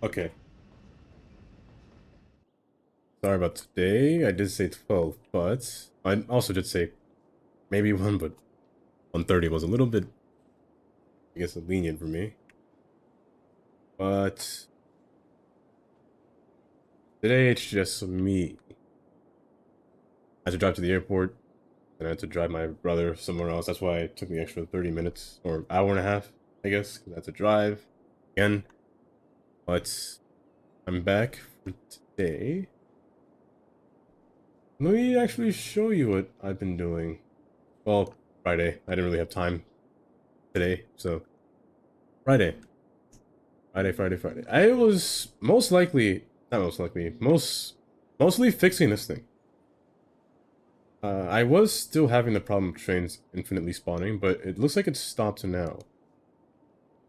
Okay. Sorry about today. I did say 12, but I also did say maybe 1, but 1:30 was a little bit, I guess, lenient for me. But today it's just me. I had to drive to the airport, and I had to drive my brother somewhere else. That's why it took me extra 30 minutes, or hour and a half, I guess, because I had to drive again. But I'm back for today. Let me actually show you what I've been doing. Well, Friday. I didn't really have time today, so Friday. Friday. I was most likely, not most likely, mostly fixing this thing. I was still having the problem of trains infinitely spawning, but it looks like it's stopped now.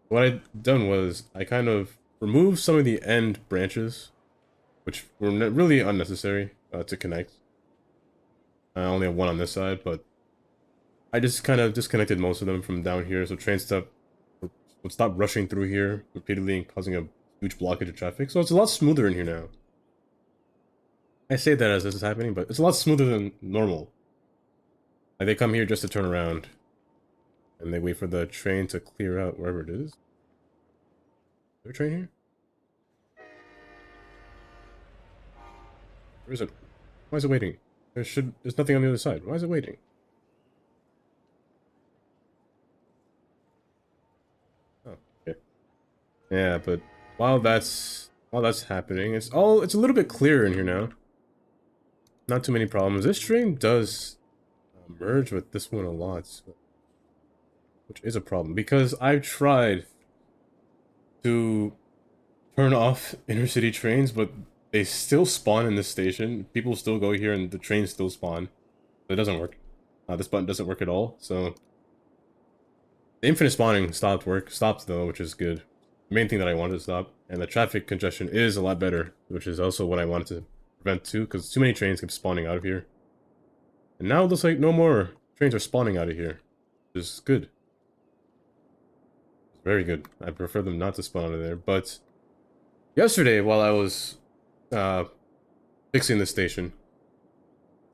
What I'd done was, I kind of removed some of the end branches, which were really unnecessary to connect. I only have one on this side, but I just kind of disconnected most of them from down here, so train stuff would stop rushing through here repeatedly and causing a huge blockage of traffic. So it's a lot smoother in here now. I say that as this is happening, but it's a lot smoother than normal. Like, they come here just to turn around, and they wait for the train to clear out wherever it is. Is there a train here? Where is it? Why is it waiting? There's nothing on the other side. Why is it waiting? Oh, okay. Yeah, but while that's happening, it's a little bit clearer in here now. Not too many problems. This train does merge with this one a lot, which is a problem because I've tried to turn off intercity trains, but they still spawn in this station. People still go here, and the trains still spawn. But it doesn't work. This button doesn't work at all. So the infinite spawning stopped though, which is good. The main thing that I wanted to stop, and the traffic congestion is a lot better, which is also what I wanted to prevent too, because too many trains kept spawning out of here. And now it looks like no more trains are spawning out of here, which is good. It's very good. I prefer them not to spawn out of there, but yesterday, while I was fixing the station,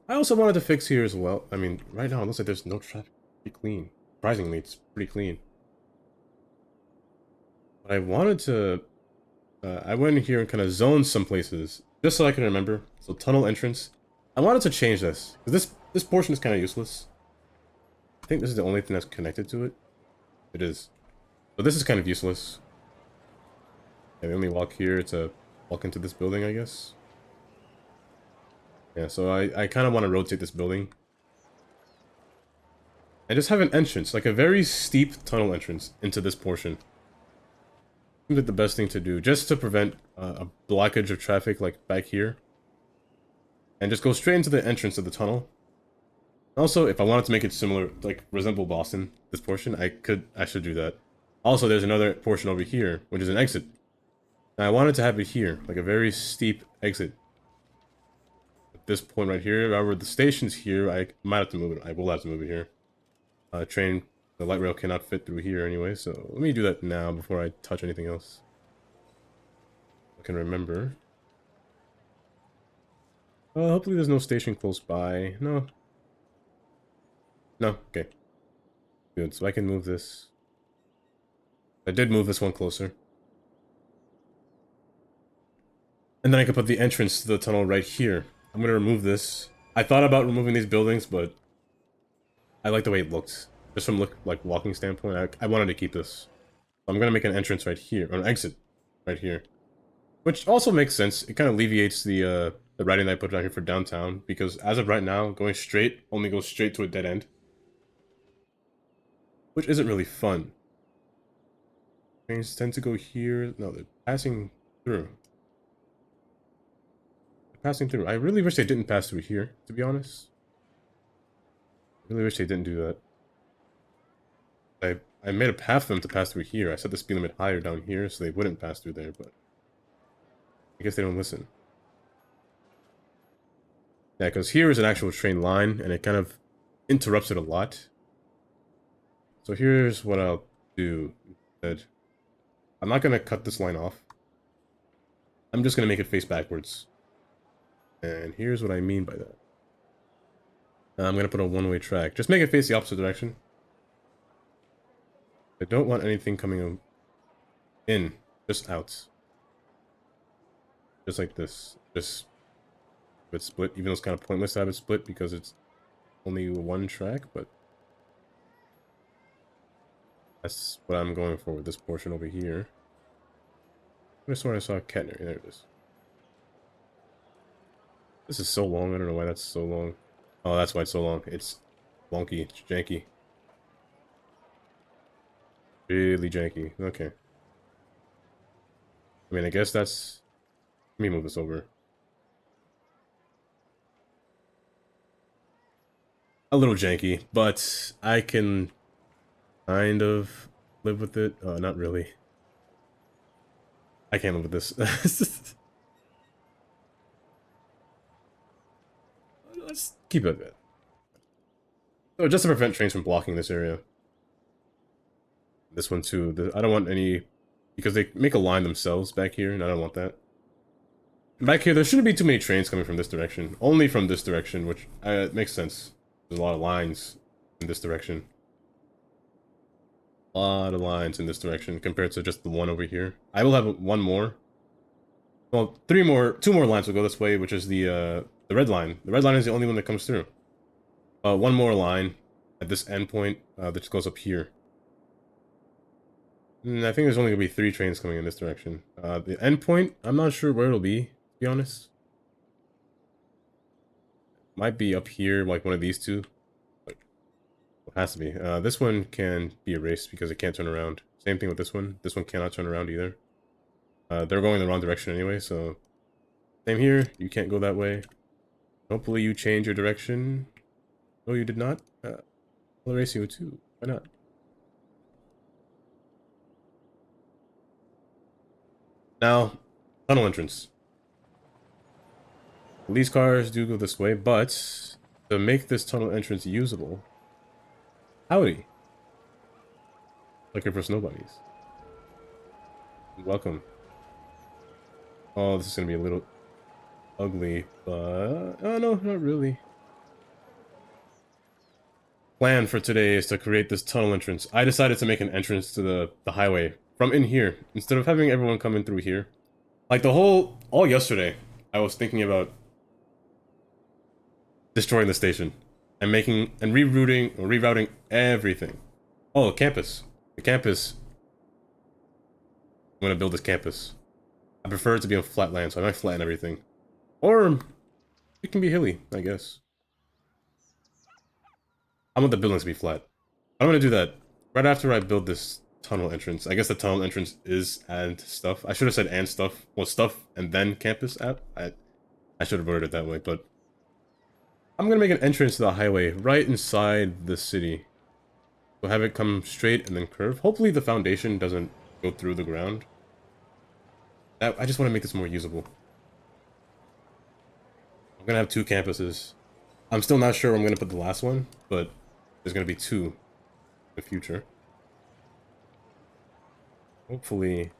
I also wanted to fix here as well. I mean, right now it looks like there's no traffic. Pretty clean. Surprisingly, it's pretty clean. But I wanted to... I went in here and kind of zoned some places, just so I can remember. So tunnel entrance. I wanted to change this, because this portion is kind of useless. I think this is the only thing that's connected to it. It is. So this is kind of useless. And we only walk here to walk into this building, I guess. Yeah, so I kind of want to rotate this building. And just have an entrance, like a very steep tunnel entrance into this portion. Seems like the best thing to do, just to prevent a blockage of traffic like back here. And just go straight into the entrance of the tunnel. Also, if I wanted to make it similar, like resemble Boston, this portion, I should do that. Also, there's another portion over here, which is an exit. Now, I wanted to have it here, like a very steep exit. At this point right here, however, the station's here, I might have to move it. I will have to move it here. The light rail cannot fit through here anyway, so let me do that now before I touch anything else. I can remember. Hopefully there's no station close by. No. No, okay. Good, so I can move this. I did move this one closer. And then I can put the entrance to the tunnel right here. I'm gonna remove this. I thought about removing these buildings, but I like the way it looked. Just from like walking standpoint, I wanted to keep this. I'm gonna make an entrance right here, or an exit right here. Which also makes sense. It kind of alleviates the writing that I put down here for downtown, because as of right now, going straight only goes straight to a dead end. Which isn't really fun. Trains tend to go here. No, they're passing through. They're passing through. I really wish they didn't pass through here, to be honest. I really wish they didn't do that. I made a path for them to pass through here. I set the speed limit higher down here so they wouldn't pass through there, but I guess they don't listen. Yeah, because here is an actual train line, and it kind of interrupts it a lot. So here's what I'll do instead. I'm not going to cut this line off. I'm just gonna make it face backwards. And here's what I mean by that. I'm gonna put a one-way track. Just make it face the opposite direction. I don't want anything coming in, just out. Just like this. Just with split, even though it's kind of pointless to have it split because it's only one track, but that's what I'm going for with this portion over here. I swear I saw a cat area. There it is. This is so long. I don't know why that's so long. Oh, that's why it's so long. It's wonky. It's janky. Really janky. Okay. I mean, I guess that's... Let me move this over. A little janky, but I can kind of live with it. Not really. I can't live with this. Let's keep it a bit. So just to prevent trains from blocking this area. This one too. I don't want any... Because they make a line themselves back here, and I don't want that. Back here, there shouldn't be too many trains coming from this direction. Only from this direction, which makes sense. There's a lot of lines in this direction. A lot of lines in this direction compared to just the one over here. I will have one more. Well, two more lines will go this way, which is the red line. The red line is the only one that comes through. One more line at this endpoint that just goes up here. And I think there's only gonna be 3 trains coming in this direction. The endpoint, I'm not sure where it'll be, to be honest. Might be up here, like one of these two. But it has to be. This one can be erased because it can't turn around. Same thing with this one. This one cannot turn around either. They're going the wrong direction anyway, so... Same here. You can't go that way. Hopefully you change your direction. No, you did not. I'll erase you too. Why not? Now, tunnel entrance. These cars do go this way, but to make this tunnel entrance usable... Howdy. Looking for snow bunnies. Welcome. Oh, this is gonna be a little ugly, but... Oh, no, not really. Plan for today is to create this tunnel entrance. I decided to make an entrance to the highway from in here, instead of having everyone come in through here. Like all yesterday, I was thinking about destroying the station and rerouting everything. Oh, campus. The campus. I'm gonna build this campus. I prefer it to be on flat land, so I might flatten everything. Or it can be hilly, I guess. I want the buildings to be flat. I'm gonna do that right after I build this tunnel entrance. I guess the tunnel entrance is and stuff. I should have said and stuff. Well, stuff and then campus app. I should have worded it that way, but I'm gonna make an entrance to the highway right inside the city. So have it come straight and then curve. Hopefully the foundation doesn't go through the ground. I just want to make this more usable. I'm gonna have 2 campuses. I'm still not sure where I'm gonna put the last one, but there's gonna be 2 in the future. Hopefully,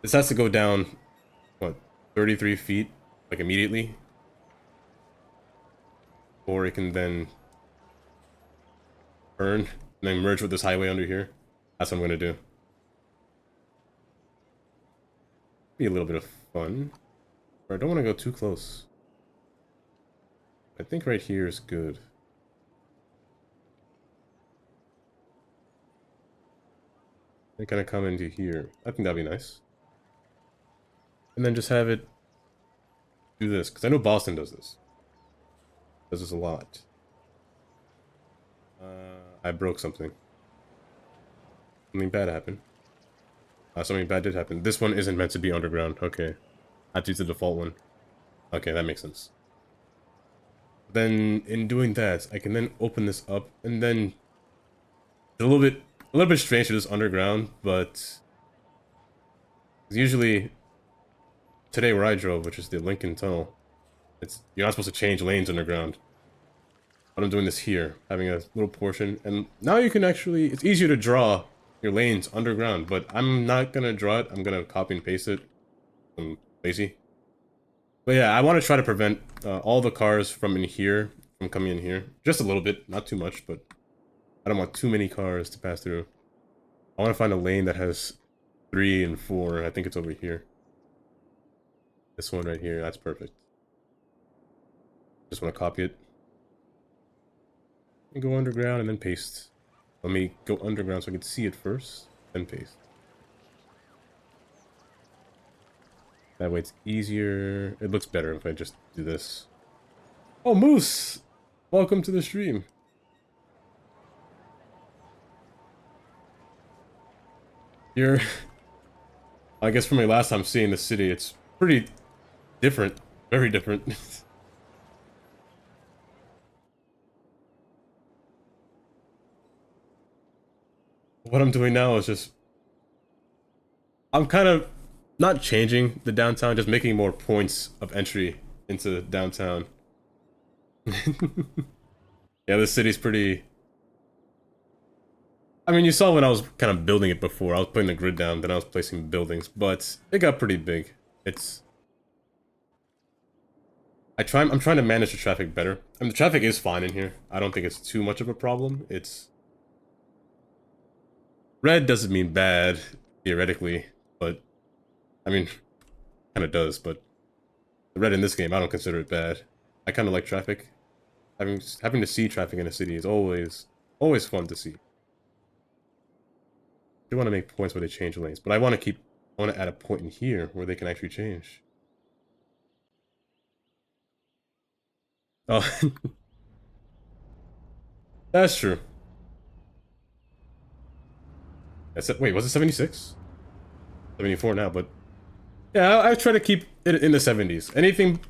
this has to go down, what, 33 feet, like immediately? Or it can then turn and then merge with this highway under here. That's what I'm gonna do. Be a little bit of fun. But I don't want to go too close. I think right here is good. They kind of come into here. I think that'd be nice. And then just have it do this, because I know Boston does this. Does this a lot. I broke something. Something bad happened. Something bad did happen. This one isn't meant to be underground. Okay. I have to use the default one. Okay, that makes sense. Then, in doing that, I can then open this up, and then... It's a little bit strange to do this underground, but... Usually... Today where I drove, which is the Lincoln Tunnel, you're not supposed to change lanes underground. But I'm doing this here, having a little portion, and now you can actually... It's easier to draw your lanes underground, but I'm not gonna draw it. I'm gonna copy and paste it I'm lazy. But yeah, I want to try to prevent all the cars from in here from coming in here. Just a little bit, not too much, but I don't want too many cars to pass through. I want to find a lane that has 3 and 4. I think it's over here. This one right here, that's perfect. Just want to copy it. And go underground and then paste. Let me go underground so I can see it first, then paste. That way it's easier. It looks better if I just do this. Oh, Moose! Welcome to the stream. You're... I guess from my last time seeing the city, it's pretty different. Very different. What I'm doing now is just... I'm kind of not changing the downtown, just making more points of entry into downtown. Yeah, this city's pretty... I mean, you saw when I was kind of building it before. I was putting the grid down, then I was placing buildings, but it got pretty big. It's... I'm trying to manage the traffic better. I mean, the traffic is fine in here. I don't think it's too much of a problem. It's... Red doesn't mean bad, theoretically, but... I mean, kind of does, but... The red in this game, I don't consider it bad. I kind of like traffic. Having to see traffic in a city is always fun to see. I do want to make points where they change lanes, but I want to add a point in here where they can actually change. Oh, that's true. Wait, was it 76? 74 now, but yeah, I try to keep it in the 70s. Anything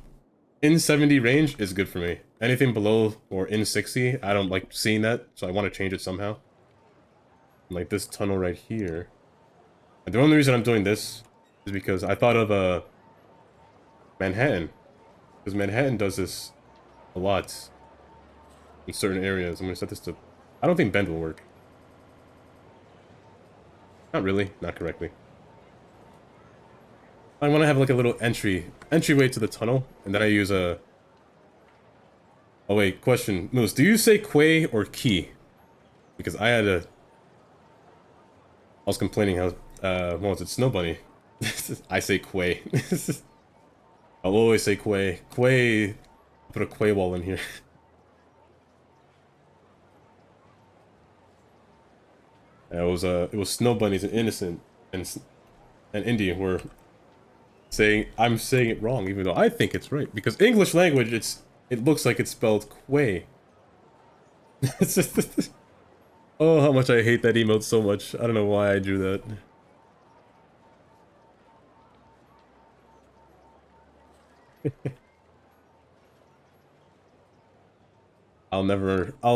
in 70 range is good for me. Anything below or in 60, I don't like seeing that, so I want to change it somehow. Like this tunnel right here. And the only reason I'm doing this is because I thought of Manhattan. Because Manhattan does this a lot in certain areas. I'm going to set this to... I don't think bend will work. Not really, not correctly. I want to have like a little entryway to the tunnel, and then I use a... Oh wait, question. Moose, do you say quay or key? Because I had a... I was complaining how, what was it, Snow Bunny? I say quay. I'll always say quay. Quay... Put a quay wall in here. It was Snow Bunnies and Innocent and Indy were saying I'm saying it wrong, even though I think it's right. Because English language, it looks like it's spelled quay. It's just... Oh, how much I hate that emote so much. I don't know why I drew that. I'll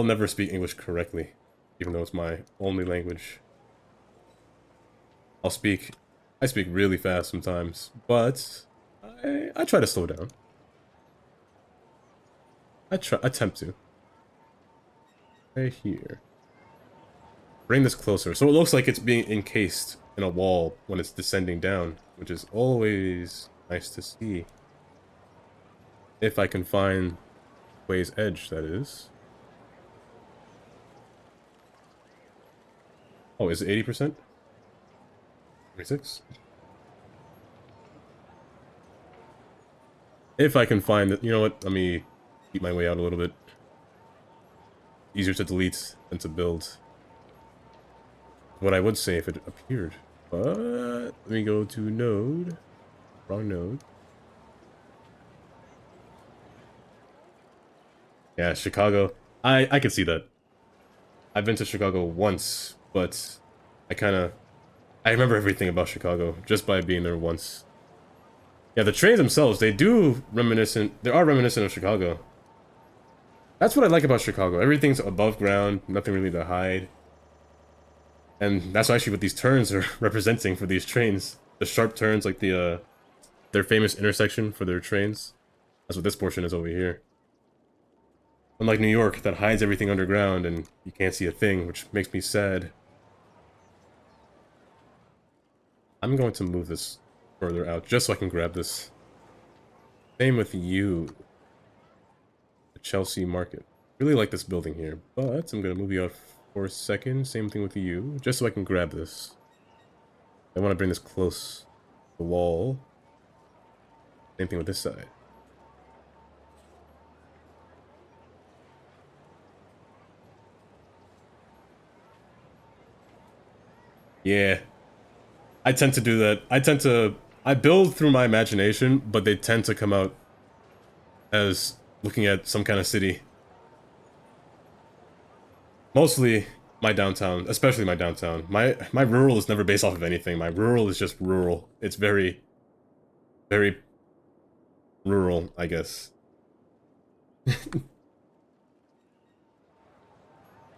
never speak English correctly, even though it's my only language. I speak really fast sometimes, but I try to slow down. Attempt to. Right here. Bring this closer, so it looks like it's being encased in a wall when it's descending down, which is always nice to see. If I can find Way's edge, that is. Oh, is it 80%? 36? If I can find it, you know what? Let me keep my way out a little bit. Easier to delete than to build. What I would say if it appeared. But let me go to node. Wrong node. Yeah, Chicago. I can see that. I've been to Chicago once, but I remember everything about Chicago just by being there once. Yeah, the trains themselves, they are reminiscent of Chicago. That's what I like about Chicago. Everything's above ground, nothing really to hide. And that's actually what these turns are representing for these trains. The sharp turns, like their famous intersection for their trains. That's what this portion is over here. Unlike New York, that hides everything underground and you can't see a thing, which makes me sad. I'm going to move this further out, just so I can grab this. Same with you. The Chelsea Market. Really like this building here, but I'm gonna move you out for a second. Same thing with you, just so I can grab this. I want to bring this close to the wall. Same thing with this side. Yeah, I tend to do that. I build through my imagination, but they tend to come out as looking at some kind of city. Mostly my downtown, especially my downtown. My rural is never based off of anything. My rural is just rural. It's very, very rural, I guess.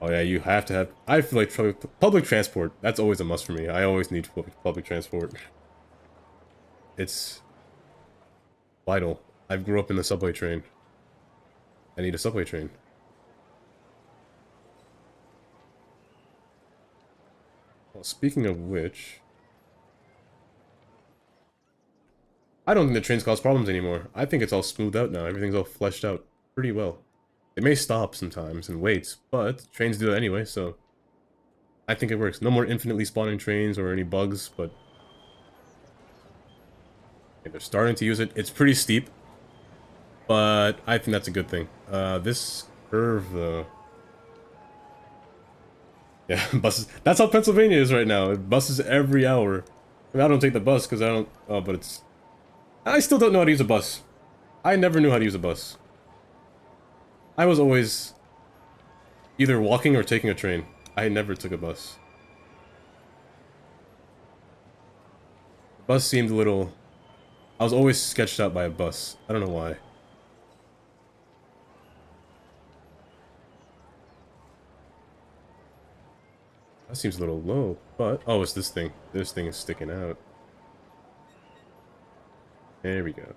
Oh yeah, you have to have. I feel like public transport. That's always a must for me. I always need public transport. It's vital. I grew up in the subway train. I need a subway train. Well, speaking of which, I don't think the trains cause problems anymore. I think it's all smoothed out now. Everything's all fleshed out pretty well. They may stop sometimes and wait, but trains do that anyway, so I think it works. No more infinitely spawning trains or any bugs, but okay, they're starting to use it. It's pretty steep, but I think that's a good thing. This curve, though. Yeah, buses. That's how Pennsylvania is right now. Buses every hour. I mean, I don't take the bus because I don't... Oh, but it's... I still don't know how to use a bus. I never knew how to use a bus. I was always either walking or taking a train. I never took a bus. The bus seemed a little... I was always sketched out by a bus. I don't know why. That seems a little low, but... Oh, it's this thing. This thing is sticking out. There we go.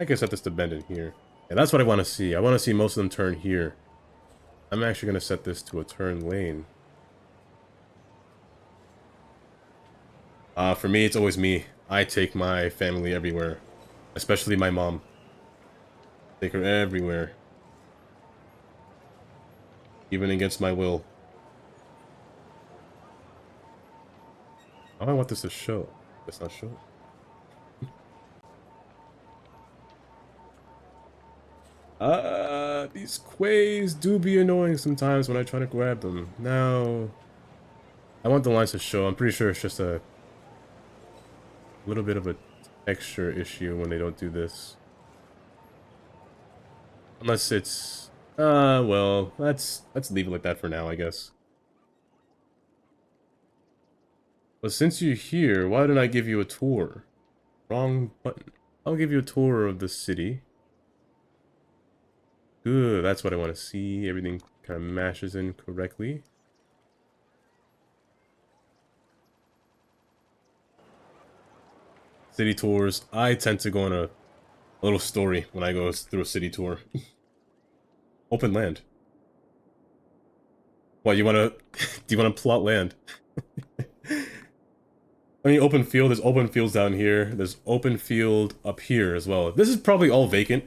I guess I have this to bend in here. Yeah, that's what I want to see. I want to see most of them turn here. I'm actually going to set this to a turn lane. For me, it's always me. I take my family everywhere. Especially my mom. Take her everywhere. Even against my will. Oh, I want this to show. It's not show. These quays do be annoying sometimes when I try to grab them. Now, I want the lines to show. I'm pretty sure it's just a little bit of a texture issue when they don't do this. Unless it's... well, let's leave it like that for now, I guess. But since you're here, why don't I give you a tour? Wrong button. I'll give you a tour of the city. Good, that's what I want to see. Everything kind of mashes in correctly. City tours. I tend to go on a little story when I go through a city tour. Open land. What, you want to... do you want to plot land? I mean, open field. There's open fields down here. There's open field up here as well. This is probably all vacant.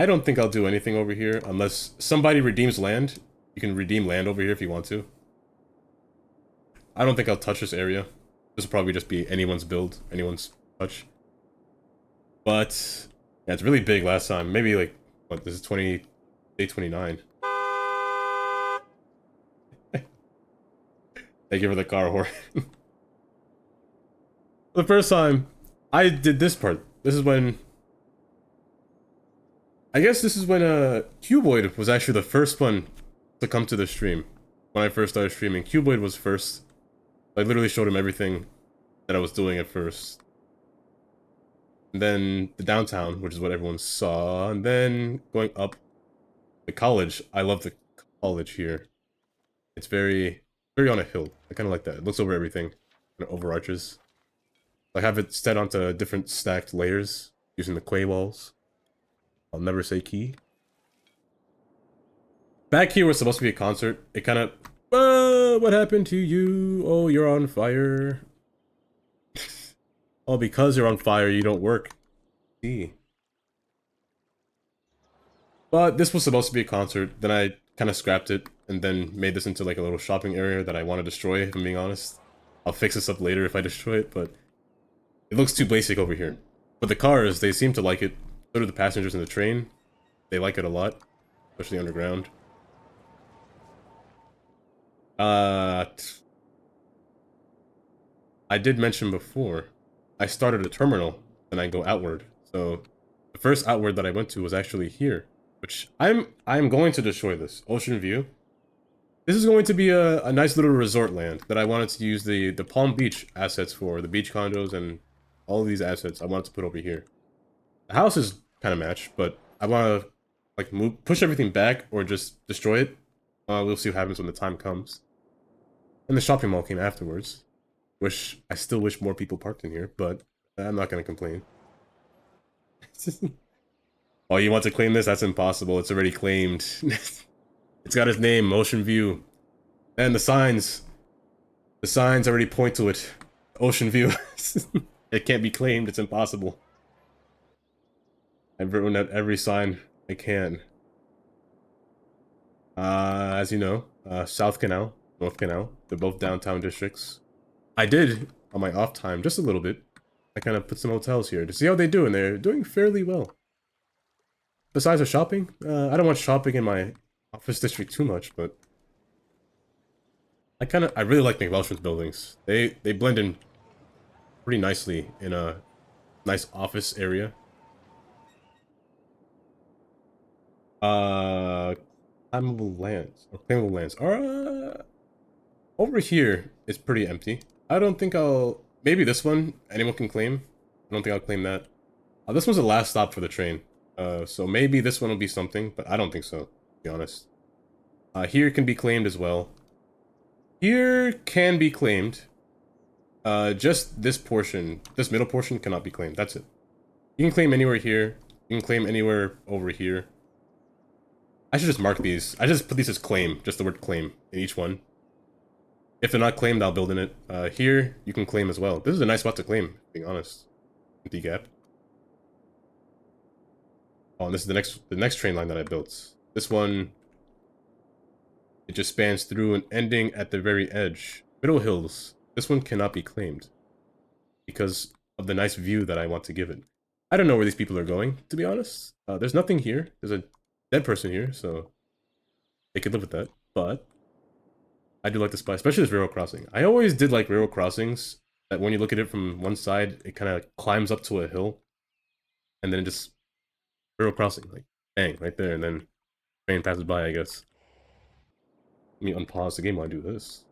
I don't think I'll do anything over here unless somebody redeems land. You can redeem land over here if you want to. I don't think I'll touch this area. This will probably just be anyone's build, anyone's touch. But, yeah, it's really big last time. Maybe like, what, this is day 29. Thank you for the car horn. The first time, I did this part. This is when... I guess this is when Cuboid was actually the first one to come to the stream. When I first started streaming, Cuboid was first. I literally showed him everything that I was doing at first. And then the downtown, which is what everyone saw. And then going up the college. I love the college here. It's very on a hill. I kind of like that. It looks over everything. And it overarches. I have it set onto different stacked layers using the quay walls. I'll never say key. Back here was supposed to be a concert. It kind of... what happened to you? Oh, you're on fire. Oh, because you're on fire, you don't work. See. But this was supposed to be a concert, then I kind of scrapped it, and then made this into like a little shopping area that I want to destroy, if I'm being honest. I'll fix this up later if I destroy it, but it looks too basic over here. But the cars, they seem to like it. So do the passengers in the train. They like it a lot, especially underground. Uh, I did mention before, I started a terminal, and I go outward. So the first outward that I went to was actually here, which I'm going to destroy this. Ocean View. This is going to be a nice little resort land that I wanted to use the Palm Beach assets for, the beach condos and all of these assets I wanted to put over here. The house is kind of matched, but I want to like push everything back or just destroy it. We'll see what happens when the time comes. And the shopping mall came afterwards. I still wish more people parked in here, but I'm not gonna complain. Oh, you want to claim this? That's impossible. It's already claimed. It's got its name, Ocean View. And the signs already point to it. Ocean View. It can't be claimed, it's impossible. I've written out every sign I can. As you know, South Canal, North Canal, they're both downtown districts. I did, on my off time, just a little bit, I kind of put some hotels here to see how they do, and they're doing fairly well. Besides the shopping, I don't want shopping in my office district too much, but I really like McWelshman's buildings. They blend in pretty nicely in a nice office area. Claimable lands are over here. It's pretty empty. I don't think maybe this one anyone can claim. I don't think I'll claim that. This was the last stop for the train. So maybe this one will be something, but I don't think so, to be honest. Here can be claimed as well. Here can be claimed. Just this portion, this middle portion cannot be claimed. That's it. You can claim anywhere here. You can claim anywhere over here. I should just mark these. I just put these as claim, just the word claim in each one. If they're not claimed, I'll build in it. Here, you can claim as well. This is a nice spot to claim, being honest. Empty gap. Oh, and this is the next train line that I built. This one, it just spans through and ending at the very edge. Middle Hills. This one cannot be claimed because of the nice view that I want to give it. I don't know where these people are going, to be honest. There's nothing here. There's a dead person here, so they could live with that. But I do like the spot, especially this railroad crossing. I always did like railroad crossings, that when you look at it from one side, it kind of climbs up to a hill, and then it just railroad crossing, like bang, right there, and then train passes by, I guess. Let me unpause the game while I do this.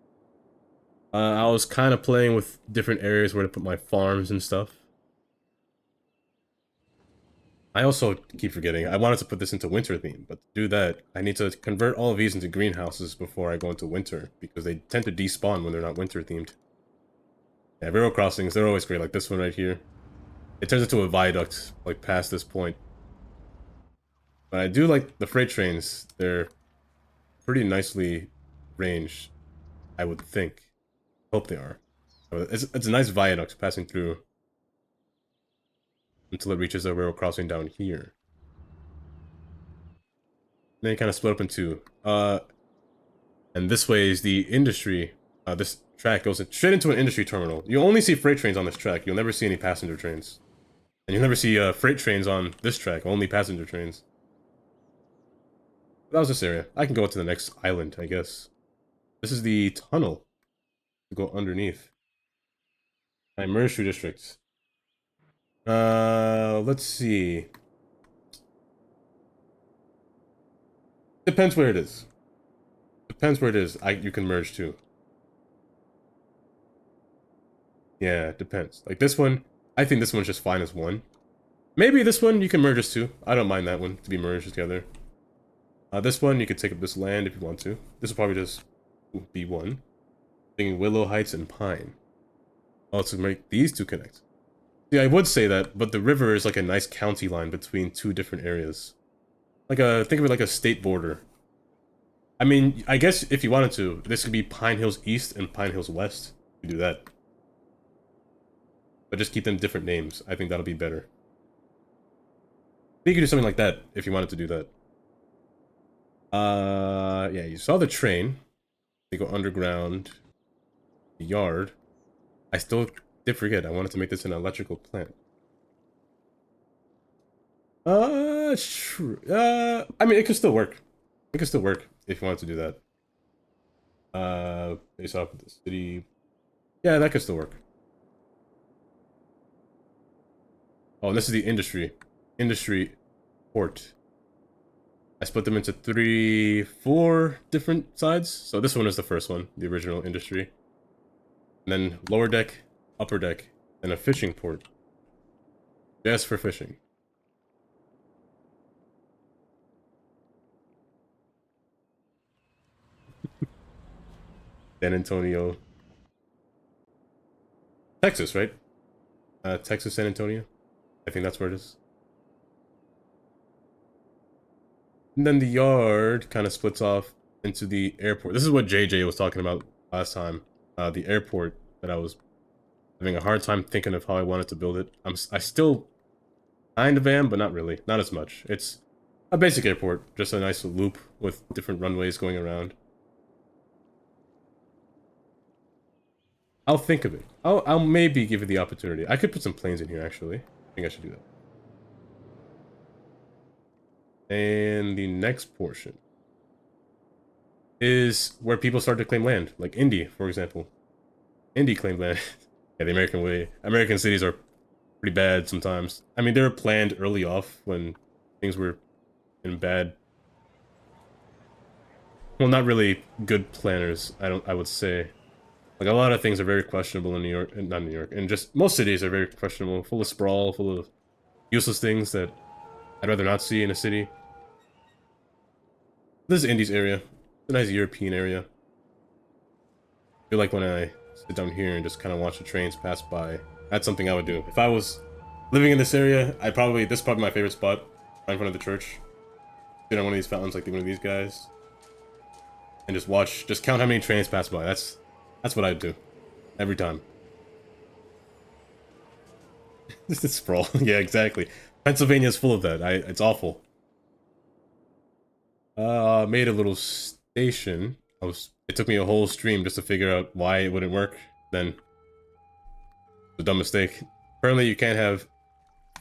I was kind of playing with different areas where to put my farms and stuff. I also keep forgetting, I wanted to put this into winter theme, but to do that, I need to convert all of these into greenhouses before I go into winter, because they tend to despawn when they're not winter themed. Yeah, railroad crossings, they're always great, like this one right here. It turns into a viaduct, like past this point. But I do like the freight trains, they're pretty nicely ranged, I would think. Hope they are. It's a nice viaduct passing through until it reaches a railroad crossing down here. Then you kind of split up in two. And this way is the industry. This track goes straight into an industry terminal. You only see freight trains on this track. You'll never see any passenger trains. And you'll never see freight trains on this track. Only passenger trains. That was this area. I can go to the next island, I guess. This is the tunnel to go underneath. I merged two districts. Let's see. Depends where it is. Depends where it is. You can merge too. Yeah, it depends. Like this one, I think this one's just fine as one. Maybe this one you can merge as two. I don't mind that one to be merged together. This one, you could take up this land if you want to. This will probably just be one. Thinking Willow Heights and Pine. Oh, to make these two connect. See, I would say that, but the river is like a nice county line between two different areas. Like think of it like a state border. I mean, I guess if you wanted to, this could be Pine Hills East and Pine Hills West. You do that. but just keep them different names. I think that'll be better. You could do something like that if you wanted to do that. Yeah, you saw the train. They go underground. The yard. I still did forget. I wanted to make this an electrical plant. Sure. I mean, it could still work. It could still work if you wanted to do that. Based off of the city. Yeah, that could still work. Oh, and this is the industry. Industry port. I split them into 4 different sides. So this one is the first one, the original industry. And then lower deck, upper deck, and a fishing port. Just for fishing. San Antonio. Texas, right? Texas, San Antonio. I think that's where it is. And then the yard kind of splits off into the airport. This is what JJ was talking about last time. The airport that I was having a hard time thinking of how I wanted to build it. I still kind of am, but not really. Not as much. It's a basic airport. Just a nice loop with different runways going around. I'll think of it. I'll maybe give it the opportunity. I could put some planes in here, actually. I think I should do that. And the next portion is where people start to claim land. Like Indy, for example. Indy claimed land. Yeah, the American way. American cities are pretty bad sometimes. I mean, they were planned early off when things were in bad... Well, not really good planners, I would say. Like, a lot of things are very questionable in New York, not New York, and just most cities are very questionable, full of sprawl, full of useless things that I'd rather not see in a city. This is Indy's area. It's a nice European area. I feel like when I sit down here and just kind of watch the trains pass by, that's something I would do. If I was living in this area, this is probably my favorite spot, right in front of the church. Sit on one of these fountains like one of these guys. And just count how many trains pass by. That's what I'd do. Every time. This is sprawl. Yeah, exactly. Pennsylvania's full of that. It's awful. Made a little station. It took me a whole stream just to figure out why it wouldn't work. Then, it's a dumb mistake. Apparently, you can't have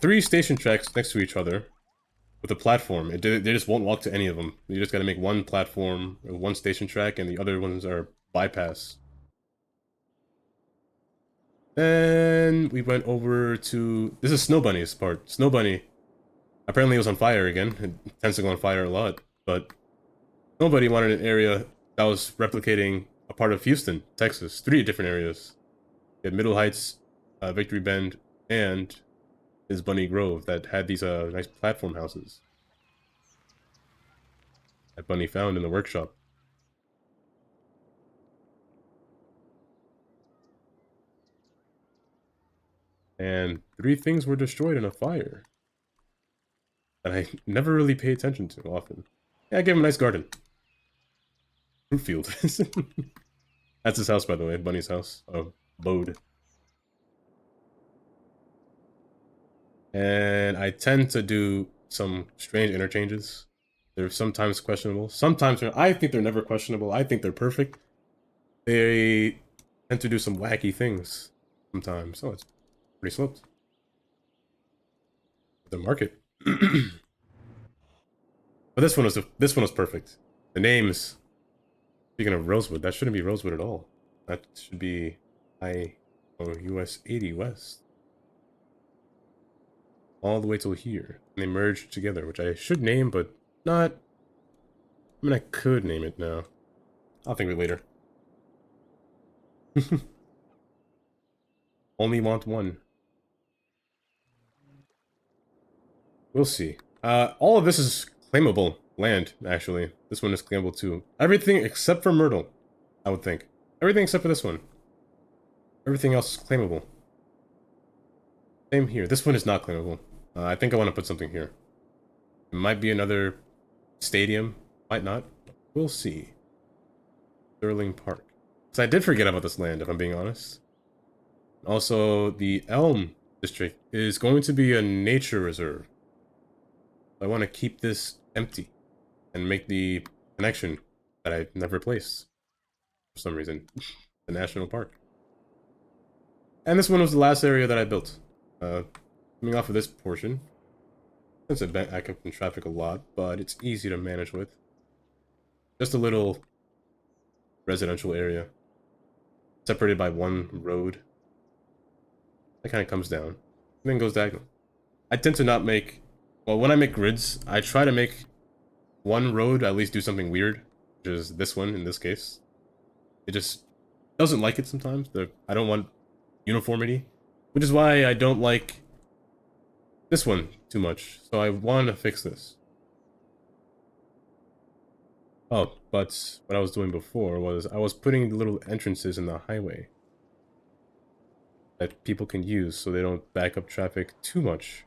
3 station tracks next to each other with a platform. They just won't walk to any of them. You just gotta make one platform, or one station track, and the other ones are bypass. Then we went over to... This is Snow Bunny's part. Snow Bunny apparently was on fire again. It tends to go on fire a lot, but nobody wanted an area that was replicating a part of Houston, Texas. 3 different areas. You had Middle Heights, Victory Bend, and his Bunny Grove that had these nice platform houses that Bunny found in the workshop. And 3 things were destroyed in a fire that I never really pay attention to often. Yeah, I gave him a nice garden. Fruit field. That's his house, by the way. Bunny's house. Abode. And I tend to do some strange interchanges. They're sometimes questionable. Sometimes I think they're never questionable. I think they're perfect. They tend to do some wacky things sometimes. Oh, it's pretty sloped. The market. But this one was perfect. The names. Speaking of Rosewood, that shouldn't be Rosewood at all. That should be US 80 West. All the way till here. And they merged together, which I should name, but not. I mean, I could name it now. I'll think of it later. Only want one. We'll see. All of this is claimable land, actually. This one is claimable too. Everything except for Myrtle, I would think. Everything except for this one. Everything else is claimable. Same here. This one is not claimable. I think I want to put something here. It might be another stadium. Might not. We'll see. Sterling Park. So I did forget about this land, if I'm being honest. Also, the Elm district is going to be a nature reserve. I want to keep this empty and make the connection that I've never placed for some reason. The national park. And this one was the last area that I built. Coming off of this portion, it's a back up in traffic a lot, but it's easy to manage with. Just a little residential area, separated by one road. That kind of comes down, and then goes diagonal. I tend to not make, well, when I make grids, I try to make one road at least do something weird, which is this one in this case. It just doesn't like it sometimes. I don't want uniformity, which is why I don't like this one too much. So I want to fix this. Oh, but what I was doing before was I was putting little entrances in the highway that people can use so they don't back up traffic too much.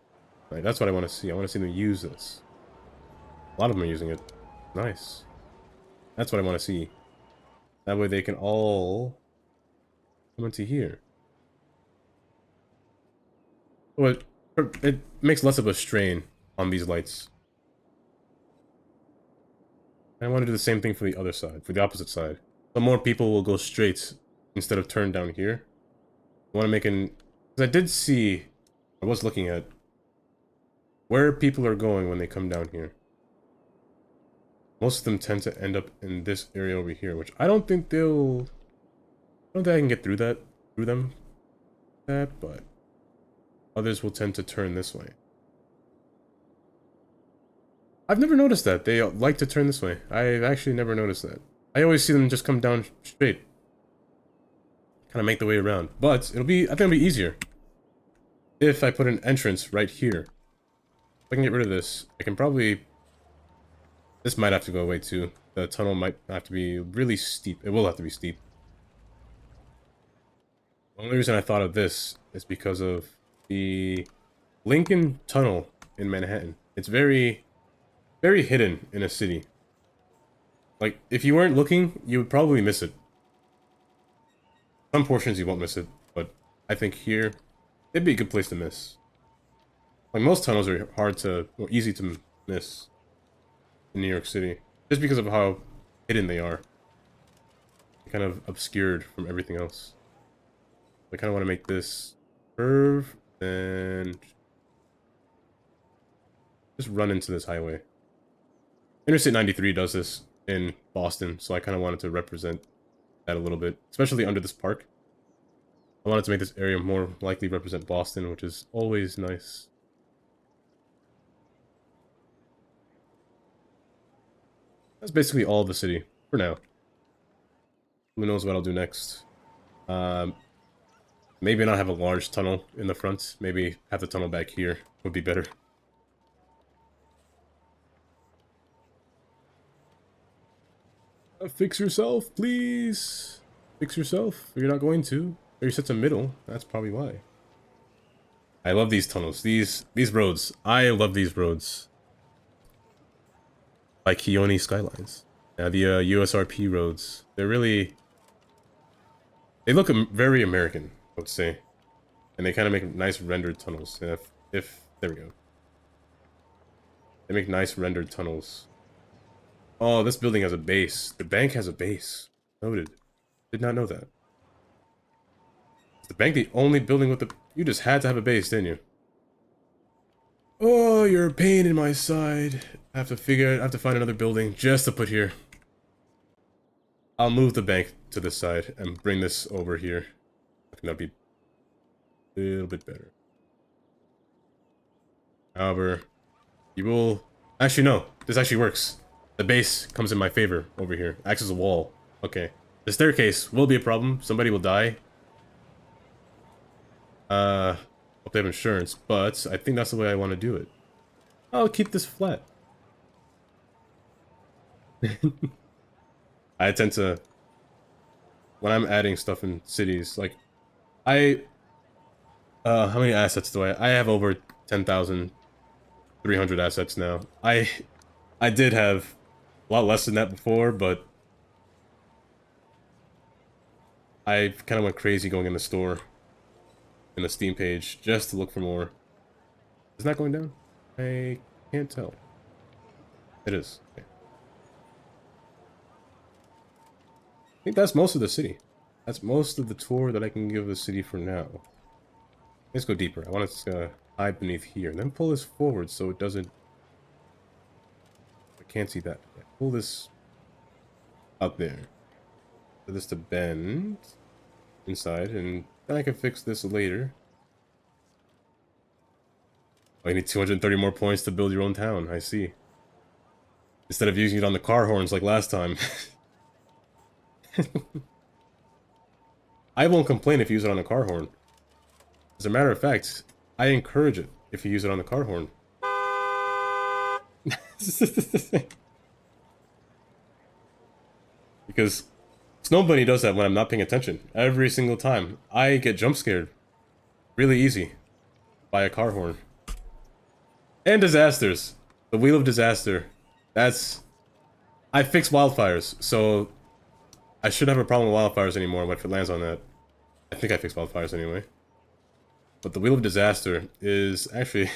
Like, that's what I want to see. I want to see them use this. A lot of them are using it. Nice. That's what I want to see. That way they can all come into here. But it makes less of a strain on these lights. I want to do the same thing for the other side, for the opposite side. So more people will go straight instead of turn down here. I want to make an... Because I did see... I was looking at where people are going when they come down here. Most of them tend to end up in this area over here, which I don't think they'll... I don't think I can get through that, but others will tend to turn this way. I've never noticed that. They like to turn this way. I've actually never noticed that. I always see them just come down straight. Kind of make the way around. But it'll be, I think it'll be easier if I put an entrance right here. If I can get rid of this, I can probably... This might have to go away too. The tunnel might have to be really steep. It will have to be steep. The only reason I thought of this is because of the Lincoln Tunnel in Manhattan. It's very, very hidden in a city. Like, if you weren't looking, you would probably miss it. Some portions you won't miss it, but I think here, it'd be a good place to miss. Like, most tunnels are hard to, or easy to miss in New York City, just because of how hidden they are. They're kind of obscured from everything else. I kind of want to make this curve, and just run into this highway. Interstate 93 does this in Boston, so I kind of wanted to represent that a little bit, especially under this park. I wanted to make this area more likely represent Boston, which is always nice. That's basically all of the city, for now. Who knows what I'll do next. Maybe not have a large tunnel in the front. Maybe have the tunnel back here would be better. Fix yourself, please. Fix yourself. You're not going to. Or you set to middle. That's probably why. I love these tunnels. These roads. I love these roads. Like Keone Skylines. Now the USRP roads. They're really... They look very American, I would say. And they kind of make nice rendered tunnels. And if there we go. They make nice rendered tunnels. Oh, this building has a base. The bank has a base. Noted. Did not know that. Is the bank the only building with the... You just had to have a base, didn't you? Oh, you're a pain in my side. I have to find another building just to put here. I'll move the bank to this side and bring this over here. I think that'd be a little bit better. However, you will... Actually, no. This actually works. The base comes in my favor over here. Acts as a wall. Okay. The staircase will be a problem. Somebody will die. Hope they have insurance, but I think that's the way I want to do it. I'll keep this flat. I tend to... When I'm adding stuff in cities, like... how many assets do I have over 10,300 assets now. I did have a lot less than that before, but I kind of went crazy going in the store. in the Steam page just to look for more. Is that going down? I can't tell. It is. Okay. I think that's most of the city. That's most of the tour that I can give the city for now. Let's go deeper. I want to hide beneath here. And then pull this forward so it doesn't... I can't see that. Yeah, pull this up there. For this to bend inside, and then I can fix this later. Oh, you need 230 more points to build your own town. I see. Instead of using it on the car horns like last time. I won't complain if you use it on a car horn. As a matter of fact, I encourage it if you use it on the car horn. Because Snow Bunny does that when I'm not paying attention. Every single time. I get jump scared. Really easy. By a car horn. And disasters. The Wheel of Disaster. That's... I fix wildfires, so... I shouldn't have a problem with wildfires anymore if it lands on that. I think I fixed wildfires anyway. But the Wheel of Disaster is actually...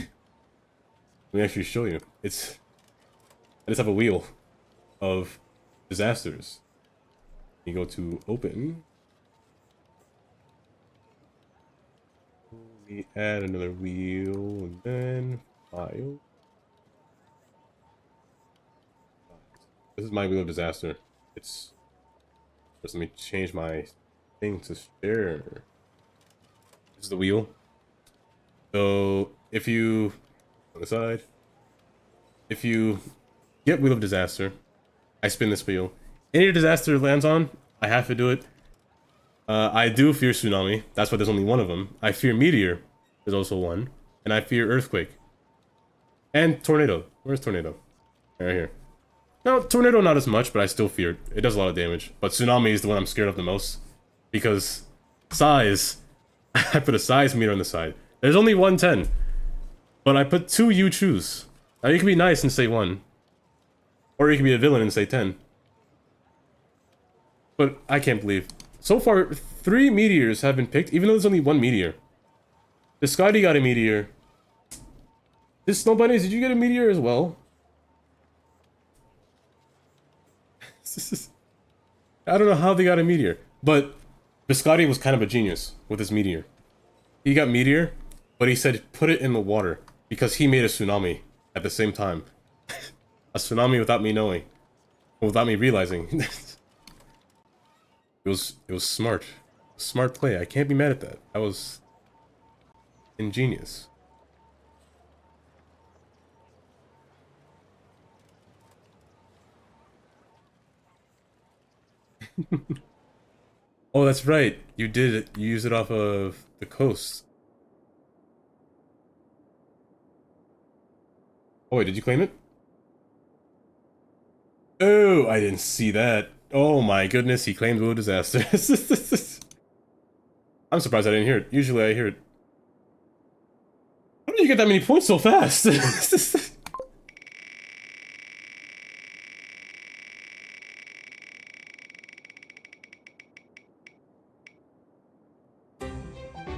Let me actually show you. It's... I just have a wheel of disasters. You go to open. We add another wheel and then file. This is my Wheel of Disaster. It's... Just let me change my thing to share. This is the wheel. So if you on the side, if you get Wheel of Disaster, I spin this wheel. Any disaster lands on, I have to do it. I do fear tsunami. That's why there's only one of them. I fear meteor. There's also one, and I fear earthquake. And tornado. Where's tornado? Right here. No, tornado not as much, but I still fear it. It does a lot of damage. But tsunami is the one I'm scared of the most. Because size. I put a size meter on the side. There's only 110. But I put 2 you choose. Now you can be nice and say 1. Or you can be a villain and say 10. But I can't believe. So far, 3 meteors have been picked, even though there's only 1 meteor. The Scotty got a meteor. This Snow Bunnies, did you get a meteor as well? I don't know how they got a meteor, but Biscotti was kind of a genius with his meteor. He got meteor, but he said put it in the water because he made a tsunami at the same time. A tsunami without me knowing, without me realizing. It was smart, smart play. I can't be mad at that. That was ingenious. Oh, that's right. You did it. You used it off of the coast. Oh wait, did you claim it? Oh, I didn't see that. Oh my goodness, he claimed Wheel of Disaster. I'm surprised I didn't hear it. Usually I hear it. How did you get that many points so fast?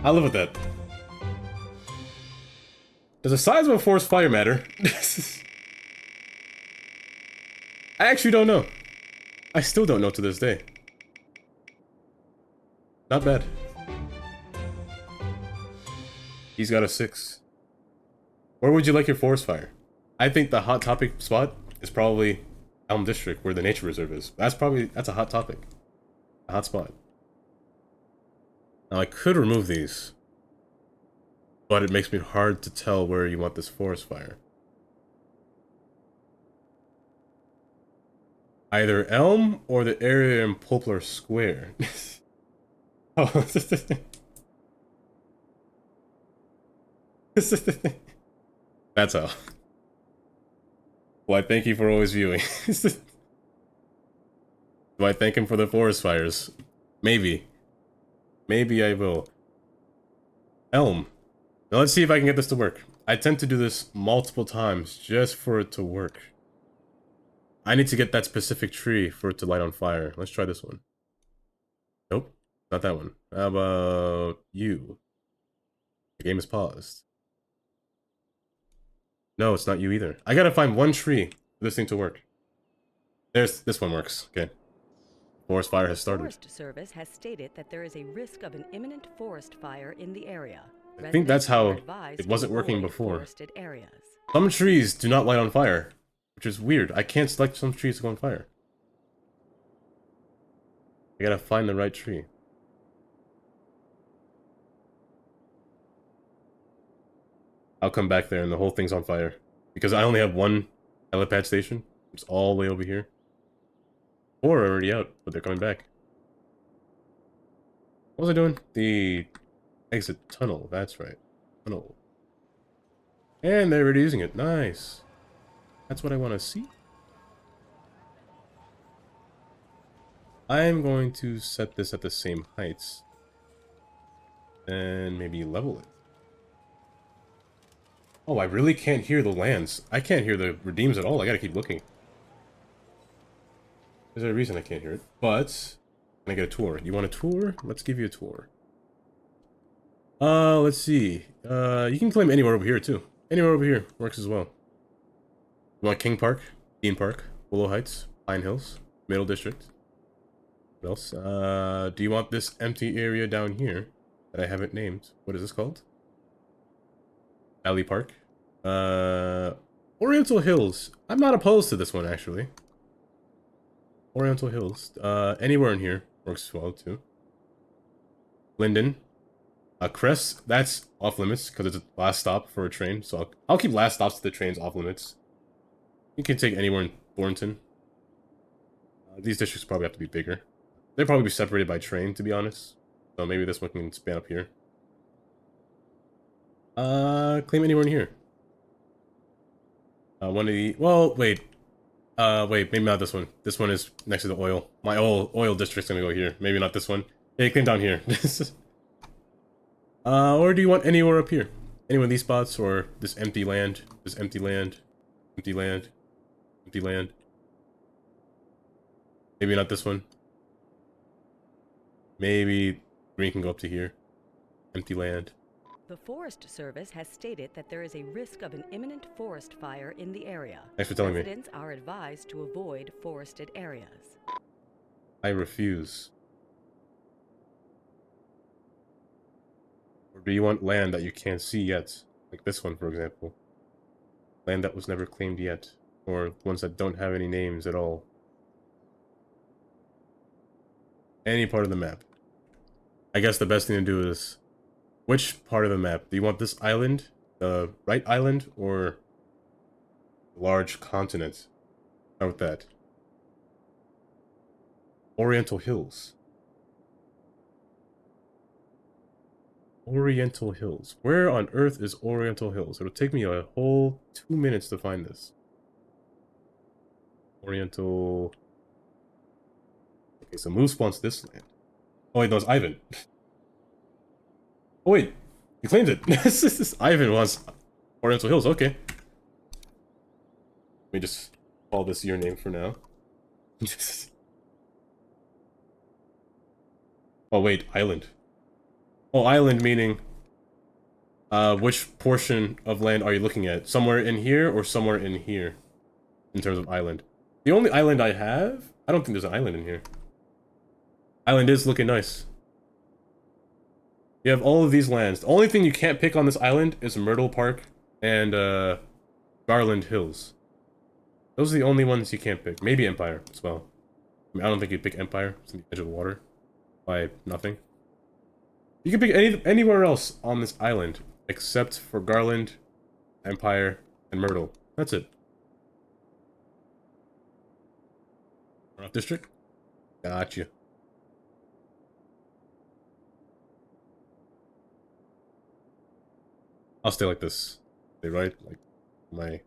I live with that. Does the size of a forest fire matter? I actually don't know. I still don't know to this day. Not bad. He's got a 6. Where would you like your forest fire? I think the hot topic spot is probably Elm District, where the nature reserve is. That's a hot topic. A hot spot. Now I could remove these, but it makes me hard to tell where you want this forest fire. Either Elm or the area in Poplar Square. Oh, that's how. Well, I thank you for always viewing. Do I thank him for the forest fires? Maybe. Maybe I will. Elm. Now let's see if I can get this to work. I tend to do this multiple times just for it to work. I need to get that specific tree for it to light on fire. Let's try this one. Nope. Not that one. How about you? The game is paused. No, it's not you either. I gotta find one tree for this thing to work. This one works. Okay. Forest fire has started. Forest Service has stated that there is a risk of an imminent forest fire in the area. I think that's how it wasn't working to before. forested areas. Some trees do not light on fire, which is weird. I can't select some trees to go on fire. I gotta find the right tree. I'll come back there and the whole thing's on fire. Because I only have one helipad station. It's all the way over here. 4 are already out, but they're coming back. What was I doing? The exit tunnel, that's right. Tunnel. And they're already using it. Nice. That's what I want to see. I'm going to set this at the same heights. And maybe level it. Oh, I really can't hear the lands. I can't hear the redeems at all. I gotta keep looking. Is there a reason I can't hear it? But, can I get a tour? You want a tour? Let's give you a tour. Let's see. You can claim anywhere over here, too. Anywhere over here works as well. You want King Park, Dean Park, Willow Heights, Pine Hills, Middle District. What else? Do you want this empty area down here that I haven't named? What is this called? Valley Park. Oriental Hills. I'm not opposed to this one, actually. Oriental Hills. Anywhere in here works well, too. Linden. Crest, that's off limits, because it's a last stop for a train, so I'll keep last stops to the trains off limits. You can take anywhere in Thornton. These districts probably have to be bigger. They'll probably be separated by train, to be honest. So maybe this one can span up here. Claim anywhere in here. One of the... Well, wait. Wait, maybe not this one. This one is next to the oil. My oil district's gonna go here. Maybe not this one. Yeah, claim down here. Or do you want anywhere up here? Any one of these spots, or this empty land? This empty land? Empty land? Empty land? Maybe not this one. Maybe green can go up to here. Empty land. The Forest Service has stated that there is a risk of an imminent forest fire in the area. Thanks for telling me. Residents are advised to avoid forested areas. I refuse. Or do you want land that you can't see yet? Like this one, for example. Land that was never claimed yet. Or ones that don't have any names at all. Any part of the map. I guess the best thing to do is... Which part of the map? Do you want this island? The right island? Or... large continent? How about that? Oriental Hills. Oriental Hills. Where on earth is Oriental Hills? It'll take me a whole 2 minutes to find this. Oriental... Okay, so Moose wants this land. Oh wait, no, it's Ivan. Oh wait, he claimed it. This Ivan wants Oriental Hills, okay. Let me just call this your name for now. Oh wait, island. Oh, island meaning... which portion of land are you looking at? Somewhere in here or somewhere in here? In terms of island. The only island I have... I don't think there's an island in here. Island is looking nice. You have all of these lands. The only thing you can't pick on this island is Myrtle Park and Garland Hills. Those are the only ones you can't pick. Maybe Empire as well. I mean, I don't think you'd pick Empire. It's on the edge of the water. By nothing. You can pick anywhere else on this island except for Garland, Empire, and Myrtle. That's it. North District? Gotcha. I'll stay like this. Stay right, like my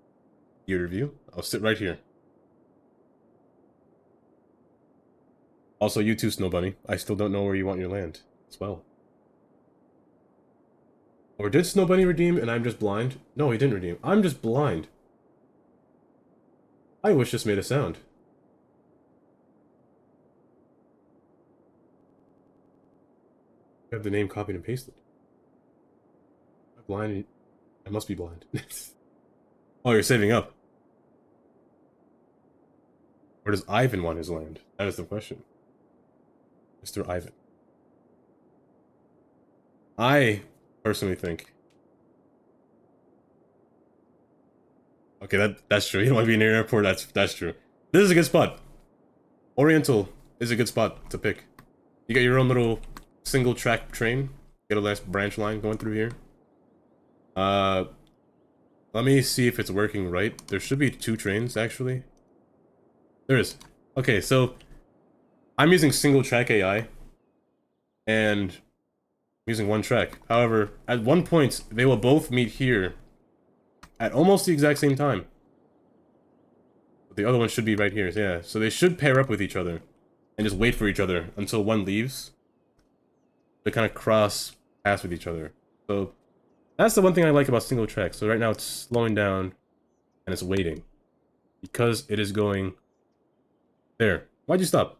gear view. I'll sit right here. Also, you too, Snow Bunny. I still don't know where you want your land as well. Or did Snow Bunny redeem and I'm just blind? No, he didn't redeem. I'm just blind. I wish this made a sound. I have the name copied and pasted. blind? I must be blind. Oh, you're saving up. Where does Ivan want his land? That is the question. Mr. Ivan. I personally think. Okay, that's true. You don't want to be near an airport. That's true. This is a good spot. Oriental is a good spot to pick. You got your own little single track train. Get a nice branch line going through here. Let me see if it's working right. There should be 2 trains actually. There is. Okay, so I'm using single track AI and I'm using 1 track. However, at one point they will both meet here at almost the exact same time. The other one should be right here, yeah. So they should pair up with each other and just wait for each other until one leaves. They kind of cross paths with each other. So that's the one thing I like about single track. So right now it's slowing down and it's waiting because it is going there. Why'd you stop?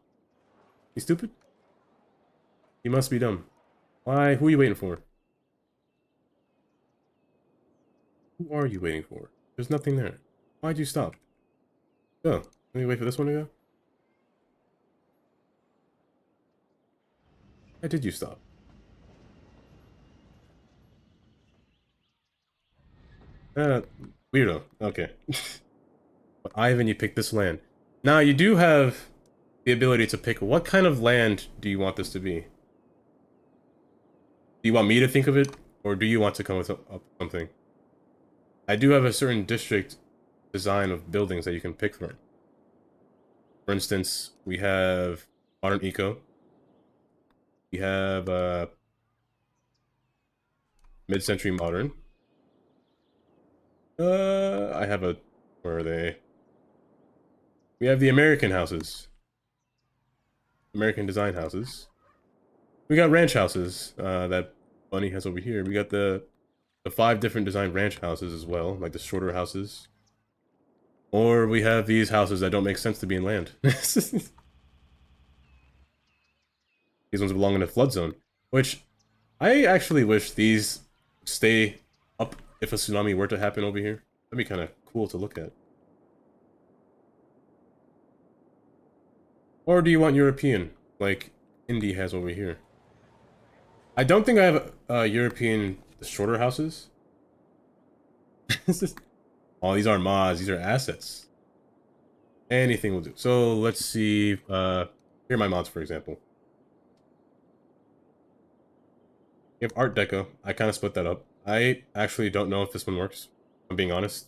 You stupid? You must be dumb. Why? Who are you waiting for? Who are you waiting for? There's nothing there. Why'd you stop? Go. Let me wait for this one to go. Why did you stop? Weirdo. Okay. But Ivan, you picked this land. Now, you do have the ability to pick what kind of land do you want this to be? Do you want me to think of it? Or do you want to come with up something? I do have a certain district design of buildings that you can pick from. For instance, we have Modern Eco. We have Mid-Century Modern. I have a... Where are they? We have the American houses. American design houses. We got ranch houses that Bunny has over here. We got the 5 different design ranch houses as well, like the shorter houses. Or we have these houses that don't make sense to be in land. These ones belong in a flood zone, which I actually wish these stay up if a tsunami were to happen over here. That'd be kind of cool to look at. Or do you want European, like Indy has over here? I don't think I have European shorter houses. Oh, these aren't mods, these are assets. Anything will do. So let's see. Here are my mods, for example. You have Art Deco. I kind of split that up. I actually don't know if this one works. I'm being honest.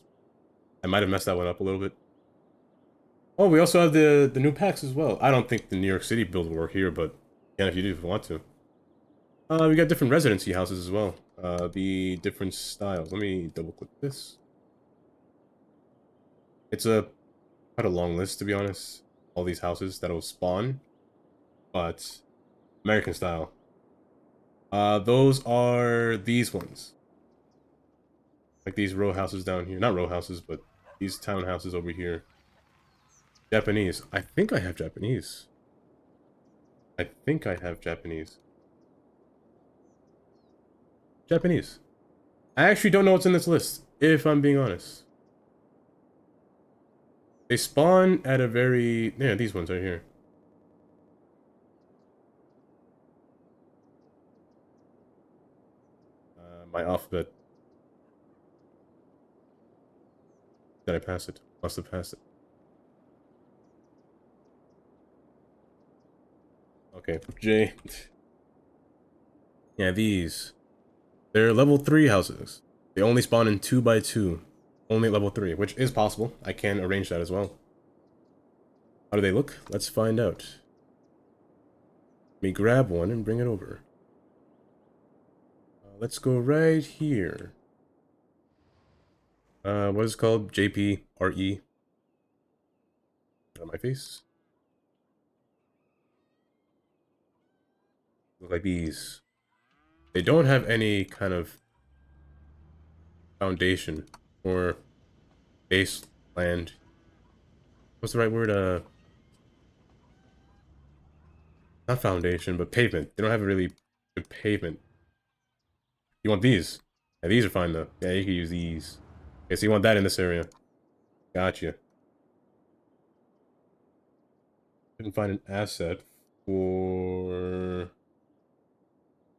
I might have messed that one up a little bit. Oh, we also have the new packs as well. I don't think the New York City build will work here, but yeah, if you do, if you want to. We got different residency houses as well. The different styles. Let me double click this. It's quite a long list, to be honest. All these houses that'll spawn, but American style. Those are these ones. Like these row houses down here. Not row houses, but these townhouses over here. Japanese. I think I have Japanese. I think I have Japanese. Japanese. I actually don't know what's in this list, if I'm being honest. They spawn at a very... Yeah, these ones right here. My alphabet. Did I pass it? Must have passed it. Okay, J. Yeah, these. They're level 3 houses. They only spawn in 2 by 2. Only at level 3, which is possible. I can arrange that as well. How do they look? Let's find out. Let me grab one and bring it over. Let's go right here. What is it called? JPRE. On my face. Look like these. They don't have any kind of foundation or base land. What's the right word? Not foundation, but pavement. They don't have a really good pavement. You want these? Yeah, these are fine though. Yeah, you can use these. Okay, so you want that in this area. Gotcha. Couldn't find an asset for...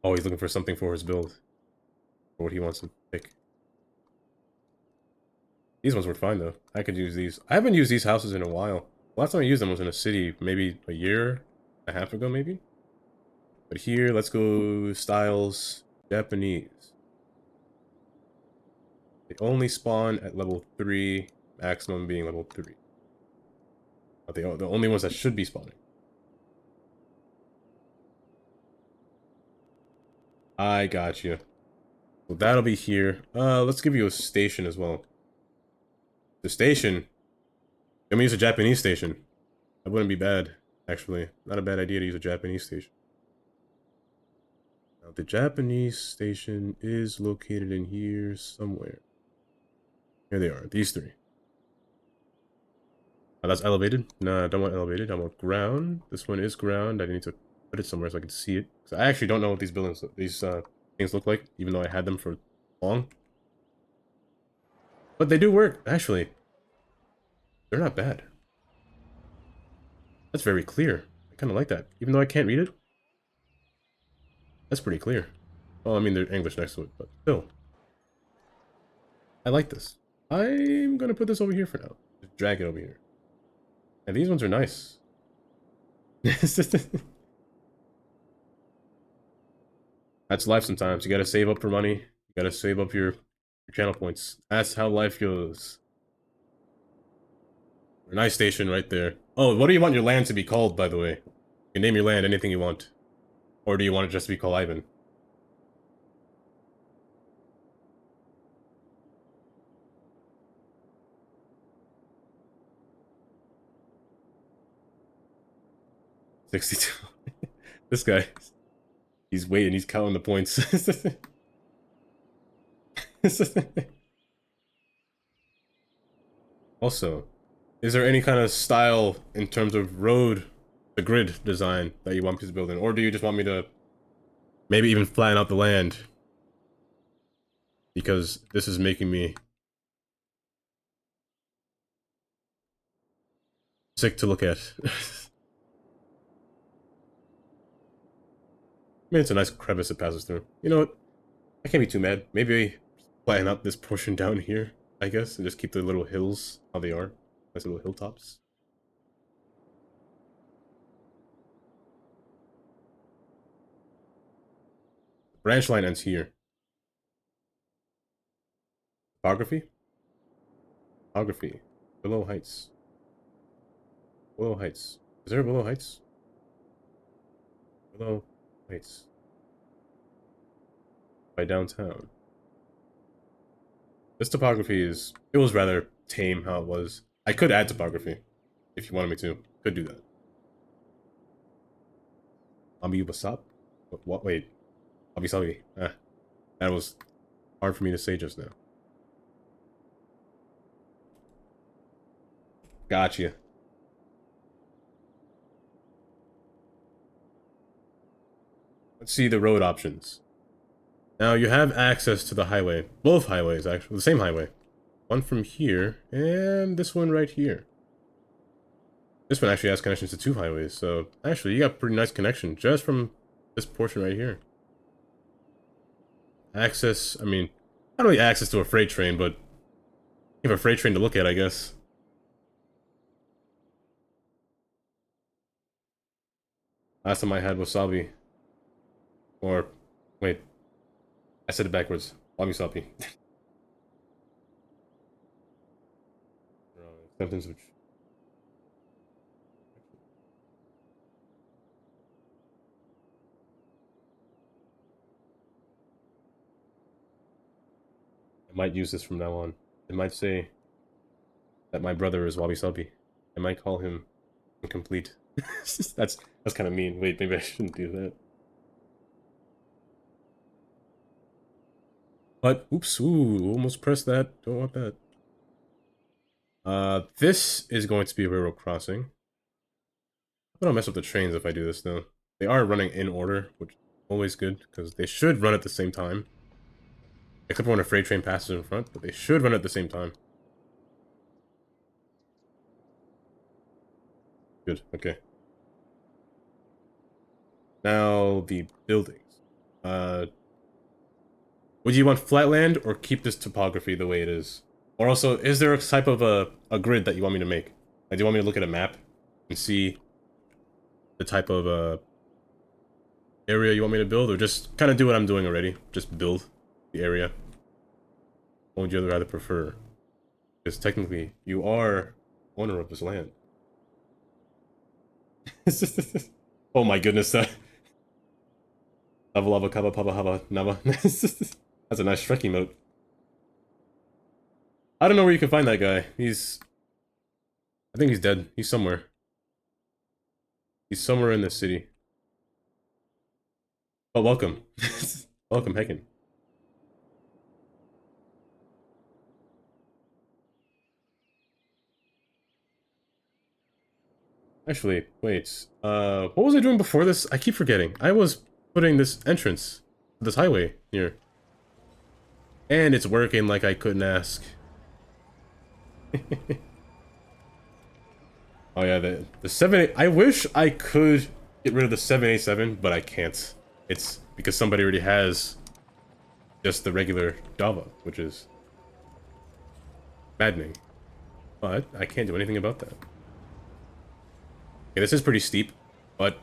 Oh, he's looking for something for his build. For what he wants to pick. These ones were fine though. I could use these. I haven't used these houses in a while. Last time I used them was in a city, maybe a year and a half ago, maybe. But here, let's go styles Japanese. They only spawn at level 3, maximum being level 3. But they are the only ones that should be spawning. I got you. So that'll be here. Let's give you a station as well. The station. I'm gonna use a Japanese station. That wouldn't be bad, actually. Not a bad idea to use a Japanese station. Now, the Japanese station is located in here somewhere. Here they are, these three. Oh, that's elevated. No, I don't want elevated. I want ground. This one is ground. I need to put it somewhere so I can see it. So I actually don't know what these buildings, these things look like, even though I had them for long. But they do work, actually. They're not bad. That's very clear. I kind of like that. Even though I can't read it. That's pretty clear. Well, I mean, there's English next to it, but still. I like this. I'm gonna put this over here for now. Just drag it over here. And these ones are nice. That's life sometimes. You gotta save up for money. You gotta save up your channel points. That's how life goes. A nice station right there. Oh, what do you want your land to be called, by the way? You can name your land anything you want. Or do you want it just to be called Ivan? $62. This guy. He's waiting, he's counting the points. Also, is there any kind of style in terms of road, the grid design that you want me to build in? Or do you just want me to maybe even flatten out the land? Because this is making me sick to look at. I mean, it's a nice crevice it passes through. You know what? I can't be too mad. Maybe flatten out this portion down here, I guess, and just keep the little hills how they are. Nice little hilltops. The branch line ends here. Topography? Topography. Willow Heights. Willow Heights. Is there a Willow Heights? Willow Heights. By downtown. This topography is... It was rather tame how it was. I could add topography. If you wanted me to. Could do that. Ami Wasap? What? Wait. Wabi Sabi. Ah. That was hard for me to say just now. Gotcha. Let's see the road options. Now you have access to the highway. Both highways, actually. The same highway. One from here, and this one right here. This one actually has connections to 2 highways, so actually you got a pretty nice connection just from this portion right here. Access, I mean, not really access to a freight train, but you have a freight train to look at, I guess. Last time I had wasabi. Or, wait, I said it backwards. Wabi-sabi. Sentence which... I might use this from now on. It might say that my brother is Wabi-sabi. I might call him incomplete. That's kind of mean. Wait, maybe I shouldn't do that. But, oops, ooh, almost pressed that. Don't want that. This is going to be a railroad crossing. I don't mess up the trains if I do this, though. They are running in order, which is always good, because they should run at the same time. Except for when a freight train passes in front, but they should run at the same time. Good, okay. Now, the buildings. Would you want flatland or keep this topography the way it is? Or also, is there a type of a grid that you want me to make? Like, do you want me to look at a map and see the type of area you want me to build? Or just kind of do what I'm doing already? Just build the area? What would you rather prefer? Because technically, you are owner of this land. Oh my goodness, Lava lava kaba paba haba nava. That's a nice Shrek emote. I don't know where you can find that guy. I think he's dead. He's somewhere. He's somewhere in the city. Oh, welcome. Welcome, Heckin. Actually, wait. What was I doing before this? I keep forgetting. I was putting this entrance, this highway here. And it's working like I couldn't ask. Oh yeah, the 7 I wish I could get rid of the 787, but I can't. It's because somebody already has just the regular Java, which is maddening. But I can't do anything about that. Okay, this is pretty steep, but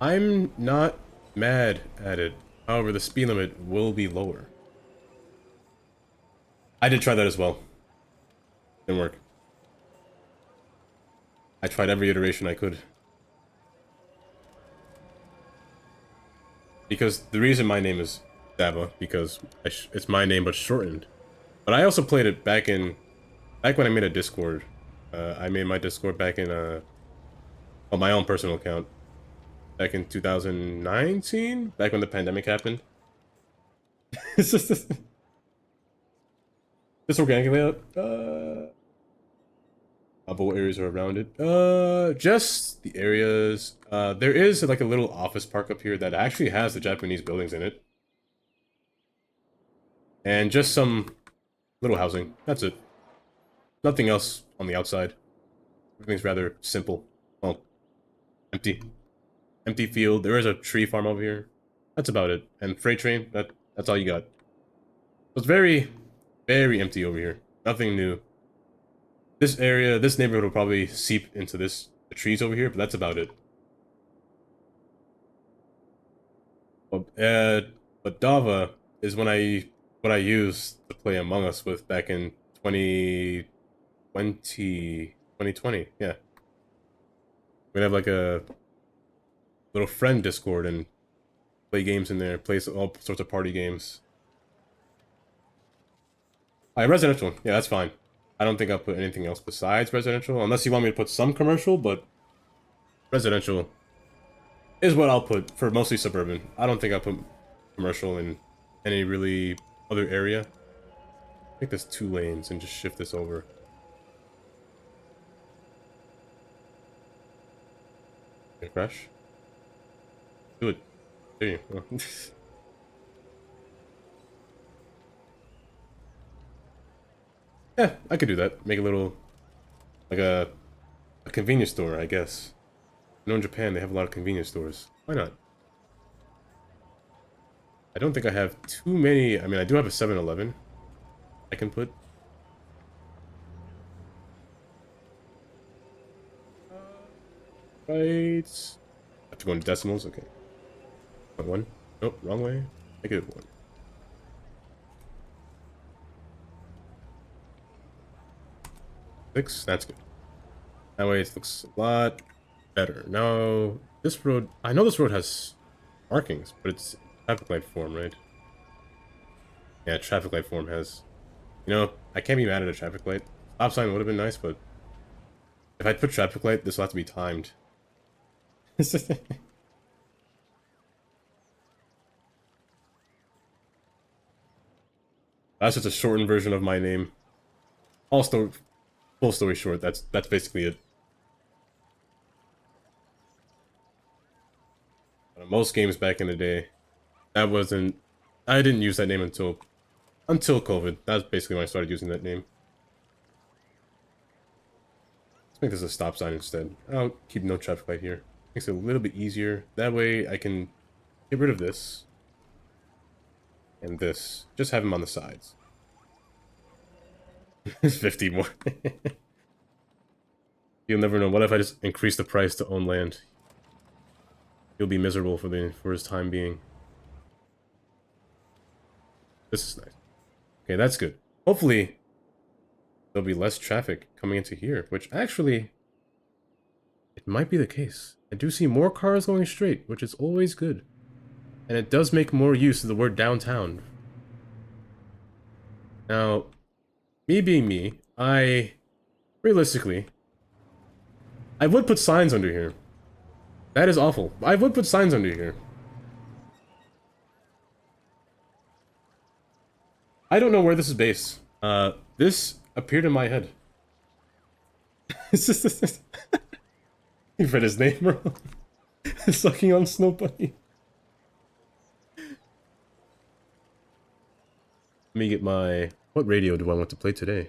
I'm not mad at it. However, the speed limit will be lower. I did try that as well. Didn't work. I tried every iteration I could. Because the reason my name is Dava, because it's my name but shortened. But I also played it back when I made a Discord. I made my Discord back in on my own personal account. Back in 2019? Back when the pandemic happened. Just organic layout. But what areas are around it? Just the areas. There is like a little office park up here that actually has the Japanese buildings in it. And just some little housing. That's it. Nothing else on the outside. Everything's rather simple. Well, empty. Empty field. There is a tree farm over here. That's about it. And freight train, that's all you got. So it's very, very empty over here. Nothing new. This area, this neighborhood will probably seep into the trees over here, but that's about it. But Dava is what I used to play Among Us with back in 2020, yeah. We'd have like a little friend Discord and play games in there, play all sorts of party games. Alright, residential. Yeah, that's fine. I don't think I'll put anything else besides residential, unless you want me to put some commercial, but residential is what I'll put for mostly suburban. I don't think I'll put commercial in any really other area. Make this 2 lanes and just shift this over. Okay, crash. Do it. There you go. Yeah, I could do that. Make a little, like a convenience store, I guess. I know in Japan they have a lot of convenience stores. Why not? I don't think I have too many. I mean, I do have a 7-Eleven I can put. Right. Have to go into decimals? Okay. 1. Nope, wrong way. -1. Six. That's good. That way it looks a lot better. Now, this road... I know this road has markings, but it's traffic light form, right? Yeah, traffic light form has... You know, I can't be mad at a traffic light. Stop sign would have been nice, but... If I put traffic light, this will have to be timed. That's just a shortened version of my name. Full story short, that's basically it. But most games back in the day, that I didn't use that name until COVID. That's basically when I started using that name. Let's make this a stop sign instead. I'll keep no traffic light here. Makes it a little bit easier. That way I can get rid of this. And this. Just have them on the sides. 50 more. You'll never know. What if I just increase the price to own land? He'll be miserable for his time being. This is nice. Okay, that's good. Hopefully, there'll be less traffic coming into here, which actually, it might be the case. I do see more cars going straight, which is always good. And it does make more use of the word downtown. Now, me being me, realistically, I would put signs under here. That is awful. I would put signs under here. I don't know where this is based. This appeared in my head. You read his name wrong. Sucking on Snow Bunny. Let me get my... What radio do I want to play today?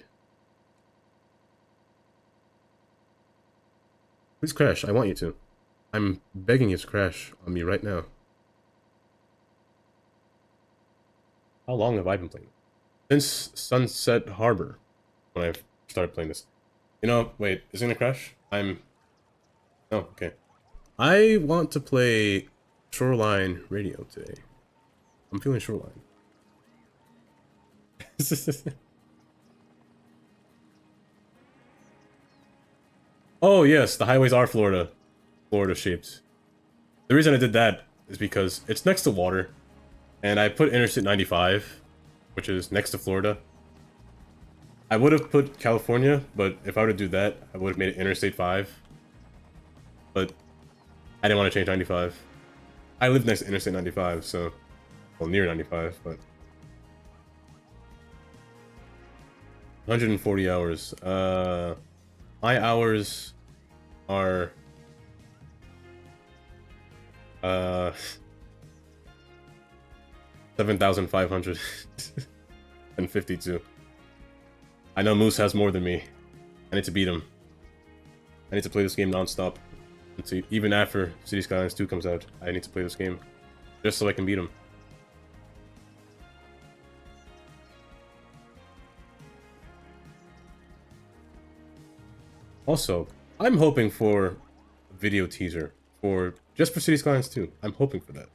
Please crash. I want you to. I'm begging you to crash on me right now. How long have I been playing? Since Sunset Harbor, when I started playing this. You know, wait, is it gonna crash? Oh, okay. I want to play Shoreline Radio today. I'm feeling Shoreline. Oh yes, the highways are Florida shaped. The reason I did that is because it's next to water, and I put Interstate 95, which is next to Florida. I would have put California, but if I were to do that, I would have made it Interstate 5. But I didn't want to change 95. I live next to Interstate 95, so... Well, near 95, but... 140 hours. My hours are... 7,552. I know Moose has more than me. I need to beat him. I need to play this game non-stop. Until, even after City Skylines 2 comes out, I need to play this game. Just so I can beat him. Also, I'm hoping for a video teaser just for City Skylines 2. I'm hoping for that.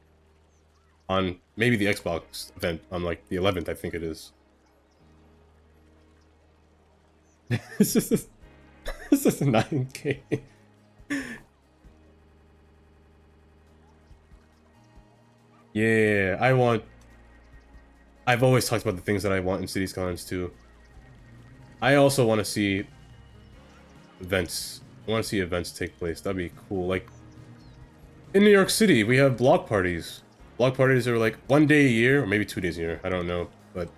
On maybe the Xbox event on like the 11th, I think it is. It's just 9K. Yeah, I've always talked about the things that I want in City Skylines 2. I also want to see events. I want to see events take place. That'd be cool. Like, in New York City, we have block parties. Block parties are like 1 day a year, or maybe 2 days a year. I don't know, but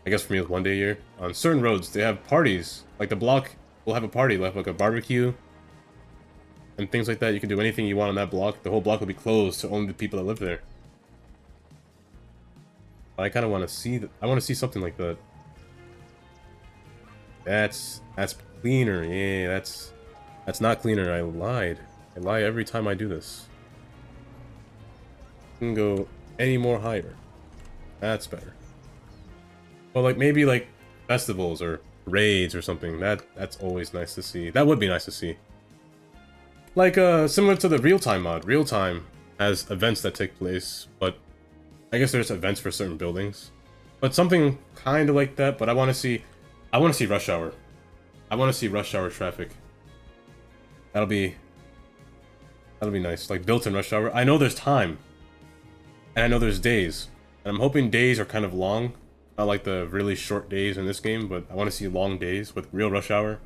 I guess for me it's 1 day a year. On certain roads, they have parties. Like the block will have a party, they'll have like a barbecue and things like that. You can do anything you want on that block. The whole block will be closed to only the people that live there. I kind of want to see that. I want to see something like that. That's cleaner. Yeah, that's not cleaner. I lied. I lie every time I do this. Can go any more higher. That's better. Well, like maybe like festivals or raids or something. That's always nice to see. That would be nice to see. Like similar to the real-time mod. Real-time has events that take place, but I guess there's events for certain buildings. But something kind of like that. But I want to see rush hour. I want to see rush hour traffic. That'll be nice. Like built-in rush hour. I know there's time. And I know there's days. And I'm hoping days are kind of long. Not like the really short days in this game, but I want to see long days with real rush hour,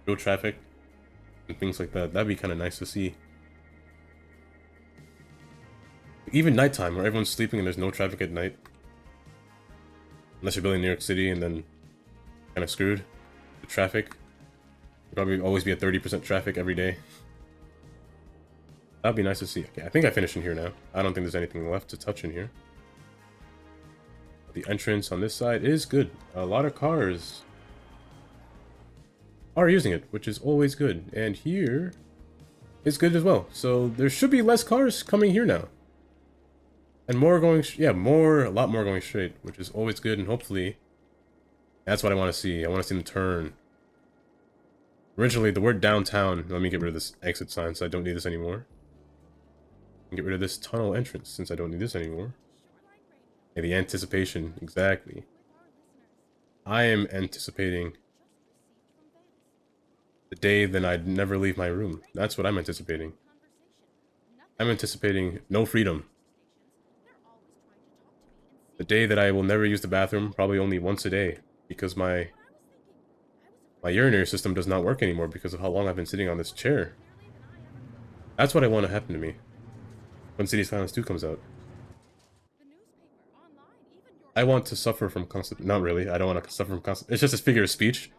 real traffic, and things like that. That'd be kind of nice to see. Even nighttime, where everyone's sleeping and there's no traffic at night. Unless you're building in New York City and then kind of screwed. The traffic. There'll probably always be a 30% traffic every day. That'd be nice to see. Okay, I think I finished in here now. I don't think there's anything left to touch in here. The entrance on this side is good. A lot of cars are using it, which is always good. And here is good as well. So there should be less cars coming here now. And more going, yeah, a lot more going straight, which is always good. And hopefully, that's what I want to see. I want to see them turn. Originally, the word downtown, let me get rid of this exit sign so I don't need this anymore. And get rid of this tunnel entrance since I don't need this anymore. Yeah, the anticipation, exactly. I am anticipating the day then I'd never leave my room. That's what I'm anticipating. I'm anticipating no freedom. The day that I will never use the bathroom, probably only once a day, because my urinary system does not work anymore because of how long I've been sitting on this chair. That's what I want to happen to me when City Skylines 2 comes out. I want to suffer from constipation. Not really. I don't want to suffer from constipation. It's just a figure of speech.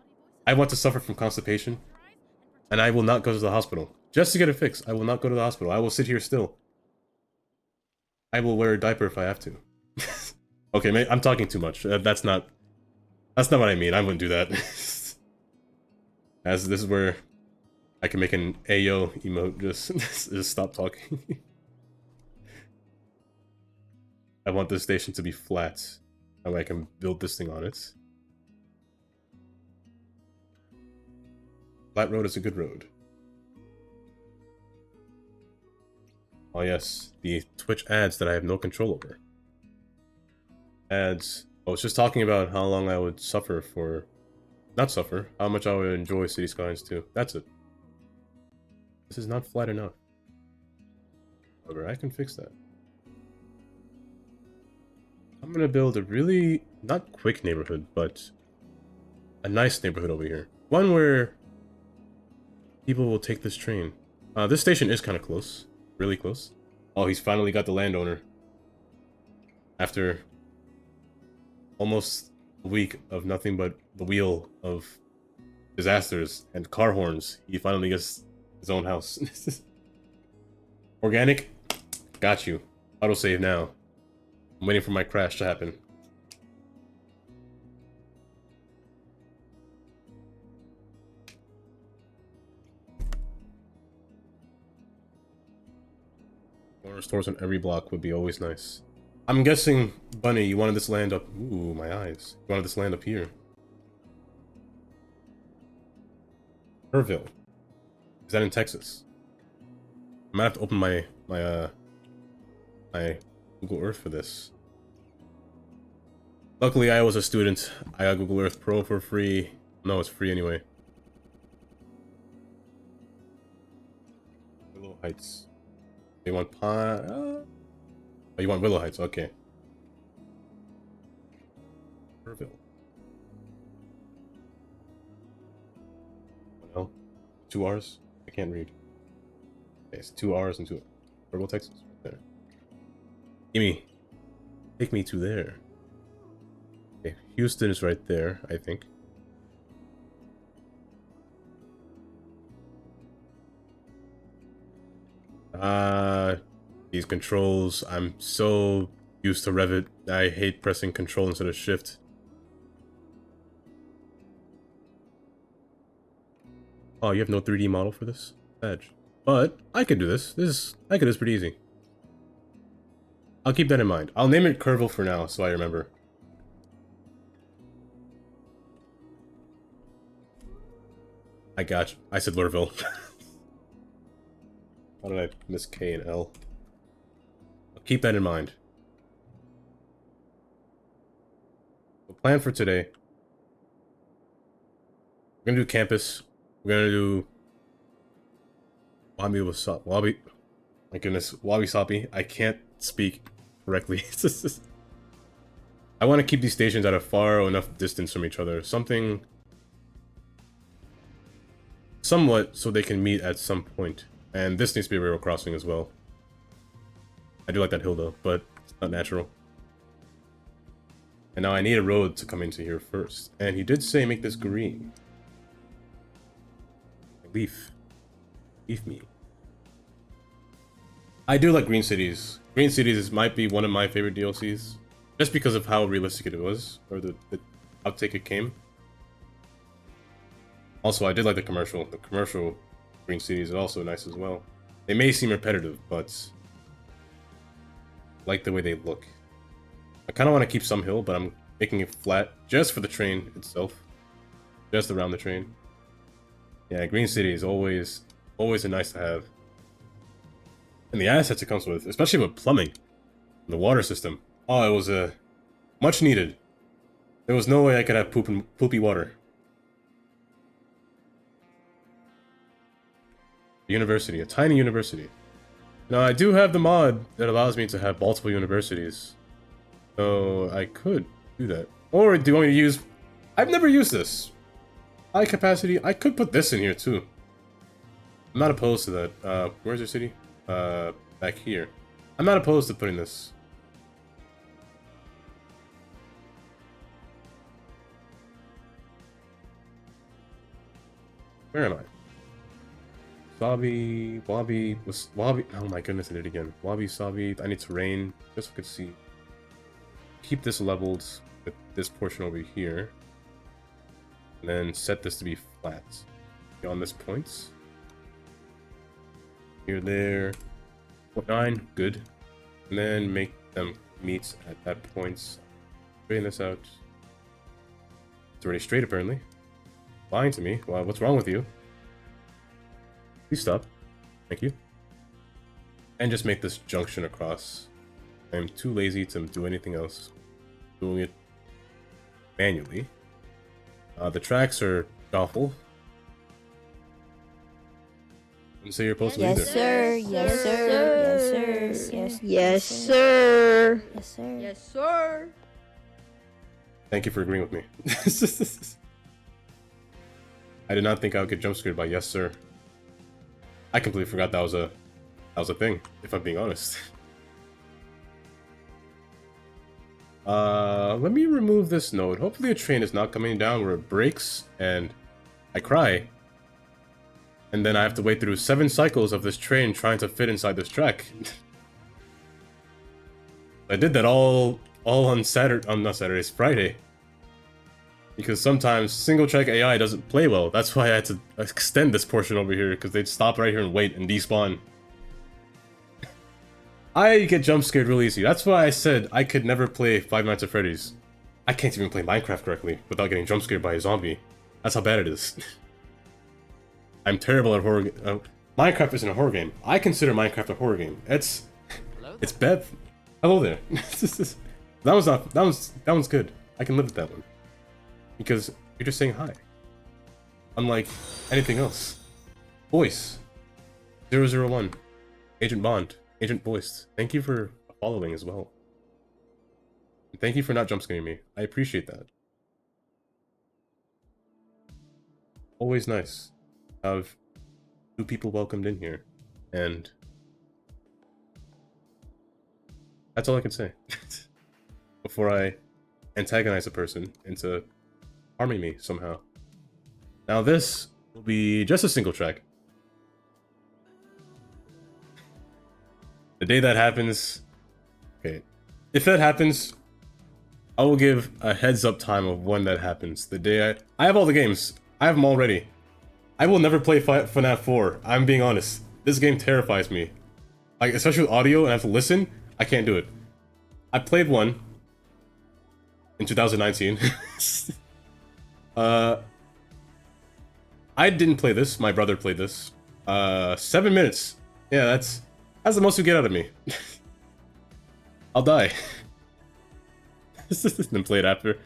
I want to suffer from constipation. And I will not go to the hospital. Just to get it fixed. I will not go to the hospital. I will sit here still. I will wear a diaper if I have to. Okay, I'm talking too much. That's not what I mean. I wouldn't do that. As this is where I can make an Ayo emote. Just stop talking. I want this station to be flat. That way I can build this thing on it. Flat road is a good road. Oh yes, the Twitch ads that I have no control over. Ads. I was just talking about how long I would suffer for... Not suffer, how much I would enjoy City Skylines 2. That's it. This is not flat enough. However, I can fix that. I'm gonna build a really, not quick neighborhood, but a nice neighborhood over here. One where people will take this train. This station is kind of close. Really close. Oh, he's finally got the landowner. After almost a week of nothing but the wheel of disasters and car horns, he finally gets his own house. Organic? Got you. Autosave now. I'm waiting for my crash to happen. More stores on every block would be always nice. I'm guessing, Bunny, you wanted this land up... Ooh, my eyes. You wanted this land up here. Kerrville. Is that in Texas? I might have to open my Google Earth for this. Luckily, I was a student. I got Google Earth Pro for free. No, it's free anyway. Willow Heights. You want Pine? Oh, you want Willow Heights? Okay. Kerrville. Well, 2 R's? I can't read. Okay, it's 2 R's and 2. Kerrville, Texas. Right there. Gimme. Take me to there. Okay, Houston is right there, I think. These controls, I'm so used to Revit. I hate pressing control instead of shift. Oh, you have no 3D model for this? Edge. But I could do this. I could do this pretty easy. I'll keep that in mind. I'll name it Kerrville for now, so I remember. I got you. I said Lurville. How did I miss K and L? I'll keep that in mind. The plan for today. We're gonna do campus. We're gonna do Wabi. My goodness, Wabi Sabi. I can't speak correctly. I want to keep these stations at a far enough distance from each other. Somewhat so they can meet at some point. And this needs to be a railroad crossing as well. I do like that hill though, but it's not natural. And now I need a road to come into here first. And he did say make this green. Leaf. Leaf me. I do like Green Cities. Green Cities might be one of my favorite DLCs. just because of how realistic it was, or the outtake it came. Also, I did like the commercial. The commercial Green Cities is also nice as well. They may seem repetitive, but I like the way they look. I kind of want to keep some hill, but I'm making it flat just for the train itself. Just around the train. Yeah, Green City is always a nice to have. And the assets it comes with, especially with plumbing. The water system. Oh, it was much needed. There was no way I could have poopy water. University, a tiny university. Now, I do have the mod that allows me to have multiple universities. So, I could do that. Or do you want me to use... I've never used this. High capacity. I could put this in here, too. I'm not opposed to that. Where's your city? Back here. I'm not opposed to putting this. Where am I? Wabi, Wabi, oh my goodness, I did it again. Wabi, Sabi, I need terrain, just so I could see. Keep this leveled with this portion over here. And then set this to be flat. On this points. Here, there. 0.9, good. And then make them meet at that points. Straighten this out. It's already straight, apparently. Lying to me. Well, what's wrong with you? Please stop. Thank you. And just make this junction across. I'm too lazy to do anything else. Doing it manually. The tracks are awful. Wouldn't say you're opposed to either. Sir. Yes, sir. Yes, sir. Yes, sir. Yes, sir. Yes, sir. Thank you for agreeing with me. I did not think I would get jump scared by yes, sir. I completely forgot that was a thing, if I'm being honest. Let me remove this node. Hopefully a train is not coming down where it breaks and I cry. And then I have to wait through 7 cycles of this train trying to fit inside this track. I did that all on Saturday, not Saturday, it's Friday. Because sometimes single track AI doesn't play well. That's why I had to extend this portion over here, because they'd stop right here and wait and despawn. I get jump scared real easy. That's why I said I could never play Five Nights at Freddy's. I can't even play Minecraft correctly without getting jump scared by a zombie. That's how bad it is. I'm terrible at horror. Minecraft isn't a horror game. I consider Minecraft a horror game. It's bad. Hello there. that one's good. I can live with that one. Because you're just saying hi. Unlike anything else. Voice. 001. Agent Bond. Agent Voiced. Thank you for following as well. And thank you for not jump scaring me. I appreciate that. Always nice to have new people welcomed in here. And that's all I can say. Before I antagonize a person into harming me somehow. Now this will be just a single track. The day that happens... Okay. If that happens, I will give a heads up time of when that happens. The day I have all the games. I have them already. I will never play FNAF 4. I'm being honest. This game terrifies me. Like, especially with audio and I have to listen. I can't do it. I played one in 2019. I didn't play this. My brother played this. 7 minutes. Yeah, that's the most you get out of me. I'll die. Then play it after.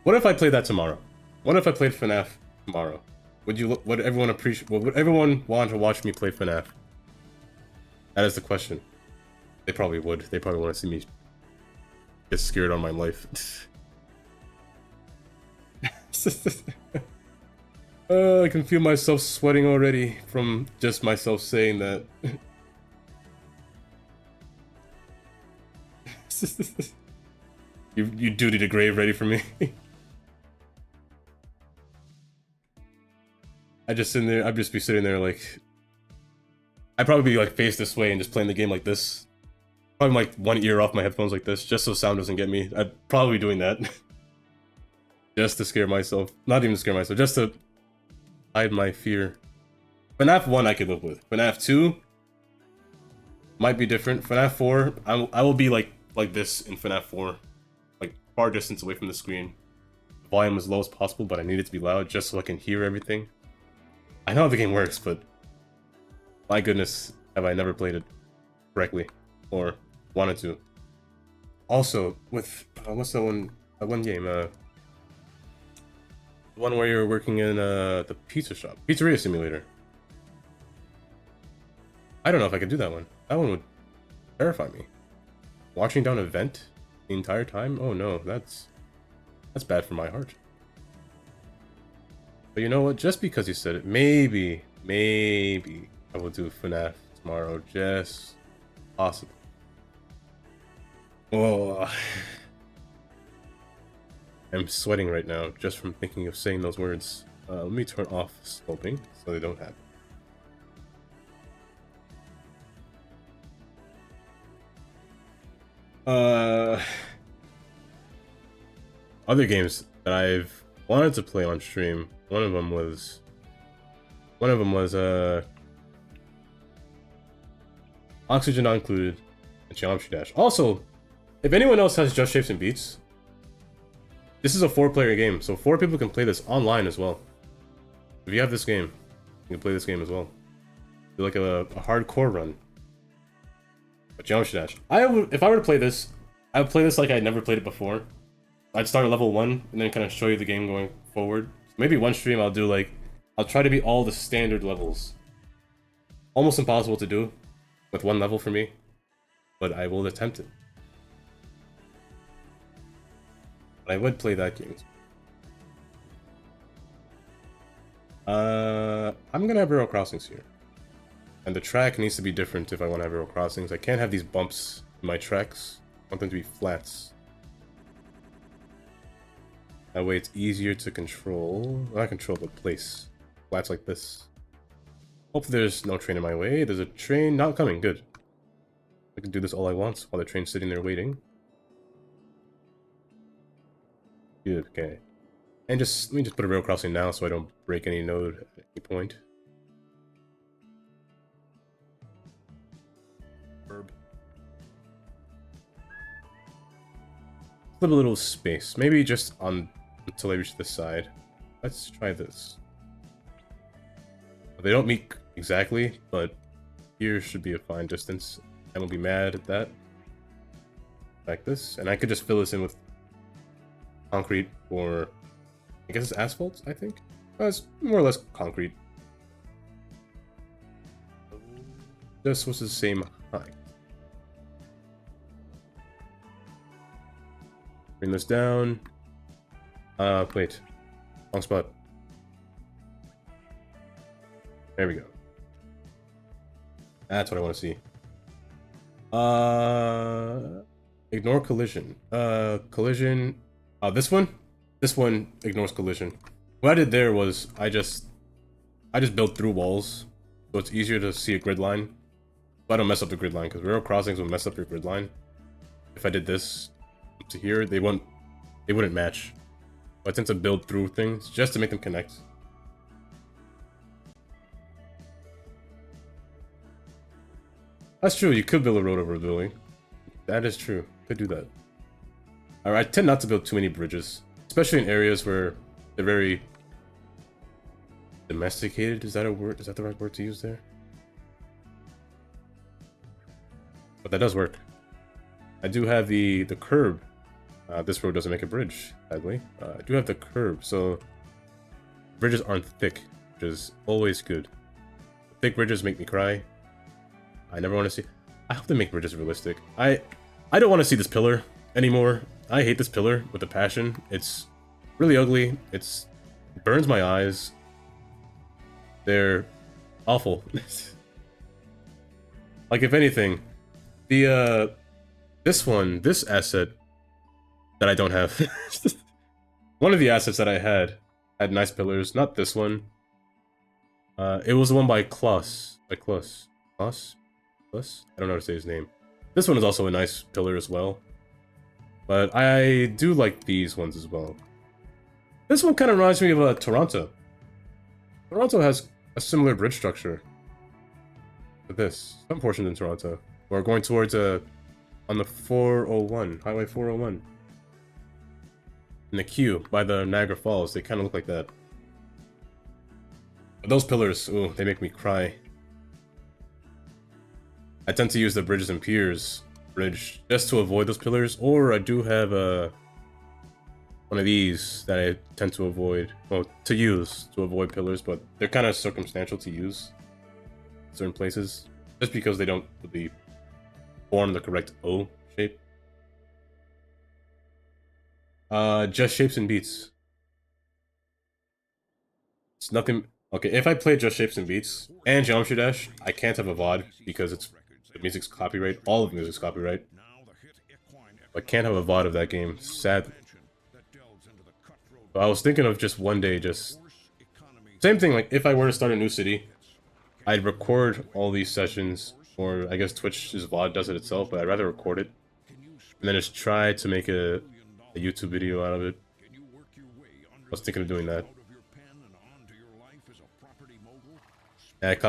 What if I played that tomorrow? What if I played FNAF tomorrow? Would everyone appreciate? Would everyone want to watch me play FNAF? That is the question. They probably would. They probably want to see me get scared on my life. I can feel myself sweating already from just myself saying that. You duty to grave ready for me. I'd just be sitting there like... I'd probably be like face this way and just playing the game like this. Probably like one ear off my headphones like this, just so sound doesn't get me. I'd probably be doing that. Just to scare myself. Not even to scare myself, just to hide my fear. FNAF 1 I could live with. FNAF 2 might be different. FNAF 4, I will be like this in FNAF 4. Like far distance away from the screen. Volume as low as possible, but I need it to be loud just so I can hear everything. I know how the game works, but my goodness, have I never played it correctly or wanted to. Also, with what's that one game? The one where you're working in the pizza shop, pizzeria simulator. I don't know if I could do that one. That one would terrify me. Watching down a vent the entire time? Oh no, that's bad for my heart. But you know what? Just because you said it, maybe I will do FNAF tomorrow. Just possible. Oh, I'm sweating right now just from thinking of saying those words. Let me turn off sloping so they don't happen. Other games that I've wanted to play on stream. One of them was Oxygen Not Included and Geometry Dash. Also, if anyone else has Just Shapes and Beats, this is a 4-player game, so 4 people can play this online as well. If you have this game, you can play this game as well. Do like a hardcore run. But Geometry Dash. If I were to play this, I would play this like I'd never played it before. I'd start at level 1 and then kind of show you the game going forward. Maybe one stream I'll do like, I'll try to beat all the standard levels. Almost impossible to do with one level for me, but I will attempt it. But I would play that game. I'm gonna have Arrow Crossings here. And the track needs to be different if I want to have Arrow Crossings. I can't have these bumps in my tracks. I want them to be flats. That way it's easier to control. Not control, but place. Flats like this. Hopefully there's no train in my way. There's a train not coming. Good. I can do this all I want while the train's sitting there waiting. Good, okay. And let me just put a rail crossing now so I don't break any node at any point. Flip a little space. Maybe just on until I reach this side. Let's try this. They don't meet exactly, but here should be a fine distance. I won't be mad at that. Like this. And I could just fill this in with concrete or I guess it's asphalt, I think. It's more or less concrete. This was the same height. Bring this down. Wait. Wrong spot. There we go. That's what I want to see. Ignore collision. Collision. This one? This one ignores collision. What I did there was I just built through walls, so it's easier to see a grid line. So I don't mess up the grid line, because railroad crossings will mess up your grid line. If I did this up to here, they wouldn't match. But I tend to build through things just to make them connect. That's true, you could build a road over a building. That is true, could do that. Alright, I tend not to build too many bridges. Especially in areas where they're very domesticated. Is that a word? Is that the right word to use there? But that does work. I do have the curb. This road doesn't make a bridge, sadly. I do have the curb, so bridges aren't thick, which is always good. Thick bridges make me cry. I never want to see. I hope they make bridges realistic. I don't want to see this pillar anymore. I hate this pillar with a passion. It's really ugly. It burns my eyes. They're awful. Like, if anything, this asset that I don't have. One of the assets that I had nice pillars. Not this one. It was the one by Klaus. Klaus? I don't know how to say his name. This one is also a nice pillar as well. But I do like these ones as well. This one kind of reminds me of Toronto. Toronto has a similar bridge structure to this. Some portions in Toronto. We're going towards on the 401, Highway 401. In the queue by the Niagara Falls, they kind of look like that. But those pillars, ooh, they make me cry. I tend to use the Bridges and Piers bridge just to avoid those pillars, or I do have one of these that I tend to avoid, well, to use to avoid pillars, but they're kind of circumstantial to use in certain places, just because they don't really form the correct O shape. Just Shapes and Beats. It's nothing. Okay, if I play Just Shapes and Beats and Geometry Dash, I can't have a VOD because it's the music's copyright. All of the music's copyright. I can't have a VOD of that game, sadly. But I was thinking of just one day, just same thing. Like if I were to start a new city, I'd record all these sessions, or I guess Twitch's VOD does it itself, but I'd rather record it and then just try to make a YouTube video out of it. I was thinking of doing that. Yeah, it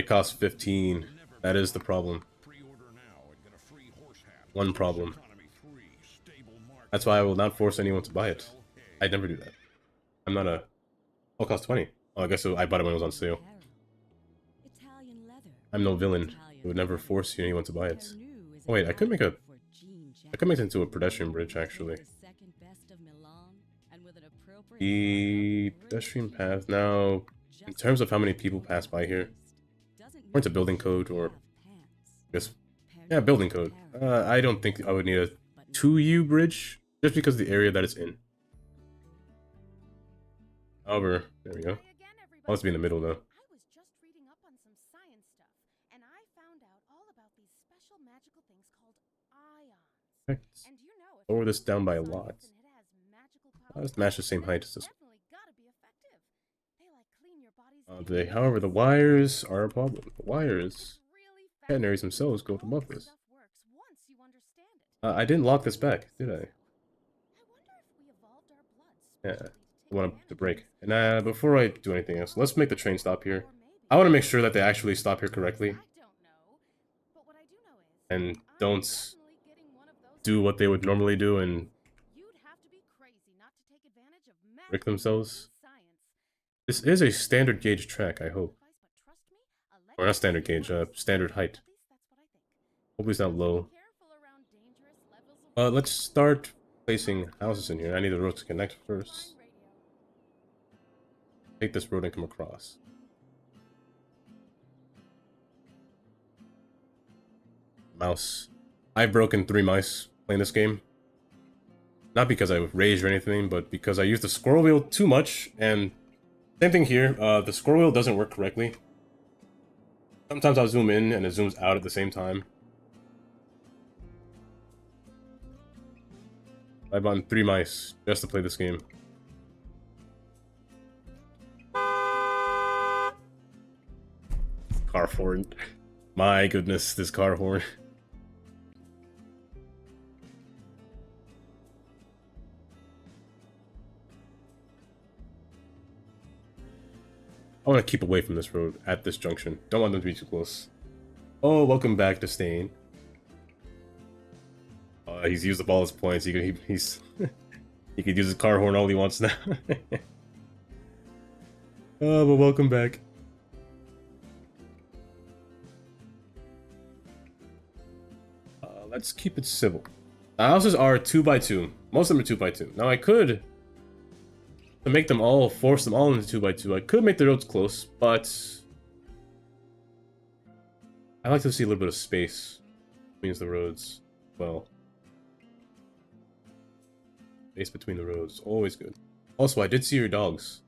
costs 15. That is the problem. One problem. That's why I will not force anyone to buy it. I'd never do that. I'm not a... Oh, it costs 20. Oh, I guess I bought it when it was on sale. I'm no villain. I would never force anyone to buy it. Oh wait, I could make it into a pedestrian bridge, actually. The pedestrian path now, in terms of how many people pass by here, according to building code, or I guess, yeah, building code, I don't think I would need a 2U bridge, just because of the area that it's in. However, there we go. I want to be in the middle, though. Lower this down by a lot. Let's match the same height as this. However, the wires are a problem. The wires, catenaries themselves go above this. I didn't lock this back, did I? Yeah, I want to break. And before I do anything else, let's make the train stop here. I want to make sure that they actually stop here correctly. And don't do what they would normally do and brick themselves. This is a standard gauge track, I hope. Or not standard gauge, standard height. Hopefully it's not low. Let's start placing houses in here. I need the road to connect first. Take this road and come across. Mouse. I've broken 3 mice playing this game. Not because I raged or anything, but because I used the scroll wheel too much, and same thing here, the scroll wheel doesn't work correctly. Sometimes I'll zoom in and it zooms out at the same time. I bought 3 mice just to play this game. Car horn. My goodness, this car horn. I want to keep away from this road at this junction. Don't want them to be too close. Oh, welcome back to Stain. He's used up all his points. He could use his car horn all he wants now. Oh, but welcome back. Let's keep it civil. The houses are 2x2. Most of them are 2x2. Now I could, to make them all, force them all into 2x2, I could make the roads close, but I like to see a little bit of space between the roads. Well, space between the roads, always good. Also, I did see your dogs.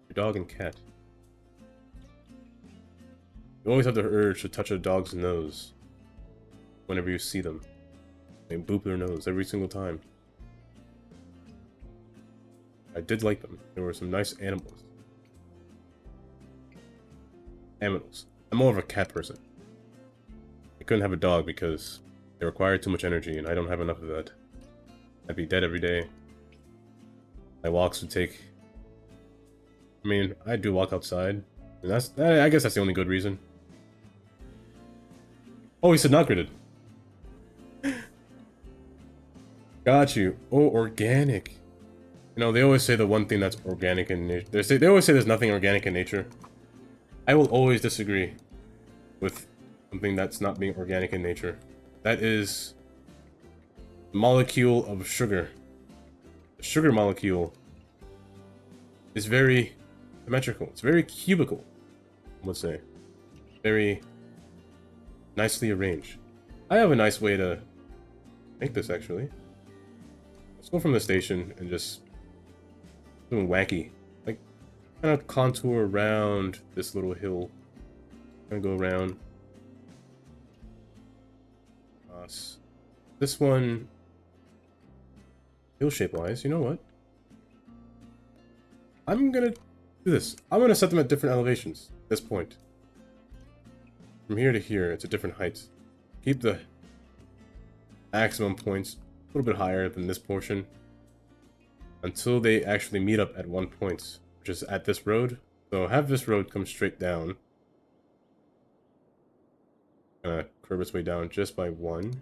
Your dog and cat. You always have the urge to touch a dog's nose whenever you see them. They boop their nose every single time. I did like them. There were some nice animals. I'm more of a cat person. I couldn't have a dog because They require too much energy, and I don't have enough of that. I'd be dead every day. My walks would take... I mean, I do walk outside. And I guess that's the only good reason. Oh, he said not gridded. Got you. Oh, organic. You know, they always say the one thing that's organic in nature. They always say there's nothing organic in nature. I will always disagree with something that's not being organic in nature. That is the molecule of sugar. The sugar molecule is very symmetrical. It's very cubical, let's say. Very nicely arranged. I have a nice way to make this, actually. Let's go from the station and just doing wacky. Like, kind of contour around this little hill. Gonna go around. This one, hill shape wise, you know what? I'm gonna do this. I'm gonna set them at different elevations at this point. From here to here, it's a different height. Keep the maximum points a little bit higher than this portion until they actually meet up at one point, which is at this road. So have this road come straight down. Curve its way down just by one.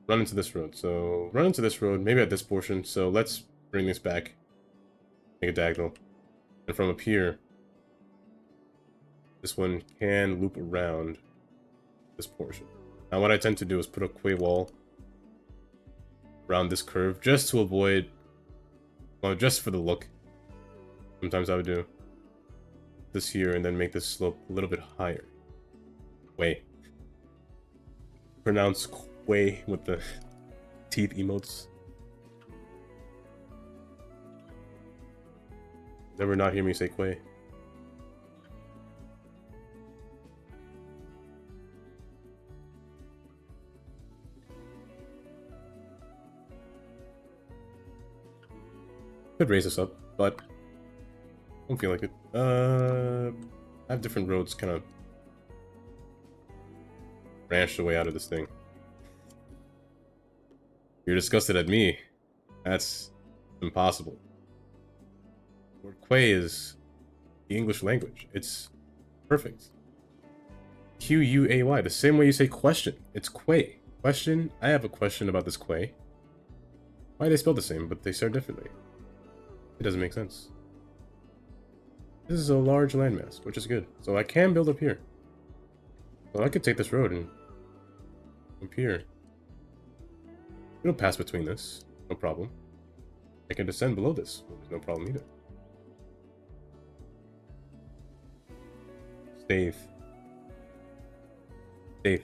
Run into this road. So run into this road, maybe at this portion. So let's bring this back. Make a diagonal. And from up here, this one can loop around this portion. Now what I tend to do is put a quay wall around this curve just to avoid, well, just for the look. Sometimes I would do this here and then make this slope a little bit higher. Way. Pronounce quay with the teeth emotes. Never not hear me say quay. Could raise this up, but don't feel like it. I have different roads kind of branched away out of this thing. You're disgusted at me. That's impossible. The word quay is the English language. It's perfect. Q-U-A-Y, the same way you say question. It's quay. Question? I have a question about this quay. Why are they spelled the same, but they start differently? It doesn't make sense. This is a large landmass, which is good. So I can build up here. Well, I could take this road and up here. It'll pass between this, no problem. I can descend below this, no problem either. Stave. Stave.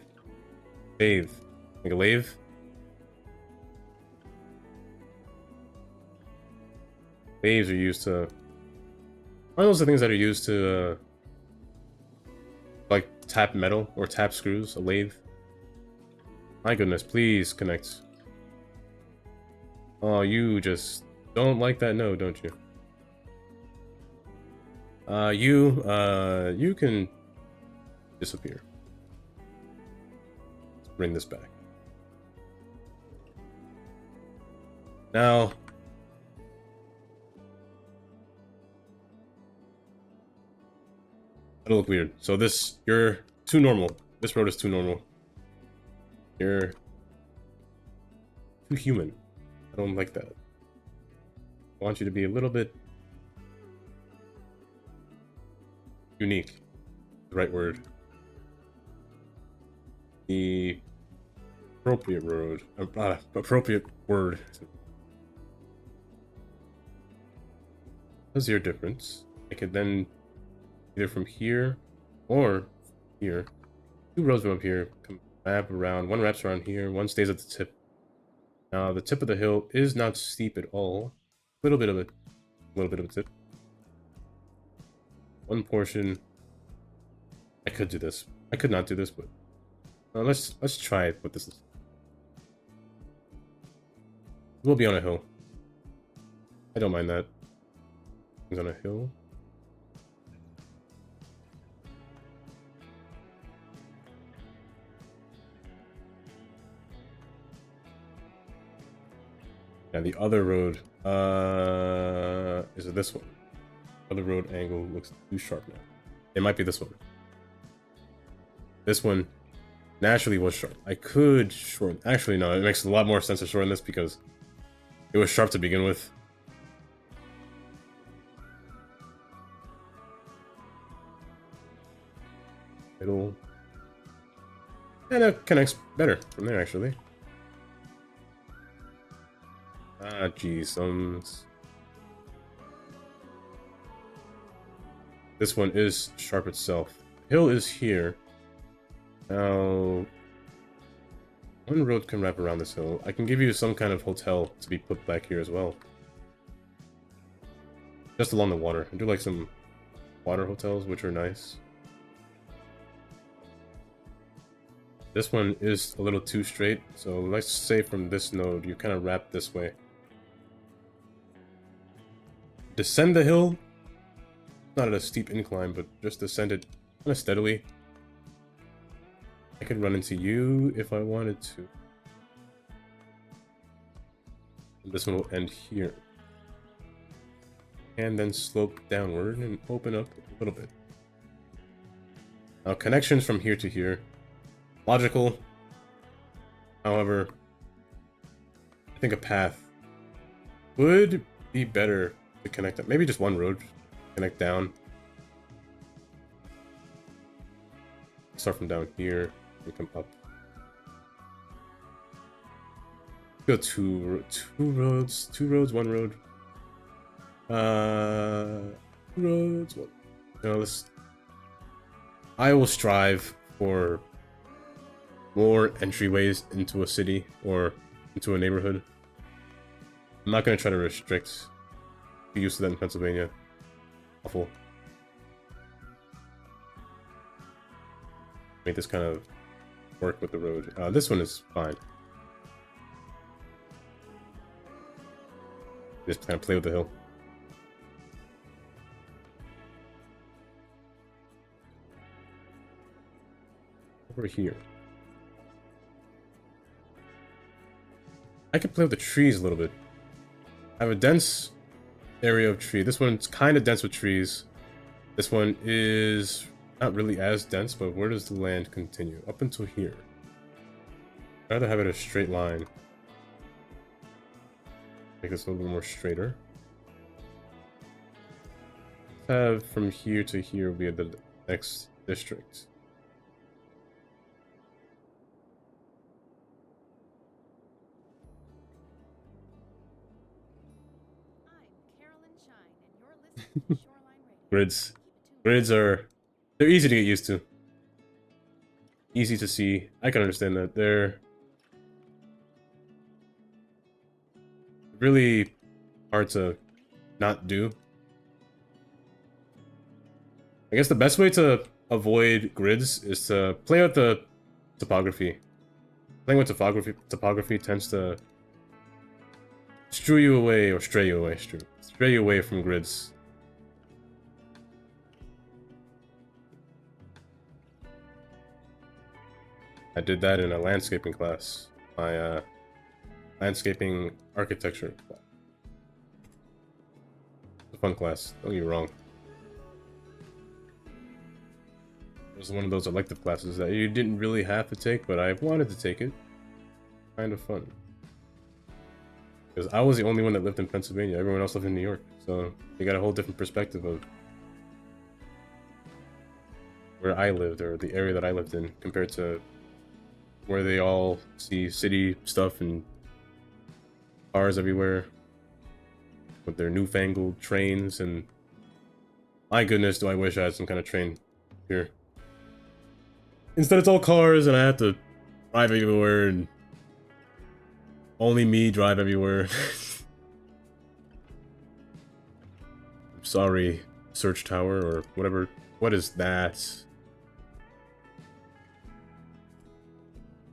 Stave. Like a lave? Laves are used to... One of those things that are used to, like, tap metal or tap screws, a lathe. My goodness, please connect. Oh, you just don't like that node, don't you? You can disappear. Let's bring this back. Now... That'll look weird. So this, you're too normal. This road is too normal. You're too human. I don't like that. I want you to be a little bit unique. The right word. The appropriate road. Appropriate word. That's your difference. I could then either from here or here. Two roads from up here come wrap around. One wraps around here, one stays at the tip. Now the tip of the hill is not steep at all. A little bit of a tip. One portion. I could do this. I could not do this, but let's try it with this. We'll be on a hill. I don't mind that. It's on a hill. Yeah, the other road. Is it this one? Other road angle looks too sharp now. It might be this one. This one naturally was sharp. I could shorten. Actually, no. It makes a lot more sense to shorten this because it was sharp to begin with. Middle. And it connects better from there, actually. Ah, geez. This one is sharp itself. Hill is here. Now, one road can wrap around this hill. I can give you some kind of hotel to be put back here as well. Just along the water. I do like some water hotels, which are nice. This one is a little too straight, so let's say from this node, you kind of wrap this way. Descend the hill. Not at a steep incline, but just descend it kind of steadily. I could run into you if I wanted to. And this one will end here. And then slope downward and open up a little bit. Now, connections from here to here. Logical. However, I think a path would be better to connect up. Maybe just one road. Connect down. Start from down here and come up. Go two roads, one road. Two roads, one. No, let's. I will strive for more entryways into a city or into a neighborhood. I'm not going to try to restrict. Be used to that in Pennsylvania. Awful. Make this kind of work with the road. This one is fine. Just kind of play with the hill. Over here. I could play with the trees a little bit. I have a dense area of tree. This one's kind of dense with trees. This one is not really as dense, but where does the land continue? Up until here. I'd rather have it a straight line. Make this a little bit more straighter. Have from here to here will be the next district. Grids. Grids are... they're easy to get used to. Easy to see. I can understand that. They're really hard to not do. I guess the best way to avoid grids is to play with the topography. Playing with topography tends to stray you away from grids. I did that in a landscaping class. My landscaping architecture class. It's a fun class, don't get me wrong. It was one of those elective classes that you didn't really have to take, but I wanted to take it. Kind of fun. Because I was the only one that lived in Pennsylvania, everyone else lived in New York. So you got a whole different perspective of where I lived, or the area that I lived in, compared to where they all see city stuff and cars everywhere with their newfangled trains. And my goodness, do I wish I had some kind of train here. Instead it's all cars and I have to drive everywhere and only me drive everywhere. I'm sorry, Search Tower or whatever. What is that?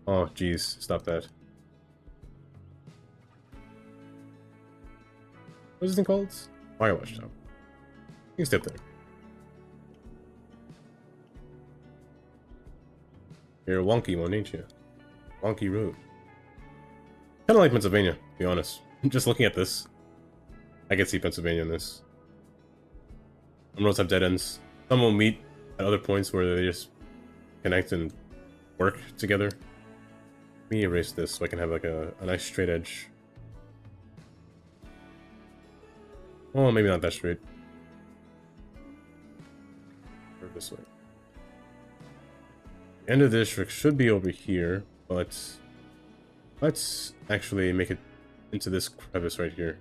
Oh, jeez. Stop that. What is this thing called? Firewatch Tower. You can step there. You're a wonky one, ain't you? Wonky road. Kind of like Pennsylvania, to be honest. Just looking at this. I can see Pennsylvania in this. Some roads have dead ends. Some will meet at other points where they just connect and work together. Let me erase this so I can have like a nice straight edge. Oh, maybe not that straight. Or this way. The end of the district should be over here, but let's actually make it into this crevice right here.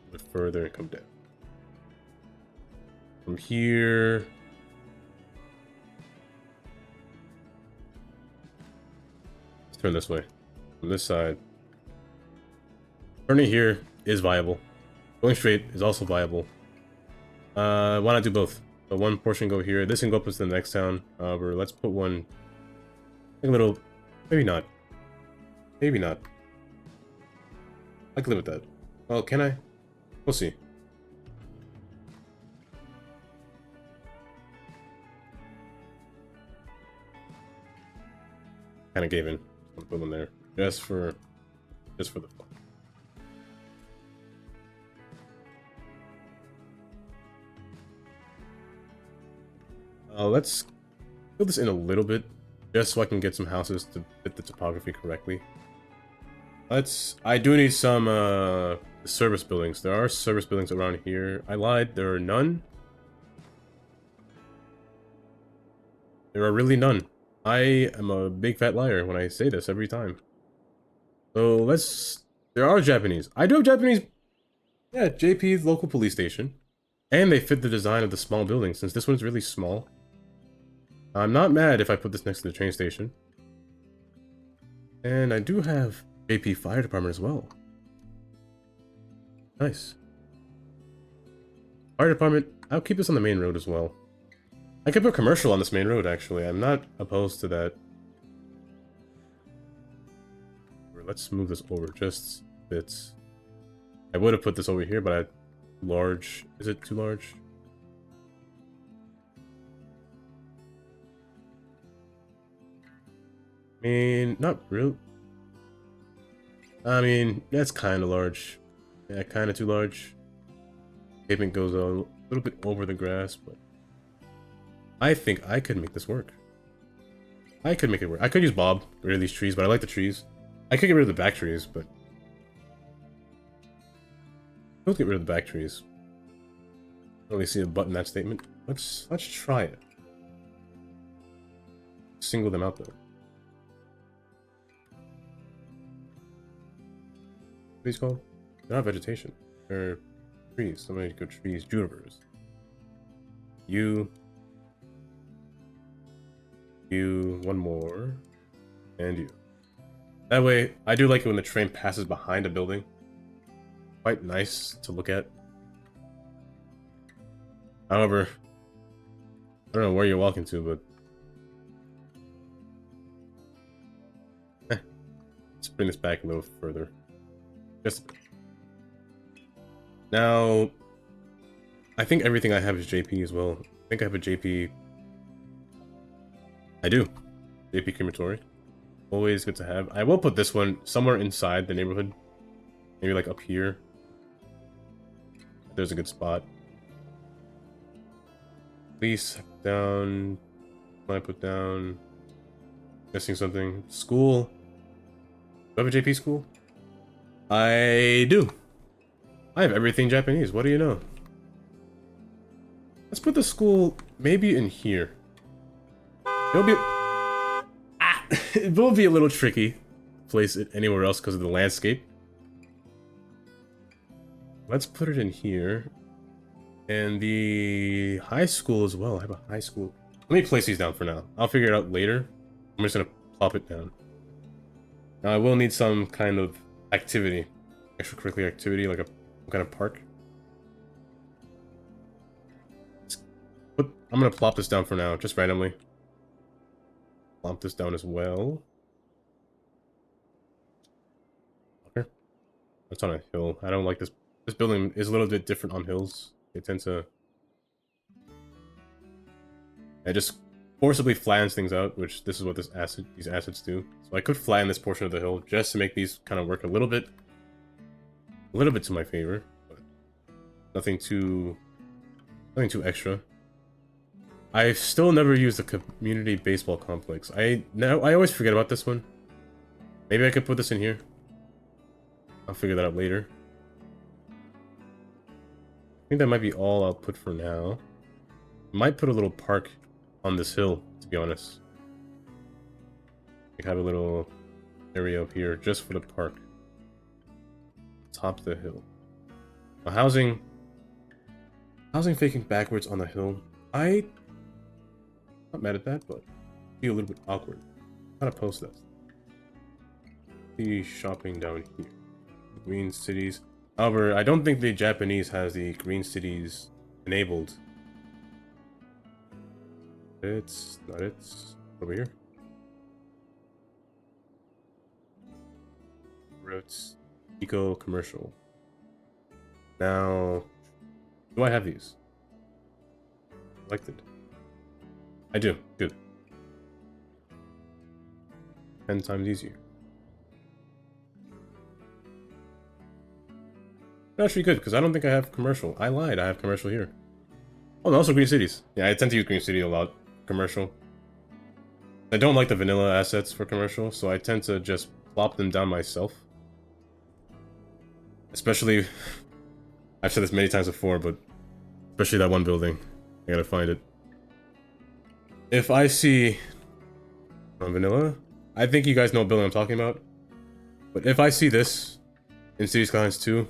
A bit further and come down. From here. Let's turn this way. From this side. Turning here is viable. Going straight is also viable. Why not do both? So one portion go here. This can go up to the next town. However, let's put one. A little. Maybe not. Maybe not. I can live with that. Well, can I? We'll see. Kind of gave in. I'll put one there just for the fun. Let's fill this in a little bit, just so I can get some houses to fit the topography correctly. I do need some service buildings. There are service buildings around here. I lied. There are none. There are really none. I am a big fat liar when I say this every time. So let's... There are Japanese. I do have Japanese... Yeah, JP's local police station. And they fit the design of the small building, since this one's really small. I'm not mad if I put this next to the train station. And I do have JP Fire Department as well. Nice. Fire Department, I'll keep this on the main road as well. I could put commercial on this main road, actually. I'm not opposed to that. Let's move this over just a bit. I would have put this over here, but large. Is it too large? I mean, not real. I mean, that's kind of large. Yeah, kind of too large. Pavement goes a little bit over the grass, but I think I could make this work. I could make it work. I could use Bob to get rid of these trees, but I like the trees. I could get rid of the back trees, but let's get rid of the back trees. I don't really see a button in that statement. Let's try it. Single them out though. What are these called? They're not vegetation. They're trees. So many good trees. Junipers. You, one more, and you. That way, I do like it when the train passes behind a building. Quite nice to look at. However, I don't know where you're walking to, but let's bring this back a little further. Just now, I think everything I have is JP as well. I think I have a JP. I do. JP crematory. Always good to have. I will put this one somewhere inside the neighborhood. Maybe like up here. There's a good spot. Police down. What I put down? Missing something. School. Do I have a JP school? I do. I have everything Japanese. What do you know? Let's put the school maybe in here. It'll be... it will be a little tricky to place it anywhere else because of the landscape. Let's put it in here. And the high school as well. I have a high school. Let me place these down for now. I'll figure it out later. I'm just going to plop it down. Now I will need some kind of activity. Extracurricular activity, like some kind of park. I'm going to plop this down for now, just randomly. Plop this down as well. Okay. That's on a hill. I don't like this. This building is a little bit different on hills. They tend to... I just forcibly flattens things out, which this is what these assets do. So I could flatten this portion of the hill just to make these kind of work a little bit to my favor, but nothing too extra. I've still never used the community baseball complex. I always forget about this one. Maybe I could put this in here. I'll figure that out later. I think that might be all I'll put for now. Might put a little park on this hill, to be honest. We have a little area up here just for the park. Top of the hill. Now, housing facing backwards on the hill. I'm not mad at that, but feel a little bit awkward. How to post this? The shopping down here. Green cities. However, I don't think the Japanese has the green cities enabled. It's not over here. Routes, eco commercial. Now, do I have these? Selected. I do. Good. 10 times easier. Actually good, because I don't think I have commercial. I lied, I have commercial here. Oh, and also green cities. Yeah, I tend to use green city a lot. Commercial. I don't like the vanilla assets for commercial, so I tend to just plop them down myself. Especially, I've said this many times before, but especially that one building. I gotta find it. If I see vanilla, I think you guys know what building I'm talking about. But if I see this in Cities Skylines 2,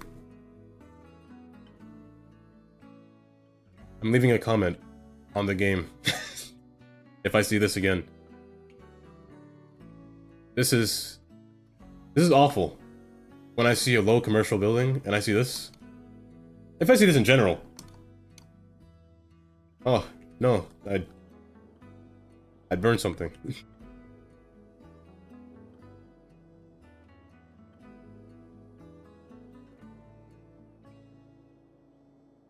I'm leaving a comment on the game. If I see this again. This is awful. When I see a low commercial building and I see this. If I see this in general. Oh, no. I'd burn something.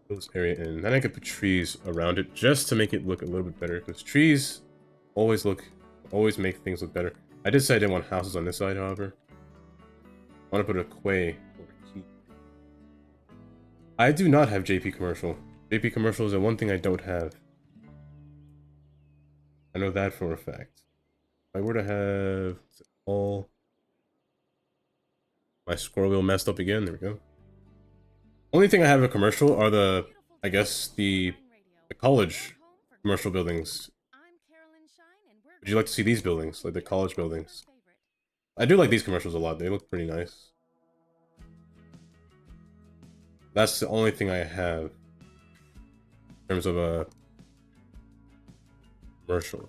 This area in. Then I could put trees around it just to make it look a little bit better, because trees always make things look better. I did say I didn't want houses on this side, however. I want to put a quay over here. I do not have JP commercial. JP commercial is the one thing I don't have. I know that for a fact. If I were to have all my scroll wheel messed up again, there we go. Only thing I have a commercial are the, I guess, the college commercial buildings. Would you like to see these buildings, like the college buildings? I do like these commercials a lot, they look pretty nice. That's the only thing I have in terms of a commercial.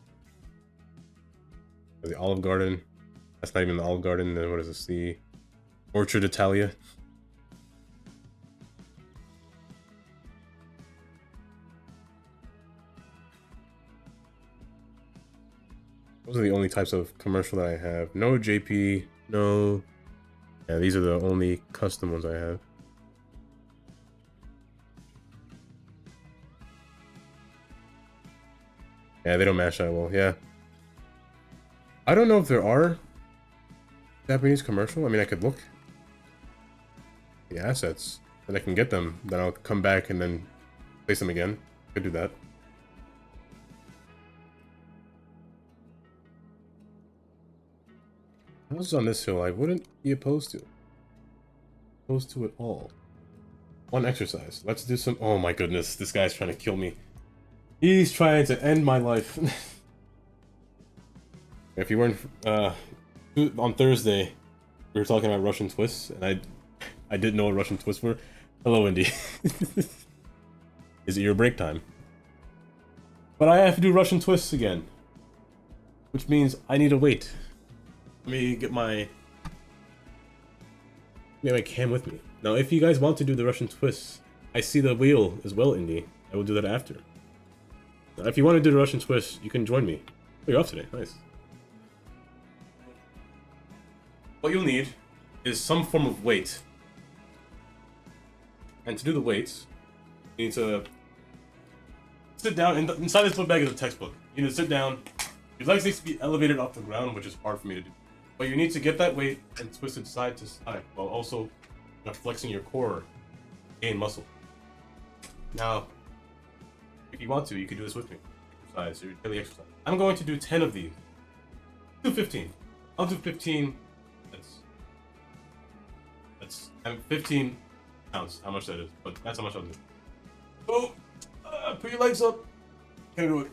The Olive Garden, that's not even the Olive Garden, then what is this, the Orchard Italia? Those are the only types of commercial that I have. No JP, no... Yeah, these are the only custom ones I have. Yeah, they don't match that well, yeah. I don't know if there are Japanese commercial. I mean, I could look the assets, and I can get them. Then I'll come back and then place them again. Could do that. Houses on this hill, I wouldn't be opposed to. Opposed to it all. One exercise. Let's do some... Oh my goodness, this guy's trying to kill me. He's trying to end my life. If you weren't... on Thursday, we were talking about Russian twists, and I didn't know what Russian twists were. Hello, Indy. Is it your break time? But I have to do Russian twists again. Which means I need to wait. Let me get my cam with me. Now, if you guys want to do the Russian twists, I see the wheel as well, Indy. I will do that after. Now, if you want to do the Russian twist, you can join me. Oh, you're off today. Nice. What you'll need is some form of weight. And to do the weights, you need to sit down, and inside this book bag is a textbook. You need to sit down. Your legs need to be elevated off the ground, which is hard for me to do. But you need to get that weight and twist it side to side, while also flexing your core, gain muscle. Now, if you want to, you can do this with me. Exercise, your daily exercise. I'm going to do 10 of these. Do 15. I'll do 15. That's 15 pounds. How much that is, but that's how much I'll do. So, put your legs up. Can I do it?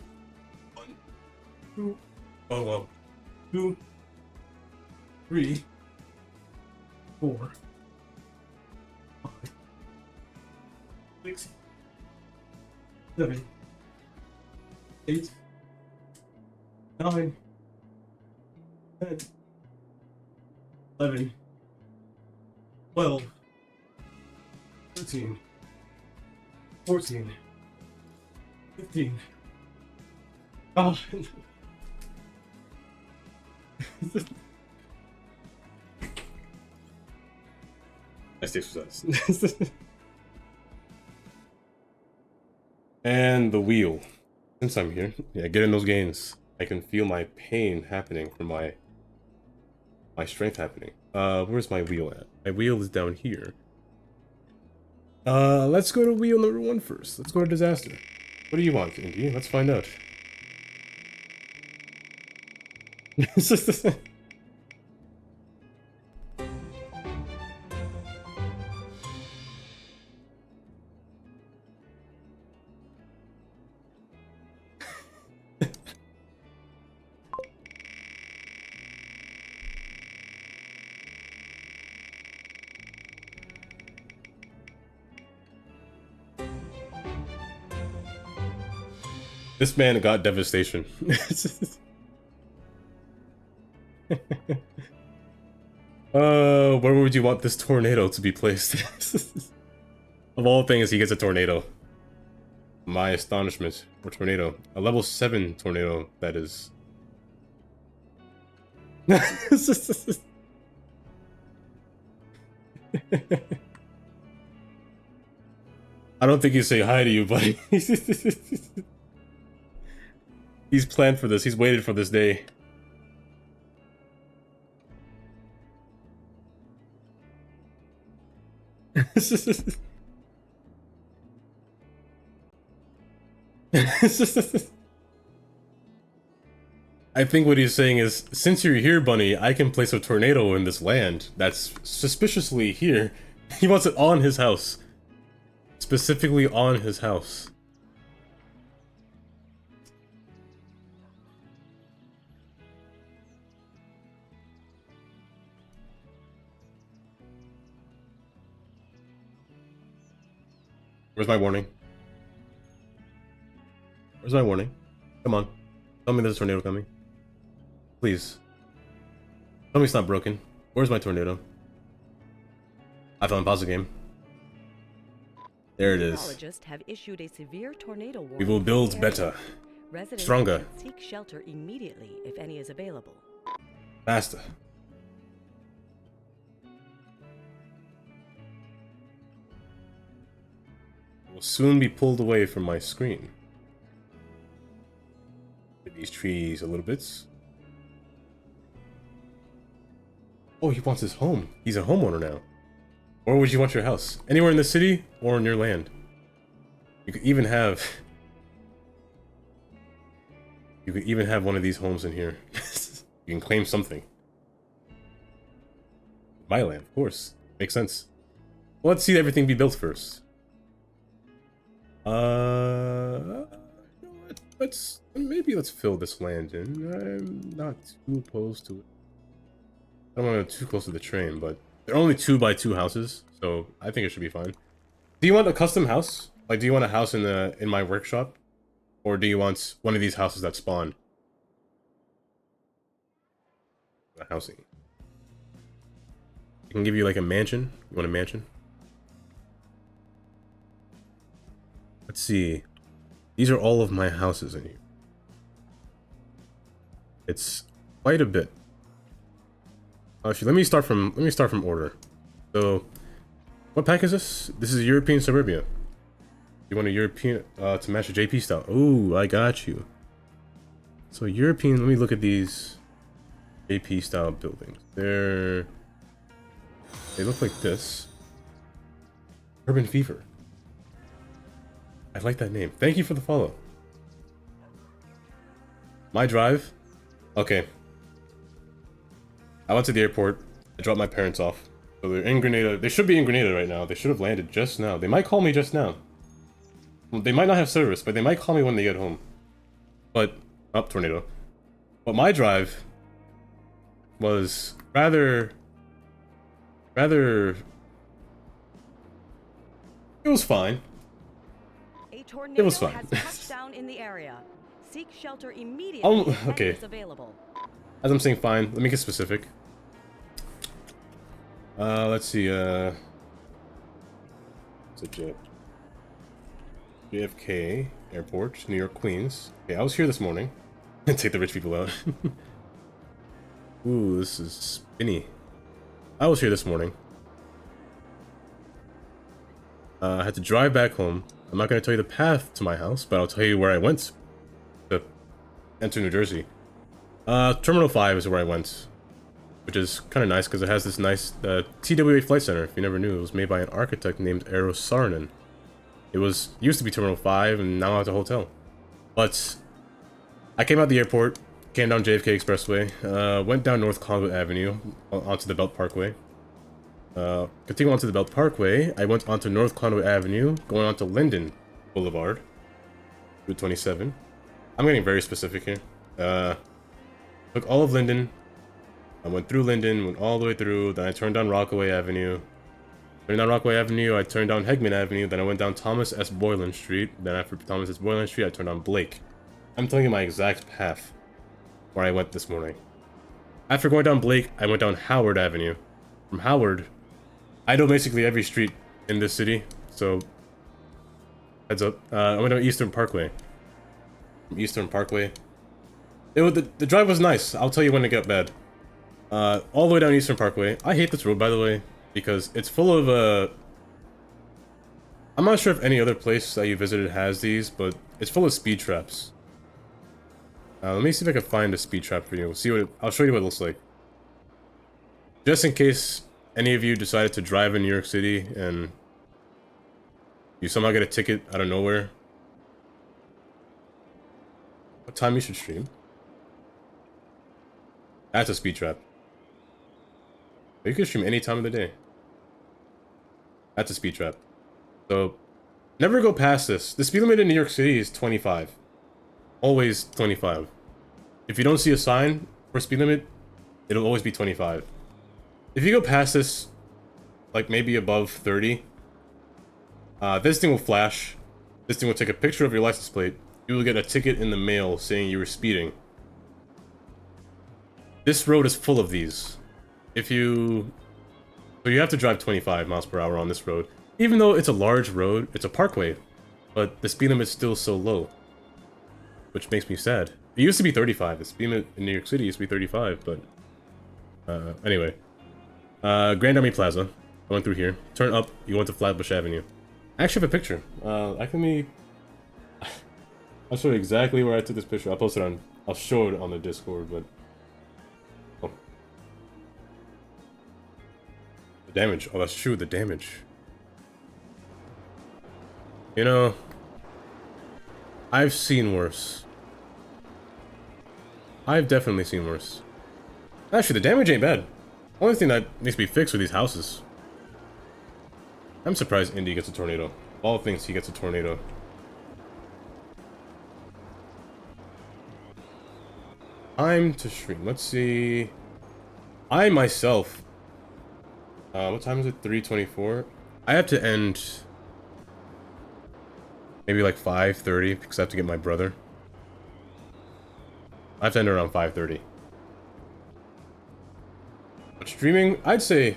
1, 2. Oh well. 2, 3, 4, 5, 6, 7, 8, 9, 10, 11, 12, 13, 14, 15. Oh. Nice exercise. And the wheel. Since I'm here, yeah, getting those gains. I can feel my pain happening from my strength happening. Where's my wheel at? My wheel is down here. Let's go to wheel number 1 first. Let's go to disaster. What do you want, Indy? Let's find out. This man got devastation. Where would you want this tornado to be placed? Of all things, he gets a tornado. My astonishment. Or tornado. A level 7 tornado, that is. I don't think he'd say hi to you, buddy. He's planned for this. He's waited for this day. I think what he's saying is, since you're here, Bunny, I can place a tornado in this land that's suspiciously here. He wants it on his house. Specifically on his house. Where's my warning? Where's my warning? Come on. Tell me there's a tornado coming. Please. Tell me it's not broken. Where's my tornado? I found pause the game. There it is. Meteorologists have issued a severe tornado warning. We will build in the better. area. Residents Stronger. should seek shelter immediately if any is available. Faster. Will soon be pulled away from my screen. Hit these trees a little bit. Oh, he wants his home. He's a homeowner now. Where would you want your house? Anywhere in the city or in your land? You could even have... You could even have one of these homes in here. You can claim something. My land, of course. Makes sense. Well, let's see everything be built first. Let's fill this land in. I'm not too opposed to it. I don't want to go too close to the train, but they're only 2x2 houses, so I think it should be fine. Do you want a custom house? Like, do you want a house in my workshop, or do you want one of these houses that spawn? A housing. I can give you like a mansion. You want a mansion? Let's see. These are all of my houses in here. It's quite a bit. Actually, let me start from order. So, what pack is this? This is European Suburbia. You want a European to match the JP style. Oh, I got you. So European, let me look at these JP style buildings. They look like this. Urban Fever. I like that name. Thank you for the follow. My drive? Okay. I went to the airport. I dropped my parents off. So they're in Grenada. They should be in Grenada right now. They should have landed just now. They might call me just now. They might not have service, but they might call me when they get home. But... oh, tornado. But my drive was rather... it was fine. A tornado It was fine. has touched down in the area. Seek shelter immediately. If okay. is available. As I'm saying fine, let me get specific. Let's see, it's a jet. JFK Airport, New York, Queens. Okay, I was here this morning. Take the rich people out. Ooh, this is spinny. I was here this morning. I had to drive back home. I'm not going to tell you the path to my house, but I'll tell you where I went to enter New Jersey. Terminal 5 is where I went, which is kind of nice because it has this nice TWA Flight Center. If you never knew, it was made by an architect named Eero Saarinen. It used to be Terminal 5 and now it's a hotel. But I came out the airport, came down JFK Expressway, went down North Conduit Avenue onto the Belt Parkway. Continuing onto the Belt Parkway, I went onto North Conduit Avenue, going onto Linden Boulevard, Route 27. I'm getting very specific here. Took all of Linden. I went through Linden, went all the way through, then I turned down Rockaway Avenue. Turned down Rockaway Avenue, I turned down Hegman Avenue, then I went down Thomas S. Boylan Street, then after Thomas S. Boylan Street, I turned down Blake. I'm telling you my exact path where I went this morning. After going down Blake, I went down Howard Avenue. From Howard, I know basically every street in this city, so heads up. I went down Eastern Parkway. From Eastern Parkway. The drive was nice, I'll tell you when it got bad. All the way down Eastern Parkway. I hate this road, by the way, because it's full of, I'm not sure if any other place that you visited has these, but it's full of speed traps. Let me see if I can find a speed trap for you. I'll show you what it looks like. Just in case any of you decided to drive in New York City and you somehow get a ticket out of nowhere. What time you should stream? That's a speed trap. You can stream any time of the day. That's a speed trap. So, never go past this. The speed limit in New York City is 25. Always 25. If you don't see a sign for speed limit, it'll always be 25. If you go past this, like maybe above 30, this thing will flash. This thing will take a picture of your license plate. You will get a ticket in the mail saying you were speeding. This road is full of these. So you have to drive 25 miles per hour on this road. Even though it's a large road, it's a parkway, but the speed limit is still so low. Which makes me sad. It used to be 35. The speed limit in New York City used to be 35, but... anyway. Grand Army Plaza. I went through here. Turn up, you went to Flatbush Avenue. I actually have a picture. I'll show you exactly where I took this picture. I'll show it on the Discord, but... Oh. The damage. Oh, that's true, the damage. You know... I've seen worse. I've definitely seen worse. Actually, the damage ain't bad. Only thing that needs to be fixed with these houses. I'm surprised Indy gets a tornado. Of all things, he gets a tornado. Time to stream. Let's see. I myself... what time is it? 3:24? I have to end... maybe like 5:30 because I have to get my brother. I have to end around 5:30. But streaming, I'd say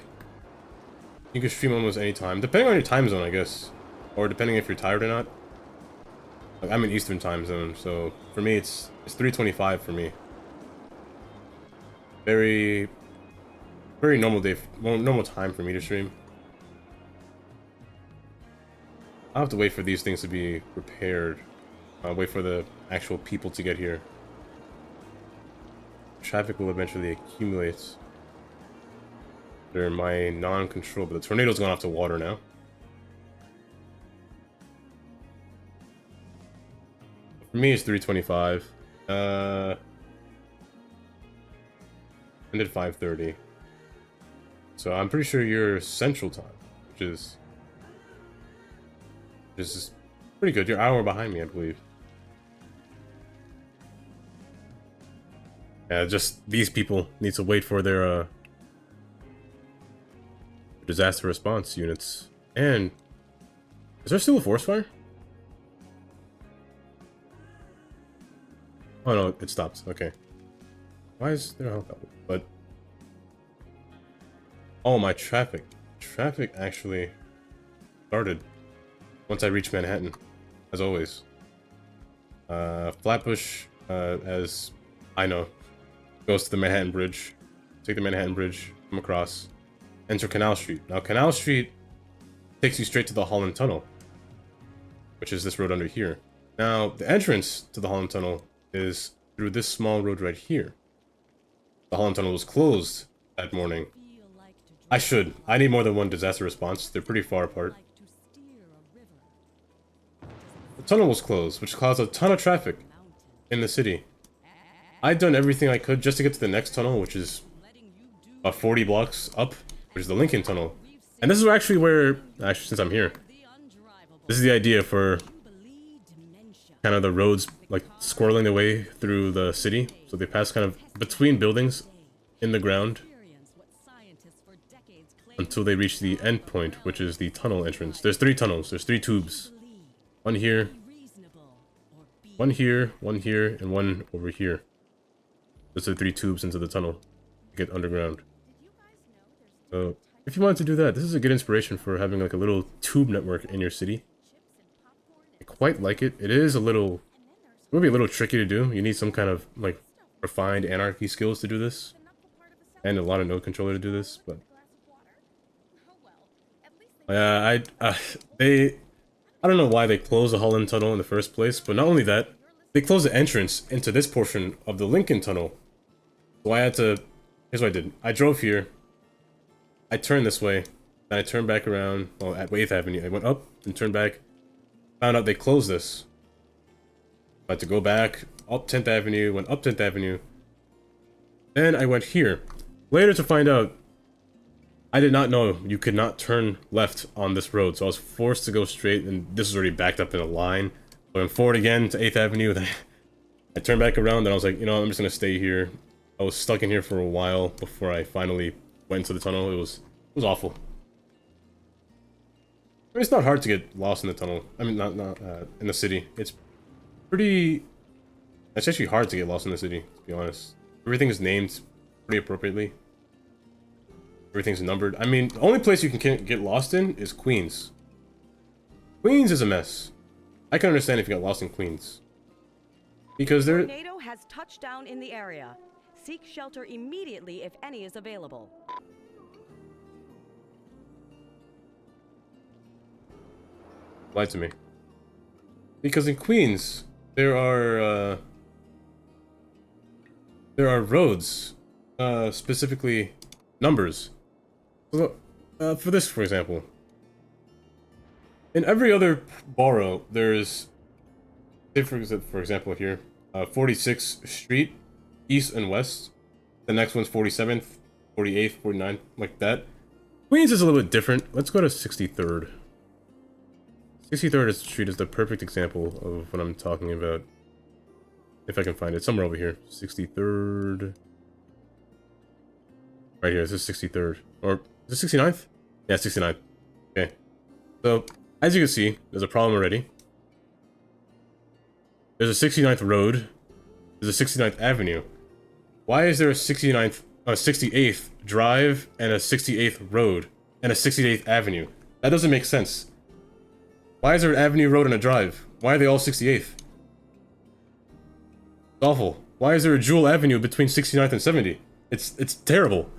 you can stream almost any time, depending on your time zone, I guess, or depending if you're tired or not. Like I'm in Eastern time zone, so for me it's 3:25 for me. Very normal day, normal time for me to stream. I'll have to wait for these things to be repaired. Wait for the actual people to get here. Traffic will eventually accumulate. They're in my non-control, but the tornado's gone off to water now. For me, it's 3:25. Ended 5:30. So I'm pretty sure you're Central Time, which is pretty good. You're an hour behind me, I believe. Yeah, just these people need to wait for their disaster response units. And is there still a forest fire? Oh no, it stopped. Okay. Why is there a helicopter? But oh, my traffic actually started once I reached Manhattan, as always. Flatbush, as I know, goes to the Manhattan Bridge. Take the Manhattan Bridge, come across, enter Canal Street. Now, Canal Street takes you straight to the Holland Tunnel, which is this road under here. Now, the entrance to the Holland Tunnel is through this small road right here. The Holland Tunnel was closed that morning. I need more than one disaster response. They're pretty far apart. The tunnel was closed, which caused a ton of traffic in the city. I'd done everything I could just to get to the next tunnel, which is about 40 blocks up, which is the Lincoln Tunnel. And this is actually where, actually since I'm here, this is the idea for kind of the roads like squirreling their way through the city. So they pass kind of between buildings in the ground until they reach the end point, which is the tunnel entrance. There's 3 tunnels, there's 3 tubes. One here, one here, one here, and one over here. Those are 3 tubes into the tunnel to get underground. So if you wanted to do that, this is a good inspiration for having like a little tube network in your city. I quite like it. It is a little, it would be a little tricky to do. You need some kind of like refined anarchy skills to do this, and a lot of node controller to do this. But I don't know why they closed the Holland Tunnel in the first place, but not only that, they closed the entrance into this portion of the Lincoln Tunnel. So I had to, here's what I did. I drove here, I turned this way, then I turned back around, well, at 8th Avenue. I went up and turned back, found out they closed this. I had to go back, up 10th Avenue, went up 10th Avenue. Then I went here. Later to find out, I did not know you could not turn left on this road, so I was forced to go straight, and this was already backed up in a line. So I went forward again to 8th Avenue, then I turned back around, then I was like, you know, I'm just gonna stay here. I was stuck in here for a while before I finally went into the tunnel. It was awful. I mean, it's not hard to get lost in the tunnel. I mean, not in the city. It's actually hard to get lost in the city, to be honest. Everything is named pretty appropriately. Everything's numbered. I mean, the only place you can get lost in is Queens. Queens is a mess. I can understand if you got lost in Queens, because there. Tornado has touched down in the area. Seek shelter immediately if any is available. Lied to me. Because in Queens, there are roads, specifically numbers. So, for this, for example, in every other borough, there's, say for example here, 46th Street, east and west. The next one's 47th, 48th, 49th, like that. Queens is a little bit different. Let's go to 63rd. 63rd Street is the perfect example of what I'm talking about. If I can find it. Somewhere over here. 63rd. Right here. This is 63rd. Or, is it 69th? Yeah, 69th. Okay. So, as you can see, there's a problem already. There's a 69th Road. There's a 69th Avenue. Why is there a 68th Drive and a 68th Road and a 68th Avenue? That doesn't make sense. Why is there an Avenue, Road, and a Drive? Why are they all 68th? It's awful. Why is there a dual avenue between 69th and 70? It's terrible.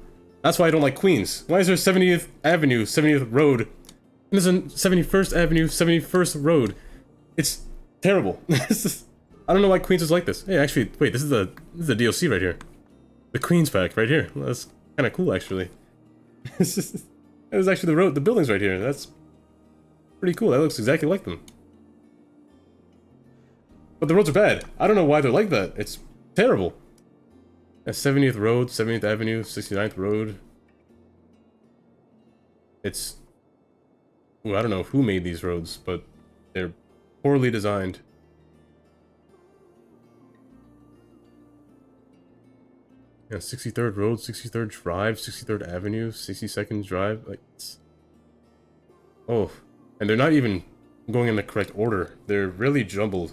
That's why I don't like Queens. Why is there 70th Avenue, 70th Road, This is 71st Avenue, 71st Road. It's terrible. I don't know why Queens is like this. Hey, actually, wait, this is the DLC right here. The Queens pack right here. Well, that's kind of cool, actually. It's just, that was actually the buildings right here. That's pretty cool. That looks exactly like them. But the roads are bad. I don't know why they're like that. It's terrible. That's 70th Road, 70th Avenue, 69th Road. It's... Ooh, I don't know who made these roads, but they're poorly designed. Yeah, 63rd Road, 63rd Drive, 63rd Avenue, 62nd Drive. Like, it's... Oh, and they're not even going in the correct order. They're really jumbled.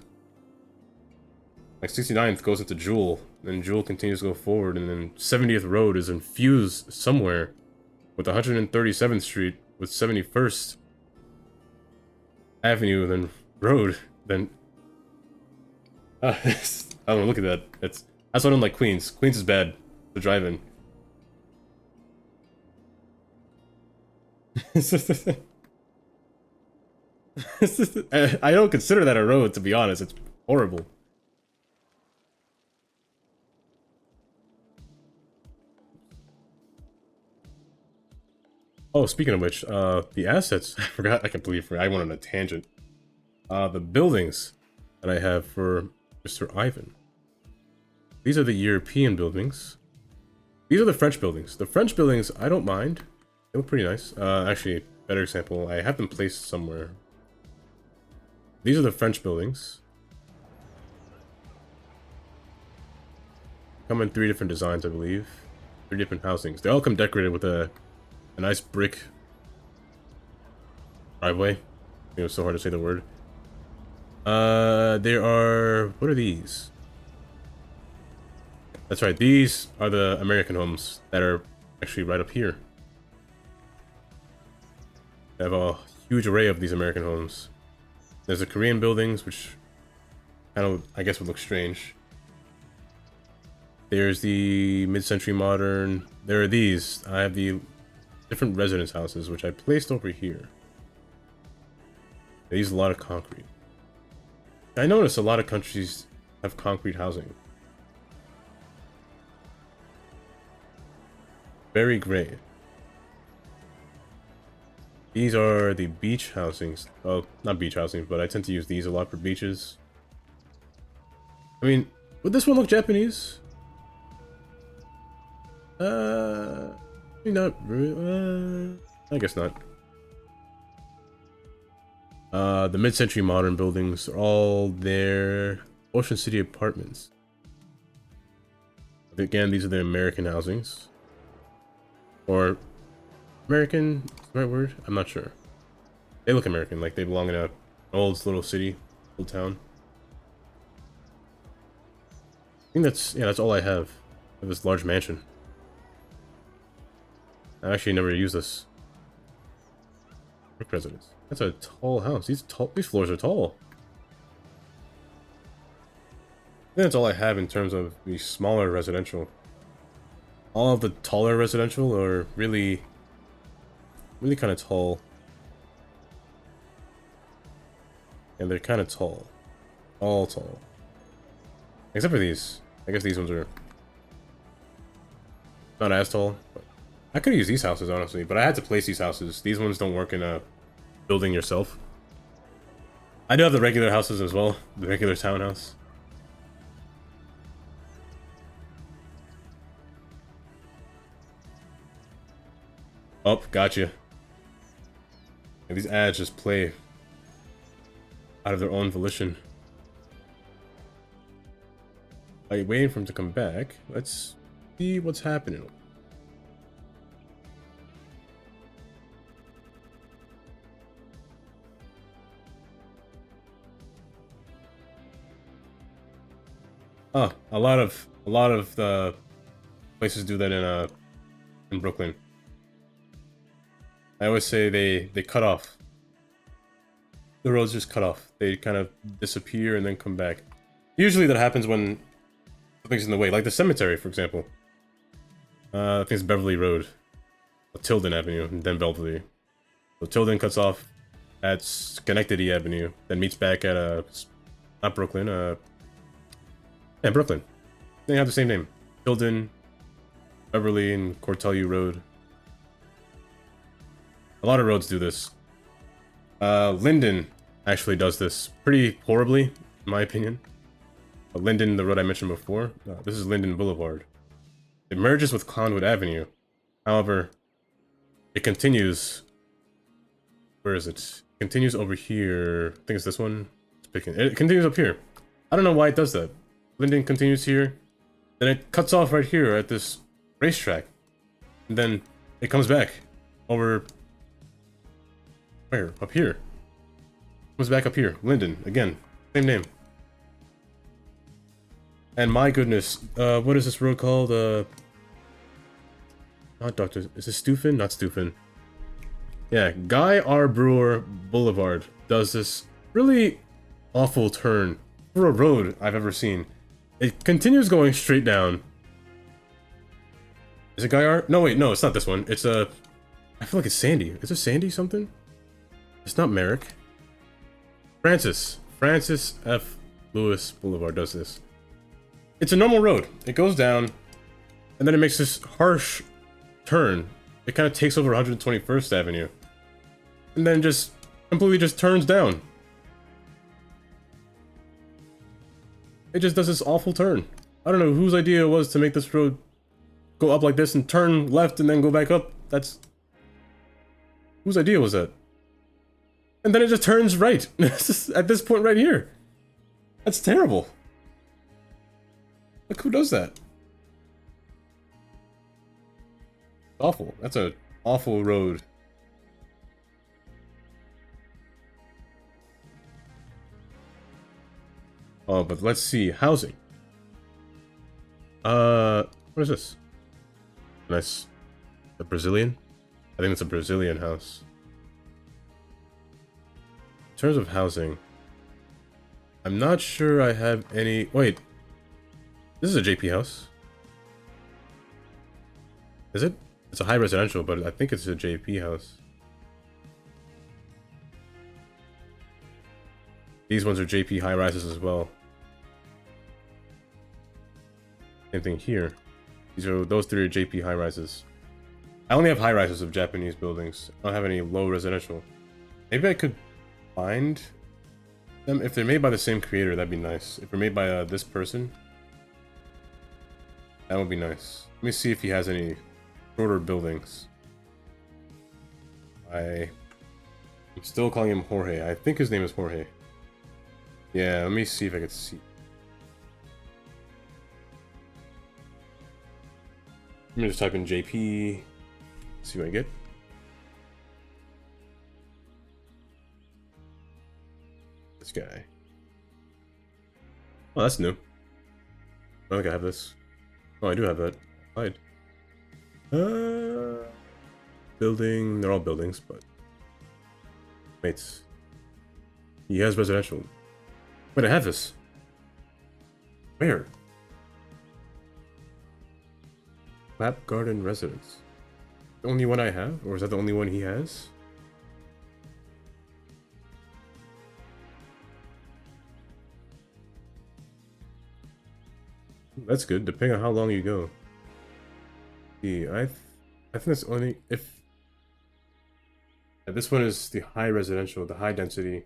Like 69th goes into Jewel, then Jewel continues to go forward, and then 70th Road is infused somewhere with 137th Street, with 71st Avenue, then Road, then... I don't know, look at that. That's why I don't like Queens. Queens is bad to drive in. I don't consider that a road, to be honest. It's horrible. Oh, speaking of which, the assets, I forgot, I completely forgot, I went on a tangent. The buildings that I have for Mr. Ivan. These are the European buildings. These are the French buildings. The French buildings, I don't mind. They look pretty nice. Actually, better example, I have them placed somewhere. These are the French buildings. Come in 3 different designs, I believe. 3 different housings. They all come decorated with a nice brick driveway. It was so hard to say the word. There are... What are these? That's right, these are the American homes that are actually right up here. I have a huge array of these American homes. There's the Korean buildings, which kind of, I guess, would look strange. There's the mid-century modern. There are these. I have the different residence houses, which I placed over here. They use a lot of concrete. I notice a lot of countries have concrete housing. Very great. These are the beach housings. Oh, not beach housings, but I tend to use these a lot for beaches. I mean, would this one look Japanese? Not really. I guess not. The mid-century modern buildings are all there. Ocean City Apartments. Again, these are the American housings. Or American, is the right word? I'm not sure. They look American, like they belong in a old little city, old town. I think that's all I have of this large mansion. I actually never use this. Brick residence. That's a tall house. These floors are tall. I think that's all I have in terms of the smaller residential. All of the taller residential are really kind of tall. And they're kind of tall. All tall. Except for these. I guess these ones are not as tall. But I could use these houses, honestly, but I had to place these houses. These ones don't work in a building yourself. I do have the regular houses as well. The regular townhouse. Oh, gotcha. And these ads just play out of their own volition. Are you waiting for him to come back? Let's see what's happening. Oh, a lot of the places do that in Brooklyn. I always say they cut off. The roads just cut off. They kind of disappear and then come back. Usually that happens when something's in the way, like the cemetery, for example. I think it's Beverly Road, Tilden Avenue, and then Belvedere. So Tilden cuts off, at Schenectady Avenue, then meets back at not Brooklyn, yeah, Brooklyn. They have the same name. Tilden, Beverly, and Cortelyou Road. A lot of roads do this. Linden actually does this pretty horribly, in my opinion. Linden, the road I mentioned before, this is Linden Boulevard. It merges with Conwood Avenue. However, it continues. Where is it? It continues over here. I think it's this one. It continues up here. I don't know why it does that. Linden continues here. Then it cuts off right here at this racetrack. And then it comes back over. Where? Up here. Comes back up here. Linden. Again. Same name. And my goodness. What is this road called? Not Dr. Is it Steuffen? Not Steuffen. Yeah, Guy R. Brewer Boulevard does this really awful turn for a road I've ever seen. It continues going straight down. Is it Guy R? No, wait, no, it's not this one. It's I feel like it's Sandy. Is it Sandy something? It's not Merrick. Francis F. Lewis Boulevard does this. It's a normal road. It goes down, and then it makes this harsh turn. It kind of takes over 121st Avenue. And then just completely just turns down. It just does this awful turn. I don't know whose idea it was to make this road go up like this and turn left and then go back up. That's... Whose idea was that? And then it just turns right. At this point right here. That's terrible. Like, who does that? Awful. That's an awful road. Oh, but let's see. Housing. What is this? Nice. A Brazilian? I think it's a Brazilian house. In terms of housing, I'm not sure I have any... Wait. This is a JP house. Is it? It's a high residential, but I think it's a JP house. These ones are JP high rises as well. Same thing here. Those three are JP high rises. I only have high rises of Japanese buildings. I don't have any low residential. Maybe I could find them if they're made by the same creator. That'd be nice. If they're made by this person, that would be nice. Let me see if he has any shorter buildings. I'm still calling him Jorge. I think his name is Jorge. Yeah, let me see if I can see. Let me just type in JP. See what I get. This guy. Oh, that's new. I don't think I have this. Oh, I do have that. Hide. Building. They're all buildings, but... Wait. He has residential. Wait, I have this. Where? Lap Garden Residence. The only one I have? Or is that the only one he has? That's good, depending on how long you go. See, I think that's only if... This one is the high residential, the high density.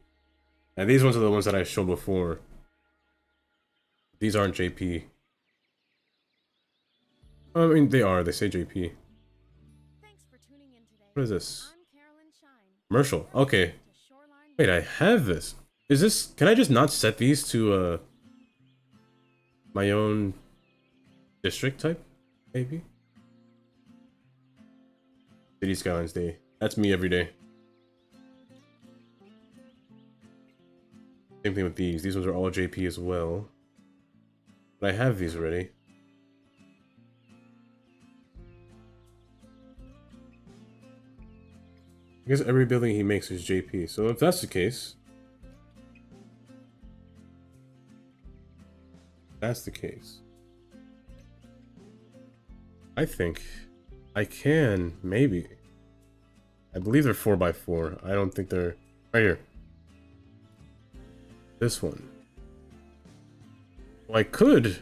And these ones are the ones that I showed before. These aren't JP. I mean, they are. They say JP. What is this? Commercial. Okay. Wait, I have this. Is this... Can I just not set these to, my own district type? Maybe? City Skylines Day. That's me every day. Same thing with these. These ones are all JP as well. But I have these already. I guess every building he makes is JP. So if that's the case... I think I can, maybe. I believe they're 4x4. I don't think they're... Right here. This one. Well, I could.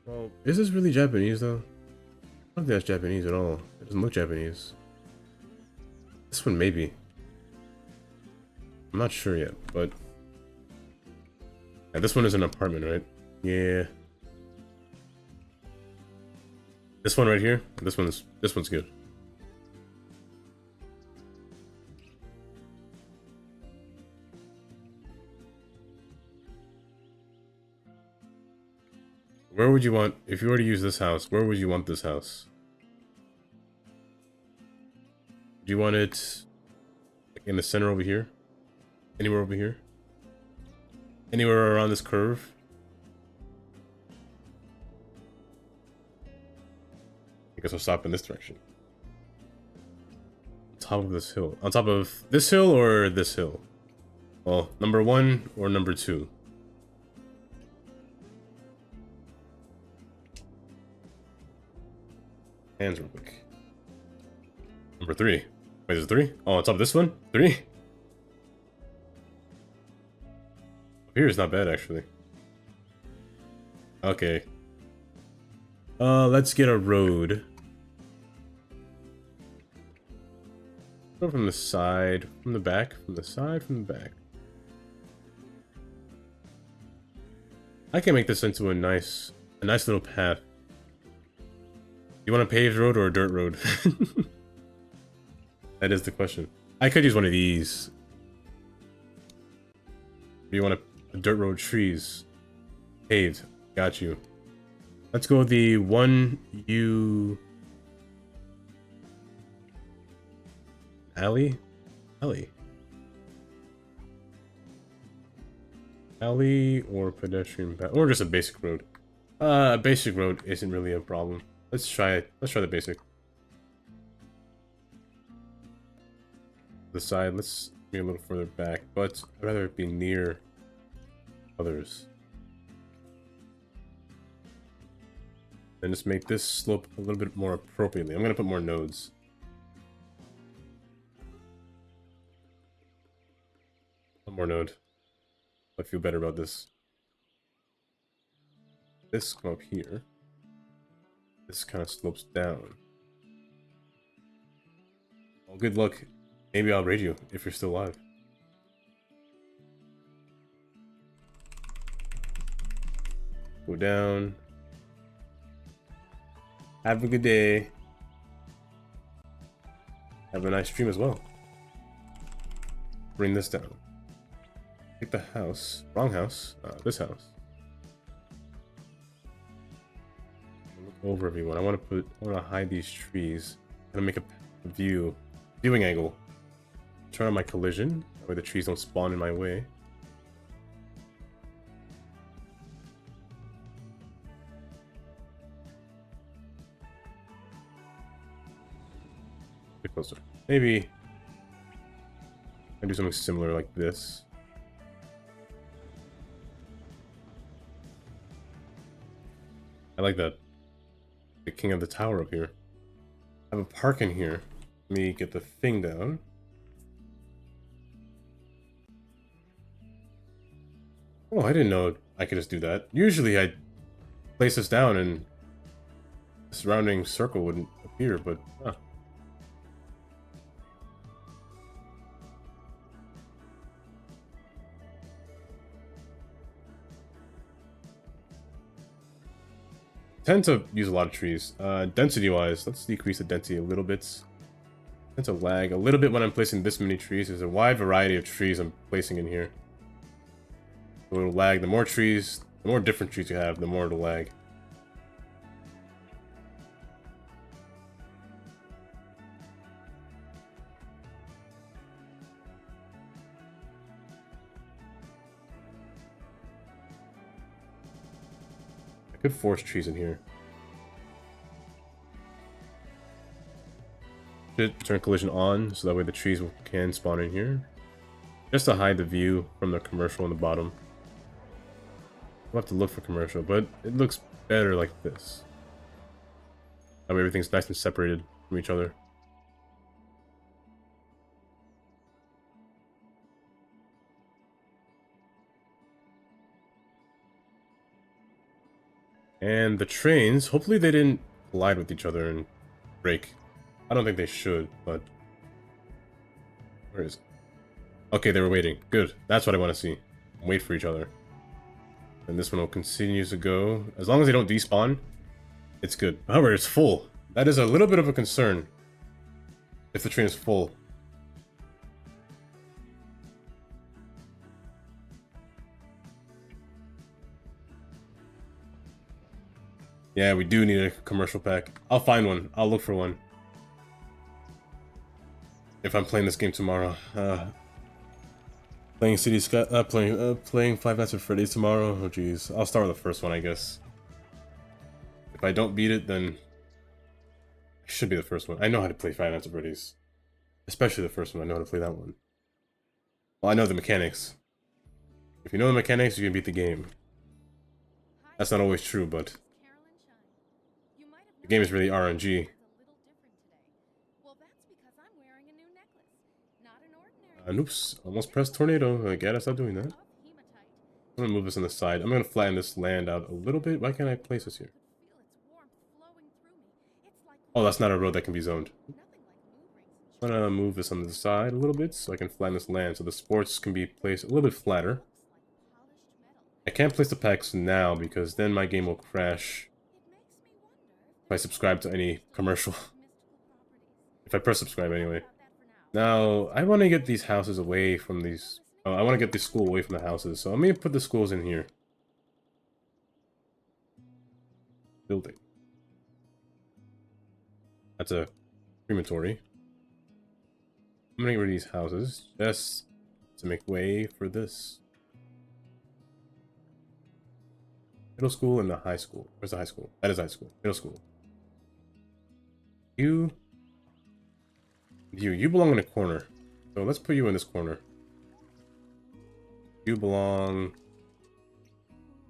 Well, is this really Japanese though? I don't think that's Japanese at all. It doesn't look Japanese. This one maybe. I'm not sure yet, but yeah, this one is an apartment, right? Yeah. This one right here. This one's good. Where would you want, if you were to use this house, where would you want this house? Do you want it like in the center over here? Anywhere over here? Anywhere around this curve? I guess I'll stop in this direction. On top of this hill. On top of this hill or this hill? Well, number 1 or number 2? Hands real quick. Number 3. Wait, is it 3? Oh, on top of this one? 3? Up here is not bad, actually. Okay. Let's get a road. Go from the side, from the back, from the side, from the back. I can make this into a nice little path. You want a paved road or a dirt road? That is the question. I could use one of these. Do you want a dirt road, trees? Paved. Got you. Let's go the 1U... Alley? Alley or pedestrian path, or just a basic road. A basic road isn't really a problem. Let's try it. Let's try the basic. The side, let's be a little further back, but I'd rather it be near others. And just make this slope a little bit more appropriately. I'm gonna put more nodes. One more node. I feel better about this. This come up here. This kind of slopes down. Well, good luck. Maybe I'll raid you if you're still alive. Go down. Have a good day. Have a nice stream as well. Bring this down. Pick the house. Wrong house. This house. Look over everyone. I want to hide these trees. I'm gonna make a viewing angle. Turn on my collision. That way the trees don't spawn in my way. Get closer. Maybe I do something similar like this. I like that. The king of the tower up here. I have a park in here. Let me get the thing down. Oh, I didn't know I could just do that. Usually I'd place this down and the surrounding circle wouldn't appear, but tend to use a lot of trees. Density wise, let's decrease the density a little bit. Tend to lag a little bit when I'm placing this many trees. There's a wide variety of trees I'm placing in here. So it'll lag. The more trees, the more different trees you have, the more it'll lag. I could force trees in here. Should turn collision on, so that way the trees can spawn in here. Just to hide the view from the commercial on the bottom. We'll have to look for commercial, but it looks better like this. That way everything's nice and separated from each other. And the trains, hopefully they didn't collide with each other and break. I don't think they should, but... Where is it? Okay, they were waiting. Good. That's what I want to see. Wait for each other. And this one will continue to go. As long as they don't despawn, it's good. However, it's full. That is a little bit of a concern. If the train is full. Yeah, we do need a commercial pack. I'll find one. I'll look for one. If I'm playing this game tomorrow. Playing playing Five Nights at Freddy's tomorrow. Oh jeez. I'll start with the first one, I guess. If I don't beat it, then... It should be the first one. I know how to play Five Nights at Freddy's. Especially the first one. I know how to play that one. Well, I know the mechanics. If you know the mechanics, you can beat the game. That's not always true, but... The game is really RNG. Oops, almost pressed tornado. I gotta stop doing that. I'm gonna move this on the side. I'm gonna flatten this land out a little bit. Why can't I place this here? Oh, that's not a road that can be zoned. I'm gonna move this on the side a little bit so I can flatten this land so the sports can be placed a little bit flatter. I can't place the packs now because then my game will crash if I subscribe to any commercial. If I press subscribe anyway. Now, I want to get these houses away from these... Oh, I want to get the school away from the houses, so I'm going to put the schools in here. Building. That's a crematory. I'm going to get rid of these houses, just to make way for this. Middle school and the high school. Where's the high school? That is high school. Middle school. You belong in a corner. So let's put you in this corner. You belong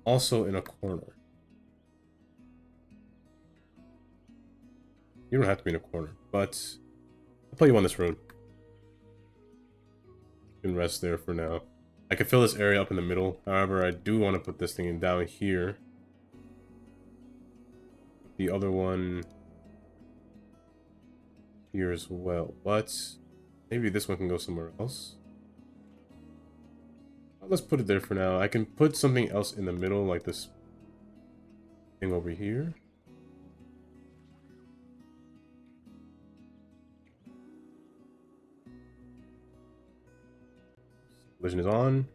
also in a corner. You don't have to be in a corner, but I'll put you on this road. You can rest there for now. I can fill this area up in the middle. However, I do want to put this thing down here. The other one here as well, but maybe this one can go somewhere else. Let's put it there for now. I can put something else in the middle, like this thing over here. Collision is on.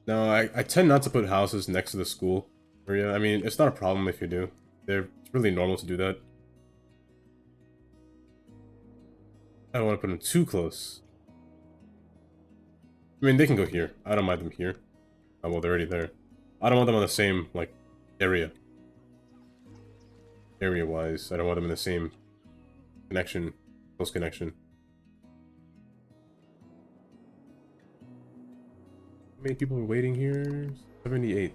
No, I tend not to put houses next to the school area. I mean, it's not a problem if you do. It's really normal to do that. I don't want to put them too close. I mean, they can go here. I don't mind them here. Oh, well, they're already there. I don't want them on the same, like, area. Area-wise, I don't want them in the same connection, close connection. How many people are waiting here? 78.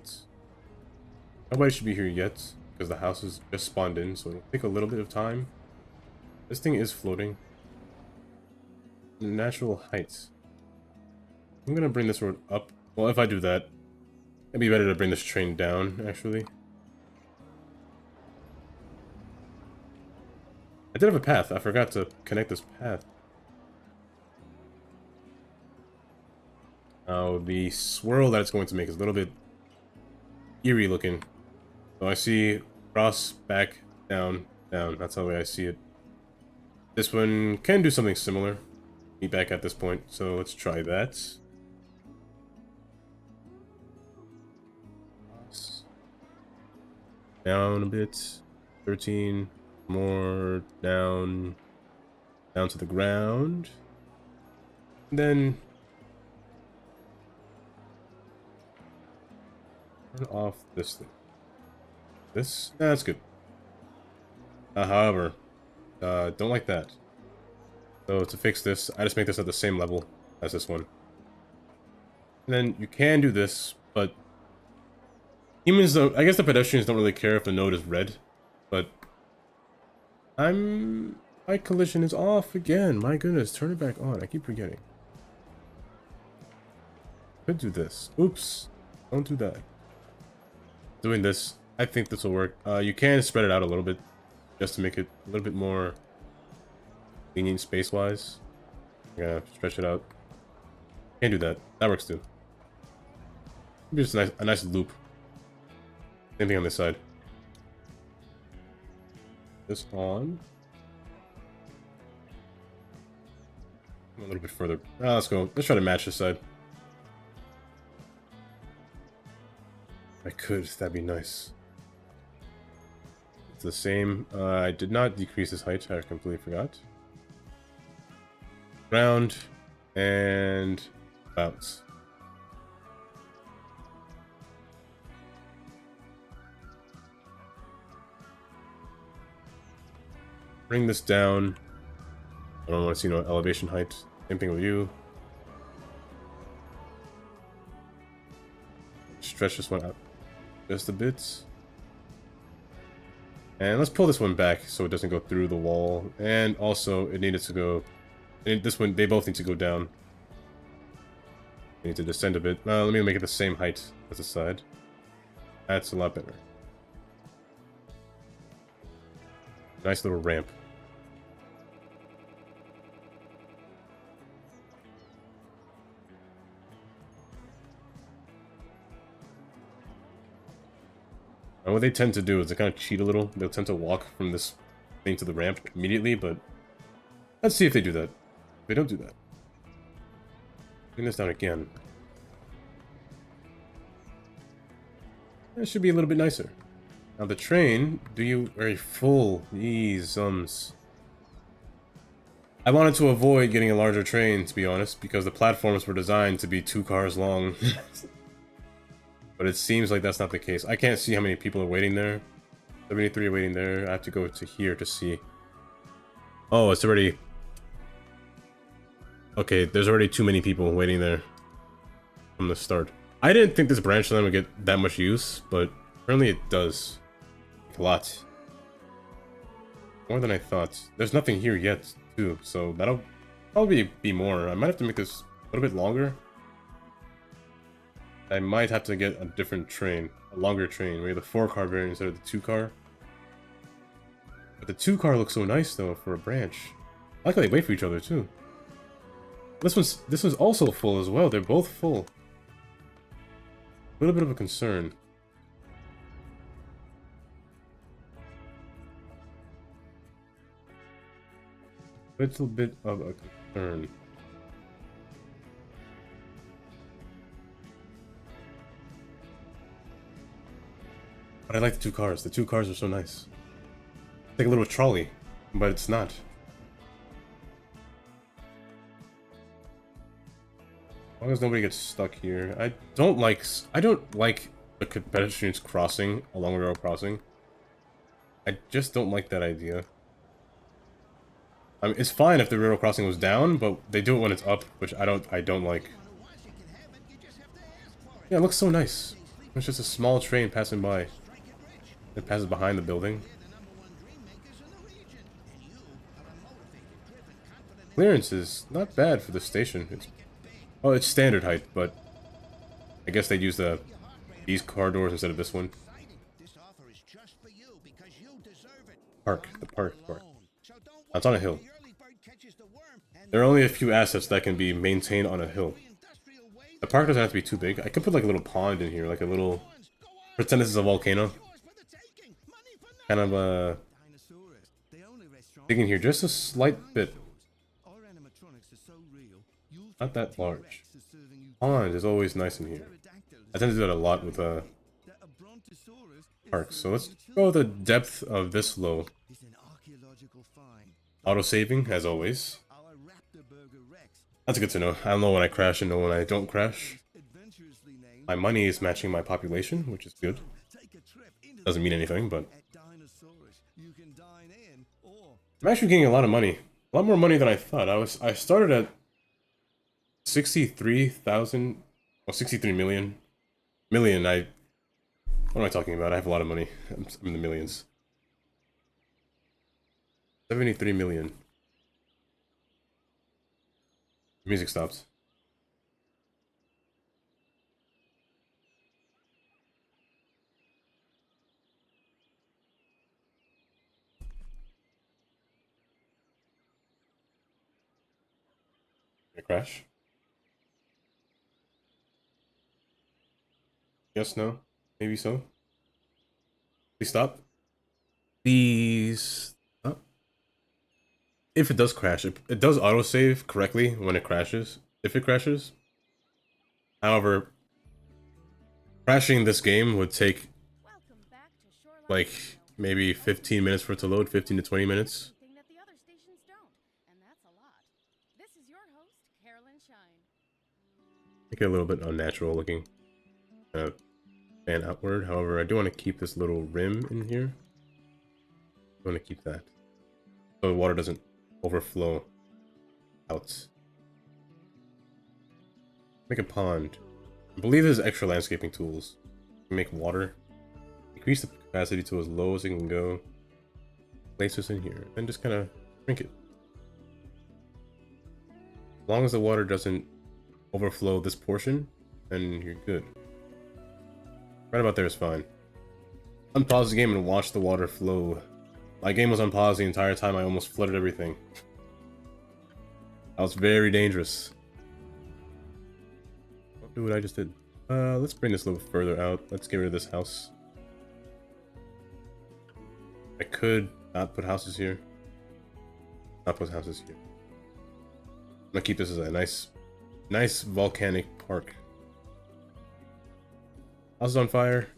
Nobody should be here yet, because the houses just spawned in, so it'll take a little bit of time. This thing is floating. Natural heights. I'm gonna bring this road up. Well, if I do that, it'd be better to bring this train down, actually. I did have a path. I forgot to connect this path. Now, the swirl that it's going to make is a little bit eerie looking. So I see cross, back, down, down. That's the way I see it. This one can do something similar. Be back at this point, so let's try that. Down a bit. 13. More down. Down to the ground. And then turn off this thing. This? Nah, that's good. However, don't like that. So to fix this, I just make this at the same level as this one. And then you can do this, but humans don't, I guess the pedestrians don't really care if the node is red, but my collision is off again. My goodness, turn it back on. I keep forgetting. Could do this. Oops. Don't do that. doing this. I think this will work. You can spread it out a little bit just to make it a little bit more convenient space-wise. Yeah, stretch it out. Can't do that. That works too. Maybe just a nice loop. Same thing on this side. This on. A little bit further. Let's go. Let's try to match this side. If I could, that'd be nice. It's the same. I did not decrease this height. I completely forgot. Round and bounce. Bring this down. I don't want to see no elevation height. Same thing with you. Stretch this one out just a bit. And let's pull this one back so it doesn't go through the wall. And also, it needed to go... This one, they both need to go down. They need to descend a bit. Let me make it the same height as the side. That's a lot better. Nice little ramp. And what they tend to do is they kind of cheat a little. They'll tend to walk from this thing to the ramp immediately, but let's see if they do that. They don't do that. Bring this down again. That should be a little bit nicer. Now the train, very full? These I wanted to avoid getting a larger train, to be honest, because the platforms were designed to be 2 cars long. But it seems like that's not the case. I can't see how many people are waiting there. 73 are waiting there. I have to go to here to see. Oh, it's already... Okay, there's already too many people waiting there from the start. I didn't think this branch line would get that much use, but apparently it does. A lot. More than I thought. There's nothing here yet, too, so that'll probably be more. I might have to make this a little bit longer. I might have to get a different train, a longer train, maybe the 4-car variant instead of the 2-car. But the 2-car looks so nice though for a branch. I like how they wait for each other too. This one's also full as well. They're both full. A little bit of a concern. Little bit of a concern. But I like the 2 cars. The 2 cars are so nice. It's like a little trolley, but it's not. As long as nobody gets stuck here. I don't like the pedestrians crossing along a railroad crossing. I just don't like that idea. I mean, it's fine if the railroad crossing was down, but they do it when it's up, which I don't like. Yeah, it looks so nice. It's just a small train passing by. It passes behind the building. Clearance is not bad for the station. It's standard height, but I guess they'd use these car doors instead of this one. Park. That's on a hill. There are only a few assets that can be maintained on a hill. The park doesn't have to be too big. I could put like a little pond in here, like a little... Pretend this is a volcano. Kind of, digging here just a slight bit. Not that large. Pond is always nice in here. I tend to do that a lot with, parks. So let's go with the depth of this low. Auto-saving, as always. That's good to know. I don't know when I crash and know when I don't crash. My money is matching my population, which is good. Doesn't mean anything, but... I'm actually getting a lot of money. A lot more money than I thought. I started at 63,000... Well, 63 million. What am I talking about? I have a lot of money. I'm in the millions. 73 million. Music stops. crash? Yes, no? Maybe so? Please stop. Please stop. If it does crash, it does autosave correctly when it crashes. If it crashes. However, crashing this game would take like maybe 15 minutes for it to load, 15 to 20 minutes. Make it a little bit unnatural looking. Kind of fan outward. However, I do want to keep this little rim in here. I want to keep that. So the water doesn't overflow out. Make a pond. I believe there's extra landscaping tools. Make water. Increase the capacity to as low as it can go. Place this in here. And just kind of drink it. As long as the water doesn't overflow this portion, then you're good. Right about there is fine. Unpause the game and watch the water flow. My game was unpaused the entire time. I almost flooded everything. That was very dangerous. Don't do what I just did. Let's bring this a little further out. Let's get rid of this house. I could not put houses here. Not put houses here. I'm gonna keep this as a nice volcanic park. House is on fire.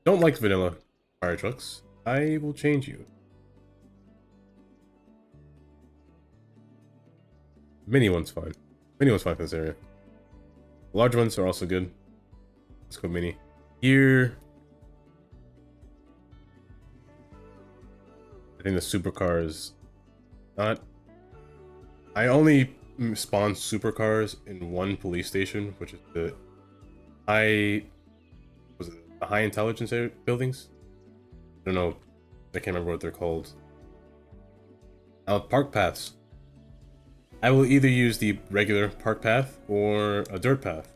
Don't like vanilla fire trucks. I will change you. Mini one's fine. Mini one's fine for this area. Large ones are also good. Let's go mini. Here. I think the supercar is not. I only spawn supercars in one police station, which is the high intelligence buildings. I don't know. I can't remember what they're called. Now, park paths. I will either use the regular park path or a dirt path.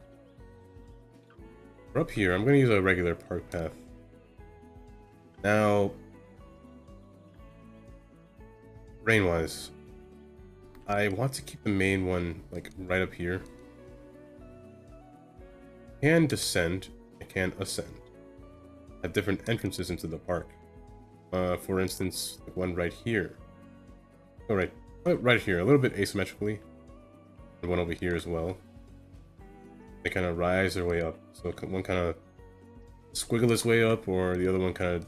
For up here, I'm going to use a regular park path. Now, rain-wise, I want to keep the main one like right up here. I can descend, I can ascend. Have different entrances into the park. For instance, like one right here. Oh, right here, a little bit asymmetrically. And one over here as well. They kind of rise their way up. So one kind of squiggle its way up, or the other one kind of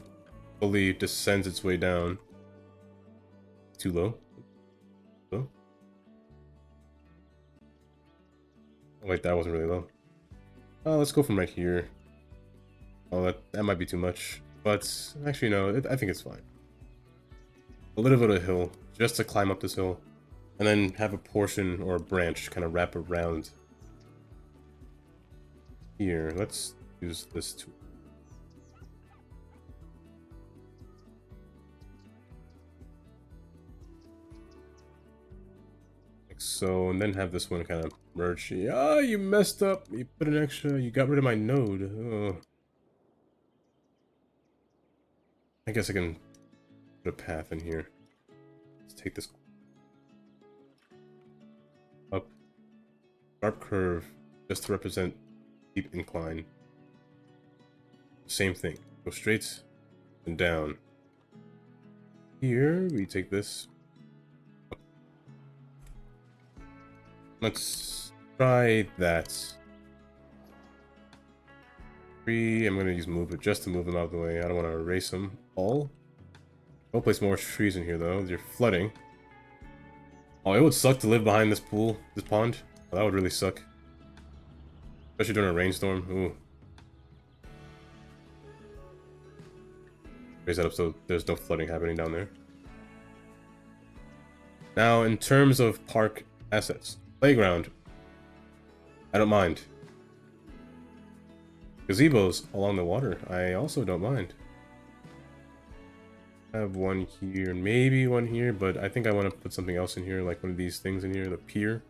fully descends its way down. Too low. Low. Oh wait, that wasn't really low. Let's go from right here. Oh, that might be too much. But actually, no, I think it's fine. A little bit of a hill, just to climb up this hill. And then have a portion or a branch kind of wrap around here. Let's use this tool. Like so, and then have this one kind of merge. Ah, you messed up. You put an extra, you got rid of my node. Oh. I guess I can put a path in here. Let's take this up. Sharp curve, just to represent steep incline. Same thing. Go straight and down. Here, we take this up. Let's try that. I'm going to use move it just to move them out of the way. I don't want to erase them all. Don't place more trees in here though. You're flooding. Oh, it would suck to live behind this pool, this pond. Oh, that would really suck. Especially during a rainstorm. Ooh. Raise that up so there's no flooding happening down there. Now, in terms of park assets. Playground. I don't mind. Gazebos along the water, I also don't mind. I have one here, maybe one here, but I think I want to put something else in here, like one of these things in here, the pier.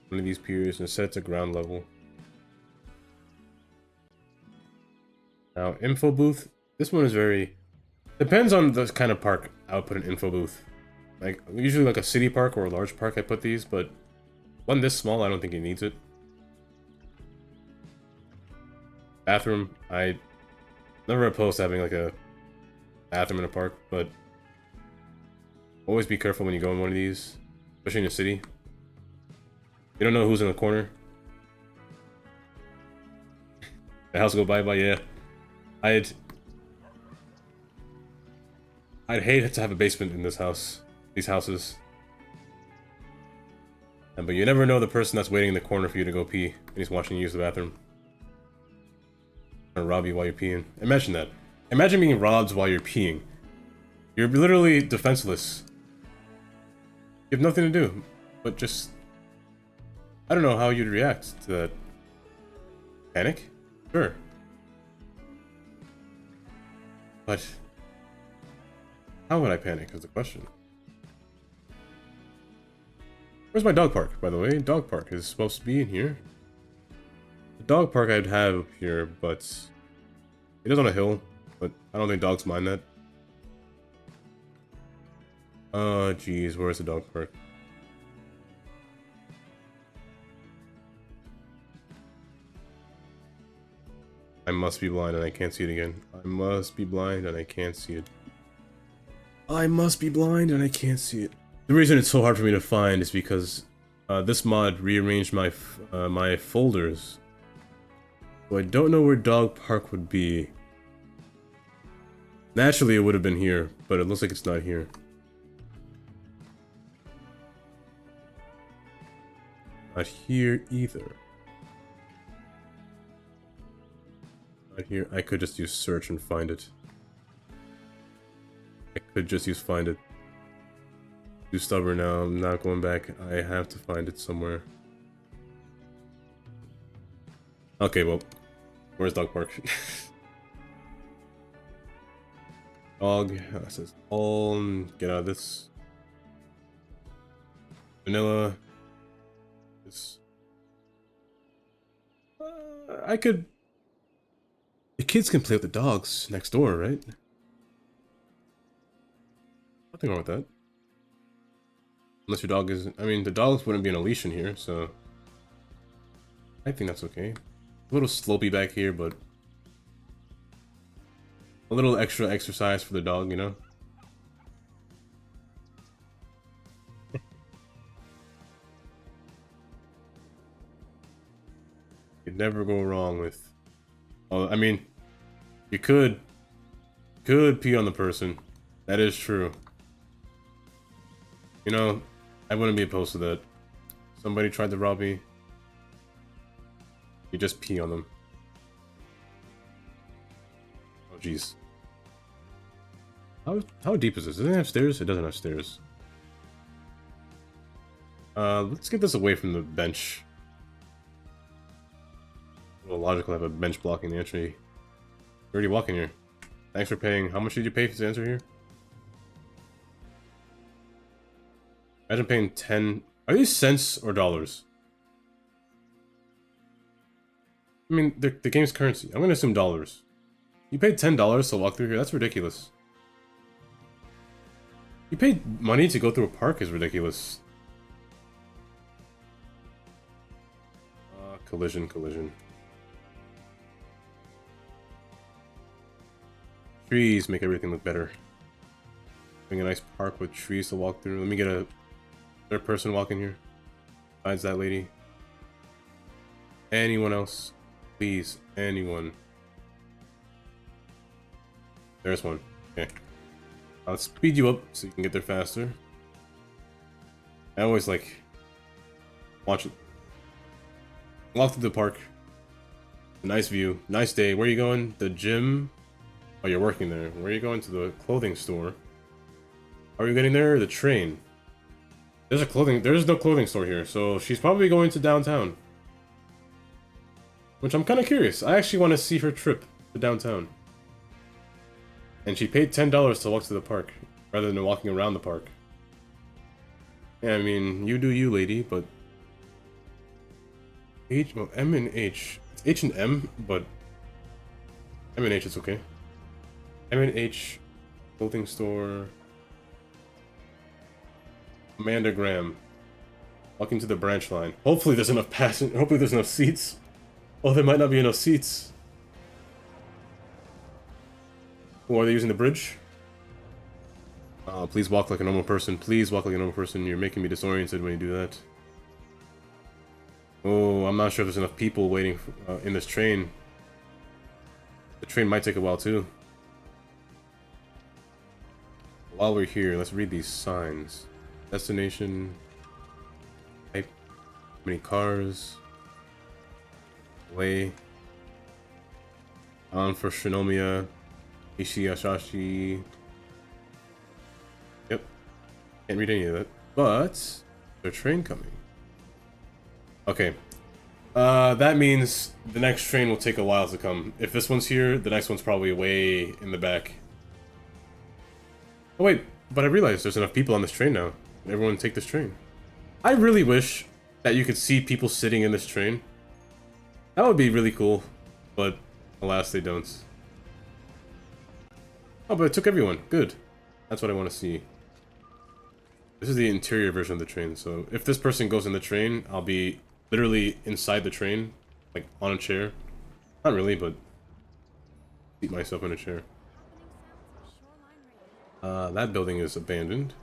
One of these piers, and set it to ground level. Now, info booth. This one is very... Depends on the kind of park I would put an info booth. Like, usually like a city park or a large park I put these, but One this small, I don't think he needs it. Bathroom, I never opposed to having like a bathroom in a park, but always be careful when you go in one of these, especially in the city. You don't know who's in the corner. The house go bye-bye, yeah. I'd hate to have a basement in this house, these houses. But you never know the person that's waiting in the corner for you to go pee, and he's watching you use the bathroom. Or rob you while you're peeing. Imagine that. Imagine being robbed while you're peeing. You're literally defenseless. You have nothing to do, but just... I don't know how you'd react to that. Panic? Sure. But... how would I panic is the question. Where's my dog park, by the way? Dog park is supposed to be in here. The dog park I'd have here, but... it is on a hill, but I don't think dogs mind that. Oh, jeez, where's the dog park? I must be blind and I can't see it again. I must be blind and I can't see it. I must be blind and I can't see it. The reason it's so hard for me to find is because this mod rearranged my my folders. So I don't know where dog park would be. Naturally, it would have been here, but it looks like it's not here. Not here either. Not here. I could just use search and find it. I could just use find it. Too stubborn now. I'm not going back. I have to find it somewhere. Okay, well, where's dog park? Dog, that says all, get out of this. Vanilla. This. I could... the kids can play with the dogs next door, right? Nothing wrong with that. Unless your dog is... I mean, the dogs wouldn't be on a leash in here, so... I think that's okay. A little slopey back here, but... a little extra exercise for the dog, you know? You'd never go wrong with... oh, I mean... you could pee on the person. That is true. You know, I wouldn't be opposed to that. Somebody tried to rob me. You just pee on them. Oh, jeez. How deep is this? Does it have stairs? It doesn't have stairs. Let's get this away from the bench. Well, logical to have a bench blocking the entry. You're already walking here. Thanks for paying. How much did you pay for the enter here? Imagine paying 10... are these cents or dollars? I mean, the game's currency. I'm gonna assume dollars. You paid $10 to walk through here? That's ridiculous. You paid money to go through a park is ridiculous. Collision. Trees make everything look better. Having a nice park with trees to walk through. Let me get a third person walking here. Besides that lady. Anyone else? Please, anyone. There's one. Okay. I'll speed you up so you can get there faster. I always like... watch it. Walk through the park. A nice view. Nice day. Where are you going? The gym? Oh, you're working there. Where are you going? To the clothing store. Are you getting there? The train. There's no clothing store here, so she's probably going to downtown. Which I'm kind of curious. I actually want to see her trip to downtown. And she paid $10 to walk to the park, rather than walking around the park. Yeah, I mean, you do you, lady, but... well, M and H. It's H and M, but... M and H is okay. M and H, clothing store... Amanda Graham. Walking to the branch line. Hopefully there's enough hopefully there's enough seats. Oh, there might not be enough seats. Oh, are they using the bridge? Oh, please walk like a normal person. Please walk like a normal person. You're making me disoriented when you do that. Oh, I'm not sure if there's enough people waiting for, in this train. The train might take a while too. While we're here, let's read these signs. Destination. Type. Many cars. Way. On for Shinomiya. Ishiashashi. Yep. Can't read any of that. But there's a train coming. Okay. That means the next train will take a while to come. If this one's here, the next one's probably way in the back. Oh wait, but I realized there's enough people on this train now. Everyone take this train. I really wish that you could see people sitting in this train. That would be really cool, but alas, they don't. Oh, but it took everyone. Good. That's what I want to see. This is the interior version of the train, so if this person goes in the train, I'll be literally inside the train, like on a chair. Not really, but seat myself in a chair. That building is abandoned.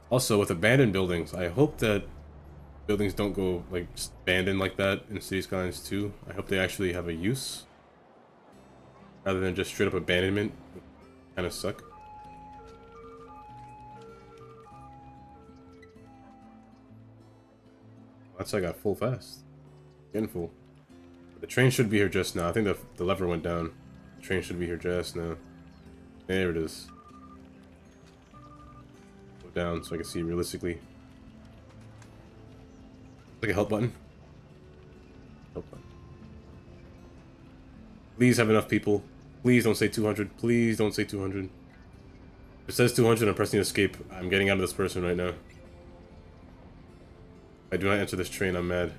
Also, with abandoned buildings, I hope that buildings don't go like just abandoned like that in City Skylines 2. I hope they actually have a use rather than just straight up abandonment. Kind of suck. That's I got full fast. Getting full. The train should be here just now. I think the lever went down. The train should be here just now. There it is. Go down so I can see realistically. Like a help button. Help button. Please have enough people. Please don't say 200. Please don't say 200. If it says 200, I'm pressing escape. I'm getting out of this person right now. If I do not enter this train, I'm mad.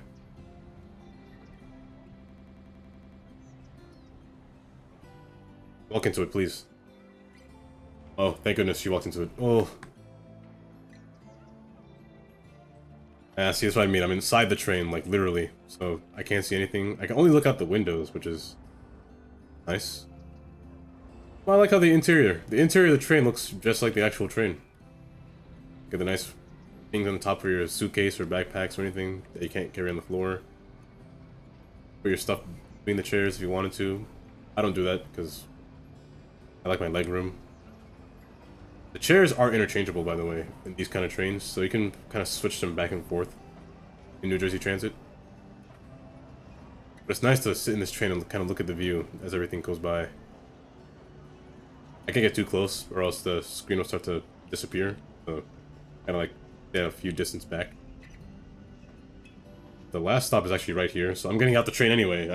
Walk into it, please. Oh, thank goodness she walked into it. Oh. Ah, see, that's what I mean. I'm inside the train, like, literally. So, I can't see anything. I can only look out the windows, which is nice. Well, I like how the interior of the train looks just like the actual train. Get the nice things on the top for your suitcase or backpacks or anything that you can't carry on the floor. Put your stuff between the chairs if you wanted to. I don't do that because I like my leg room. The chairs are interchangeable, by the way, in these kind of trains, so you can kind of switch them back and forth in New Jersey Transit. But it's nice to sit in this train and kind of look at the view as everything goes by. I can't get too close, or else the screen will start to disappear. So, kind of like get a few distance back. The last stop is actually right here, so I'm getting out the train anyway.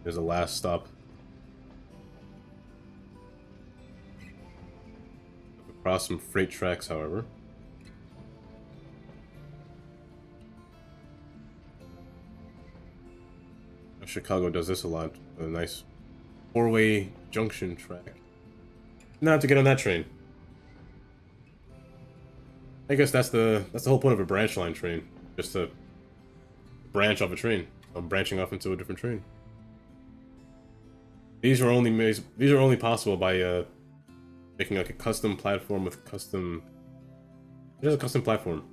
There's a last stop. Across some freight tracks, however. Chicago does this a lot. A nice four-way junction track. Now I have to get on that train. I guess that's the whole point of a branch line train. Just to branch off a train. I'm branching off into a different train. These are only possible by making like a custom platform with custom. There's a custom platform.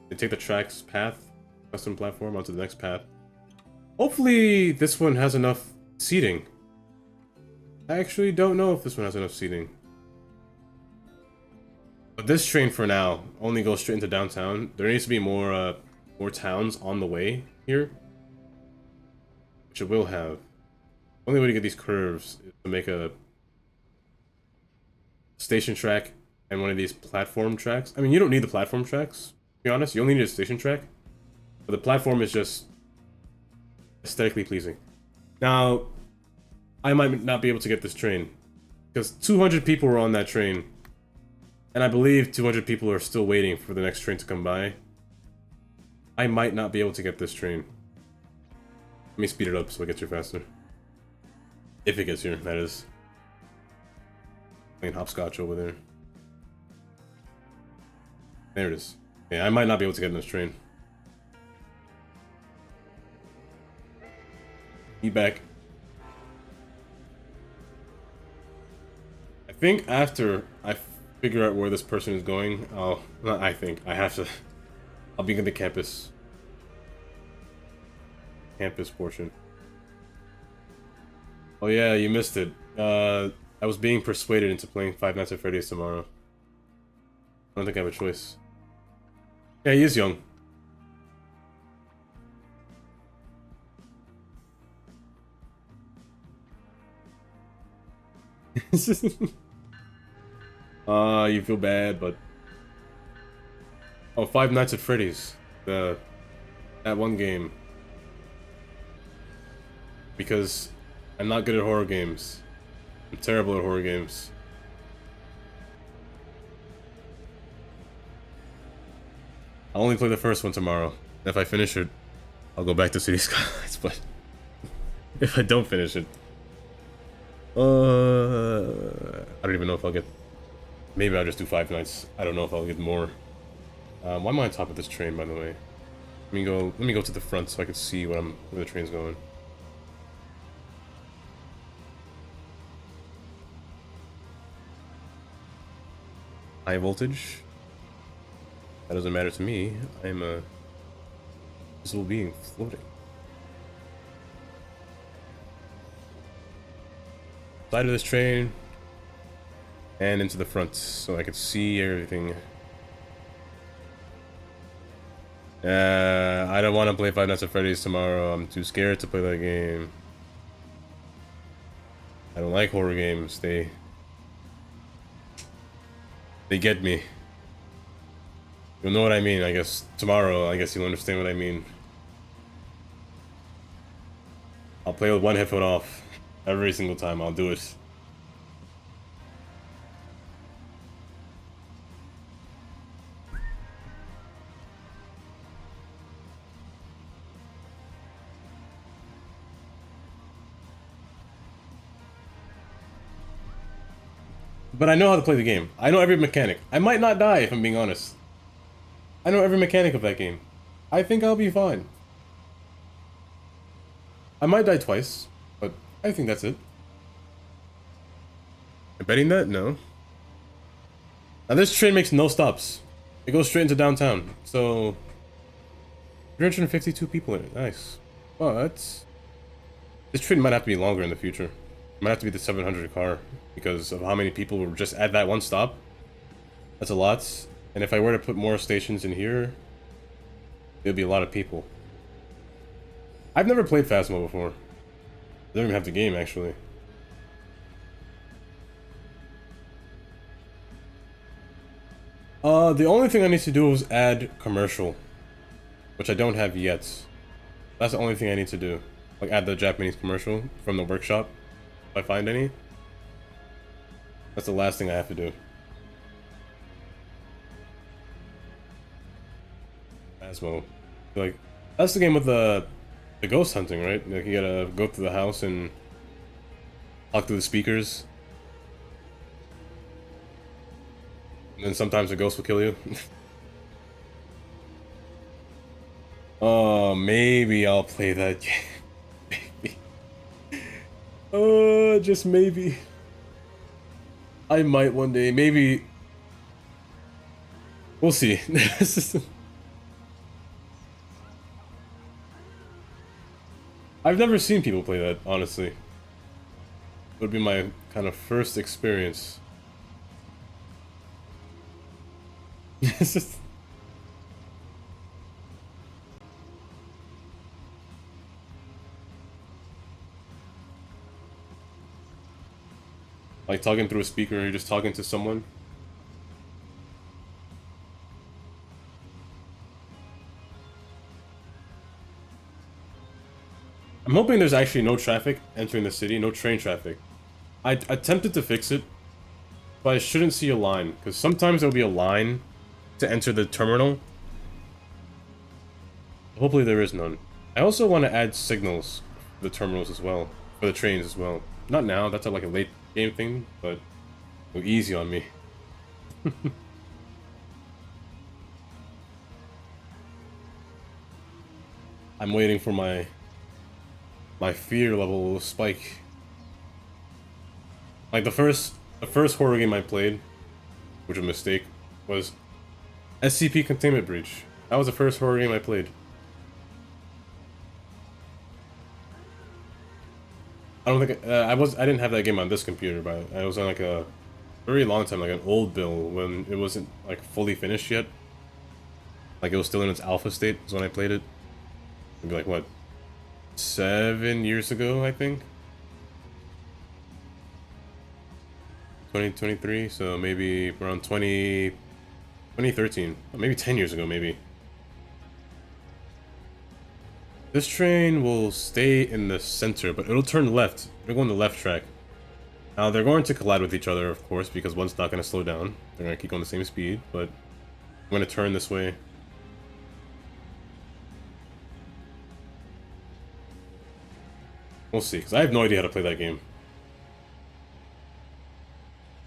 They take the track's path, custom platform onto the next path. Hopefully this one has enough seating. I actually don't know if this one has enough seating. But this train for now only goes straight into downtown. There needs to be more towns on the way here. Which it will have. The only way to get these curves is to make a station track and one of these platform tracks. I mean, you don't need the platform tracks, to be honest. You only need a station track. But the platform is just aesthetically pleasing. Now, I might not be able to get this train because 200 people were on that train, and I believe 200 people are still waiting for the next train to come by. I might not be able to get this train. Let me speed it up so it gets here faster. If it gets here, that is. Playing hopscotch over there. There it is. Yeah, I might not be able to get in this train. Be back. I think after I figure out where this person is going, I have to. I'll begin the campus portion. Oh yeah, you missed it. I was being persuaded into playing Five Nights at Freddy's tomorrow. I don't think I have a choice. Yeah, he is young. You feel bad, but... Oh, Five Nights at Freddy's. That one game. Because I'm not good at horror games. I'm terrible at horror games. I'll only play the first one tomorrow. If I finish it, I'll go back to City Skylines, but... if I don't finish it... I don't even know if I'll get... Maybe I'll just do 5 nights. I don't know if I'll get more. Why am I on top of this train, by the way? Let me go to the front so I can see where the train's going. High voltage? That doesn't matter to me. I'm a visible being floating. Side of this train and into the front so I can see everything. I don't want to play Five Nights at Freddy's tomorrow. I'm too scared to play that game. I don't like horror games. They get me. You'll know what I mean, I guess. Tomorrow, I guess you'll understand what I mean. I'll play with one headphone off. Every single time, I'll do it. But I know how to play the game. I know every mechanic. I might not die, if I'm being honest. I know every mechanic of that game. I think I'll be fine. I might die twice, but I think that's it. I'm betting that? No. Now this train makes no stops. It goes straight into downtown, so... 352 people in it, nice. But... this train might have to be longer in the future. It might have to be the 700 car, because of how many people were just at that one stop. That's a lot. And if I were to put more stations in here, there'd be a lot of people. I've never played Phasmo before. I don't even have the game, actually. The only thing I need to do is add commercial, which I don't have yet. That's the only thing I need to do. Like, add the Japanese commercial from the workshop, if I find any. That's the last thing I have to do. Phasmo. Like, that's the game with the ghost hunting, right? Like, you gotta go up to the house and talk to the speakers. And then sometimes the ghost will kill you. Oh, maybe I'll play that game. Maybe. Just maybe. I might one day. Maybe. We'll see. I've never seen people play that, honestly. It would be my kind of first experience. It's just... like talking through a speaker, or you're just talking to someone. I'm hoping there's actually no traffic entering the city, no train traffic. I attempted to fix it, but I shouldn't see a line, because sometimes there'll be a line to enter the terminal. Hopefully there is none. I also want to add signals for the terminals as well, for the trains as well. Not now, that's like a late game thing, but go easy on me. I'm waiting for my fear level to spike. Like the first horror game I played, which was a mistake, was SCP Containment Breach. That was the first horror game I played. I don't think I didn't have that game on this computer, but I was on like a very long time, like an old build when it wasn't like fully finished yet. Like it was still in its alpha state is when I played it. Maybe like what, 7 years ago, I think. 2023, so maybe around 2013, maybe 10 years ago, maybe. This train will stay in the center, but it'll turn left. It'll go on the left track. Now, they're going to collide with each other, of course, because one's not going to slow down. They're going to keep going the same speed, but I'm going to turn this way. We'll see, because I have no idea how to play that game.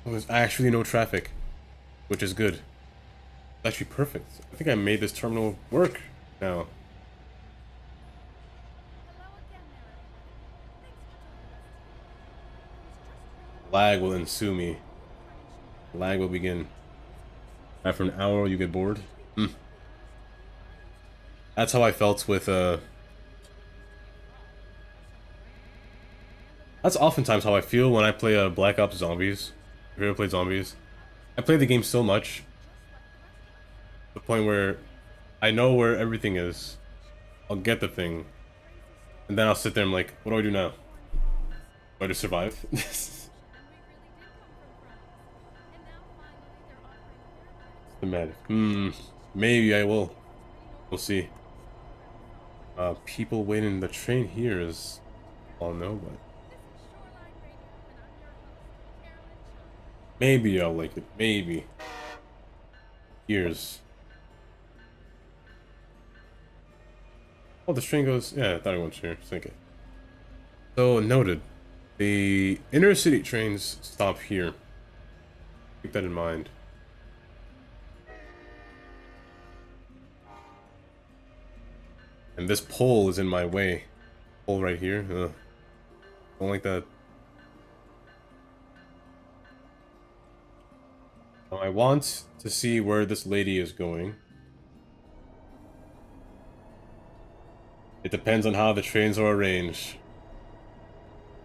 Oh, there's actually no traffic, which is good. It's actually perfect. I think I made this terminal work now. Lag will ensue me. Lag will begin. After an hour, you get bored. That's how I felt with, That's oftentimes how I feel when I play Black Ops Zombies. If you ever played Zombies. I play the game so much. To the point where I know where everything is. I'll get the thing. And then I'll sit there and I'm like, what do I do now? Do I just survive? Thematic. Maybe I will. We'll see. People waiting in the train here is all no, but maybe I'll like it. Maybe. Here's. Oh, the train goes. Yeah, I thought it went here. Okay. So noted. The inner city trains stop here. Keep that in mind. And this pole is in my way. Pole right here. Ugh. Don't like that. Now I want to see where this lady is going. It depends on how the trains are arranged.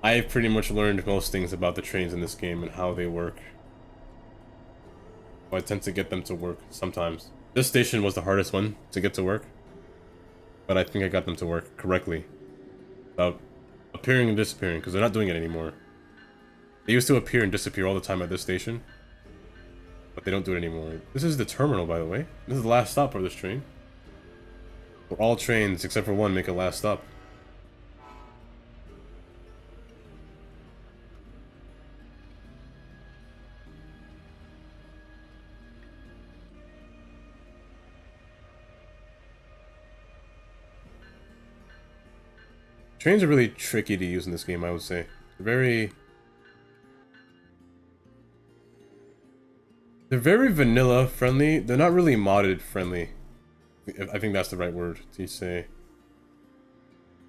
I've pretty much learned most things about the trains in this game and how they work. So I tend to get them to work sometimes. This station was the hardest one to get to work. But I think I got them to work correctly. Without appearing and disappearing, because they're not doing it anymore. They used to appear and disappear all the time at this station. But they don't do it anymore. This is the terminal, by the way. This is the last stop for this train. Where all trains, except for one, make a last stop. Trains are really tricky to use in this game, I would say. They're very vanilla friendly. They're not really modded friendly. I think that's the right word to say.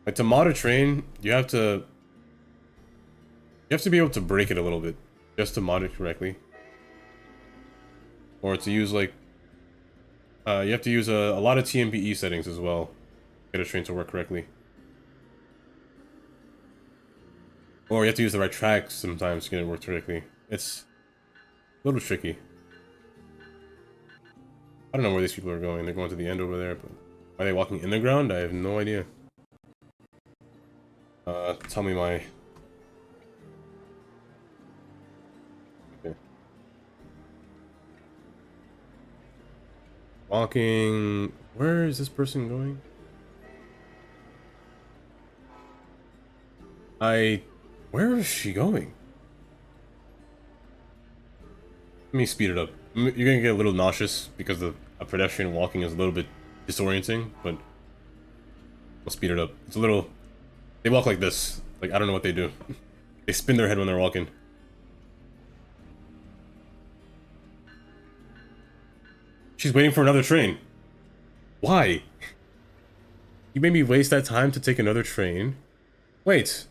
Like to mod a train, you have to be able to break it a little bit just to mod it correctly. Or to use like you have to use a lot of TMPE settings as well to get a train to work correctly. Or you have to use the right tracks sometimes to get it to work correctly. It's a little tricky. I don't know where these people are going. They're going to the end over there, but are they walking in the ground? I have no idea. Tell me my... Okay. Walking... Where is this person going? Where is she going? Let me speed it up. You're gonna get a little nauseous because a pedestrian walking is a little bit disorienting, but we'll speed it up. It's a little... They walk like this. Like, I don't know what they do. They spin their head when they're walking. She's waiting for another train. Why? You made me waste that time to take another train. Wait.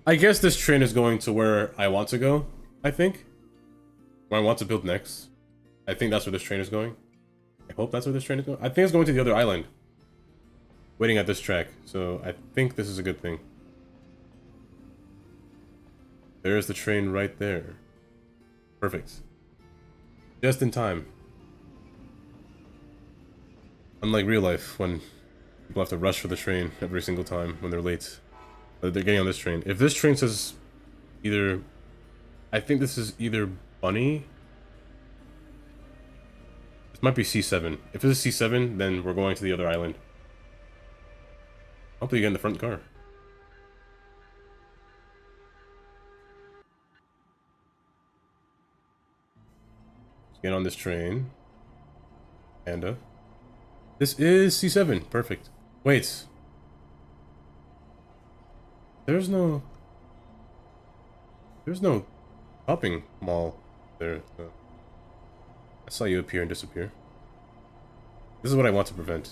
I guess this train is going to where I want to go, I think. Where I want to build next. I think that's where this train is going. I hope that's where this train is going. I think it's going to the other island. Waiting at this track. So I think this is a good thing. There's the train right there. Perfect. Just in time. Unlike real life, when people have to rush for the train every single time when they're late. They're getting on this train. If this train says either... I think this is either Bunny... This might be C7. If this is C7, then we're going to the other island. Hopefully you get in the front car. Let's get on this train. Panda. This is C7. Perfect. Wait. There's no shopping mall there. I saw you appear and disappear. This is what I want to prevent.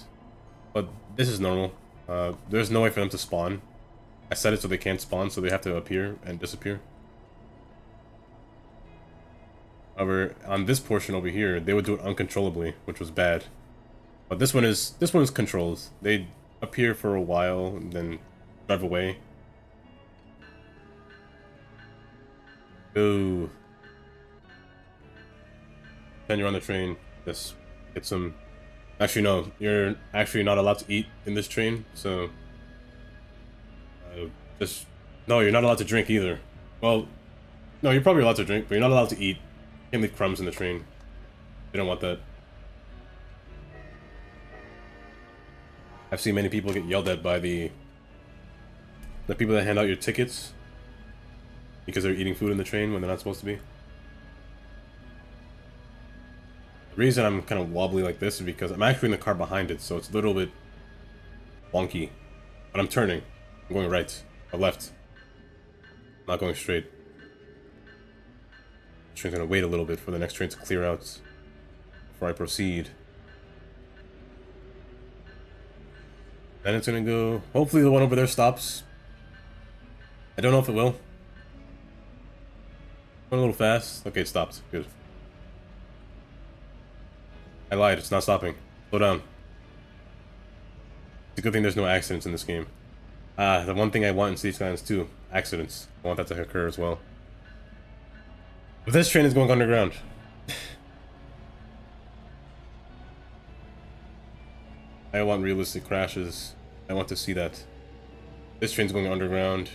But this is normal. There's no way for them to spawn. I set it so they can't spawn, so they have to appear and disappear. However, on this portion over here, they would do it uncontrollably, which was bad. But this one is controlled. They appear for a while and then drive away. Ooh. Then you're on the train. Just get some... Actually, no. You're actually not allowed to eat in this train, so... just... No, you're not allowed to drink either. Well, no, you're probably allowed to drink, but you're not allowed to eat. You can't leave crumbs in the train. They don't want that. I've seen many people get yelled at by the people that hand out your tickets because they're eating food in the train when they're not supposed to be. The reason I'm kind of wobbly like this is because I'm actually in the car behind it, so it's a little bit wonky. But I'm turning. I'm going right or left. I'm not going straight. The train's gonna wait a little bit for the next train to clear out before I proceed. Then it's gonna go... Hopefully the one over there stops. I don't know if it will. Went a little fast. Okay, it stopped. Good. I lied. It's not stopping. Slow down. It's a good thing there's no accidents in this game. The one thing I want in City Skylines 2. Accidents. I want that to occur as well. But this train is going underground. I want realistic crashes. I want to see that. This train's going underground.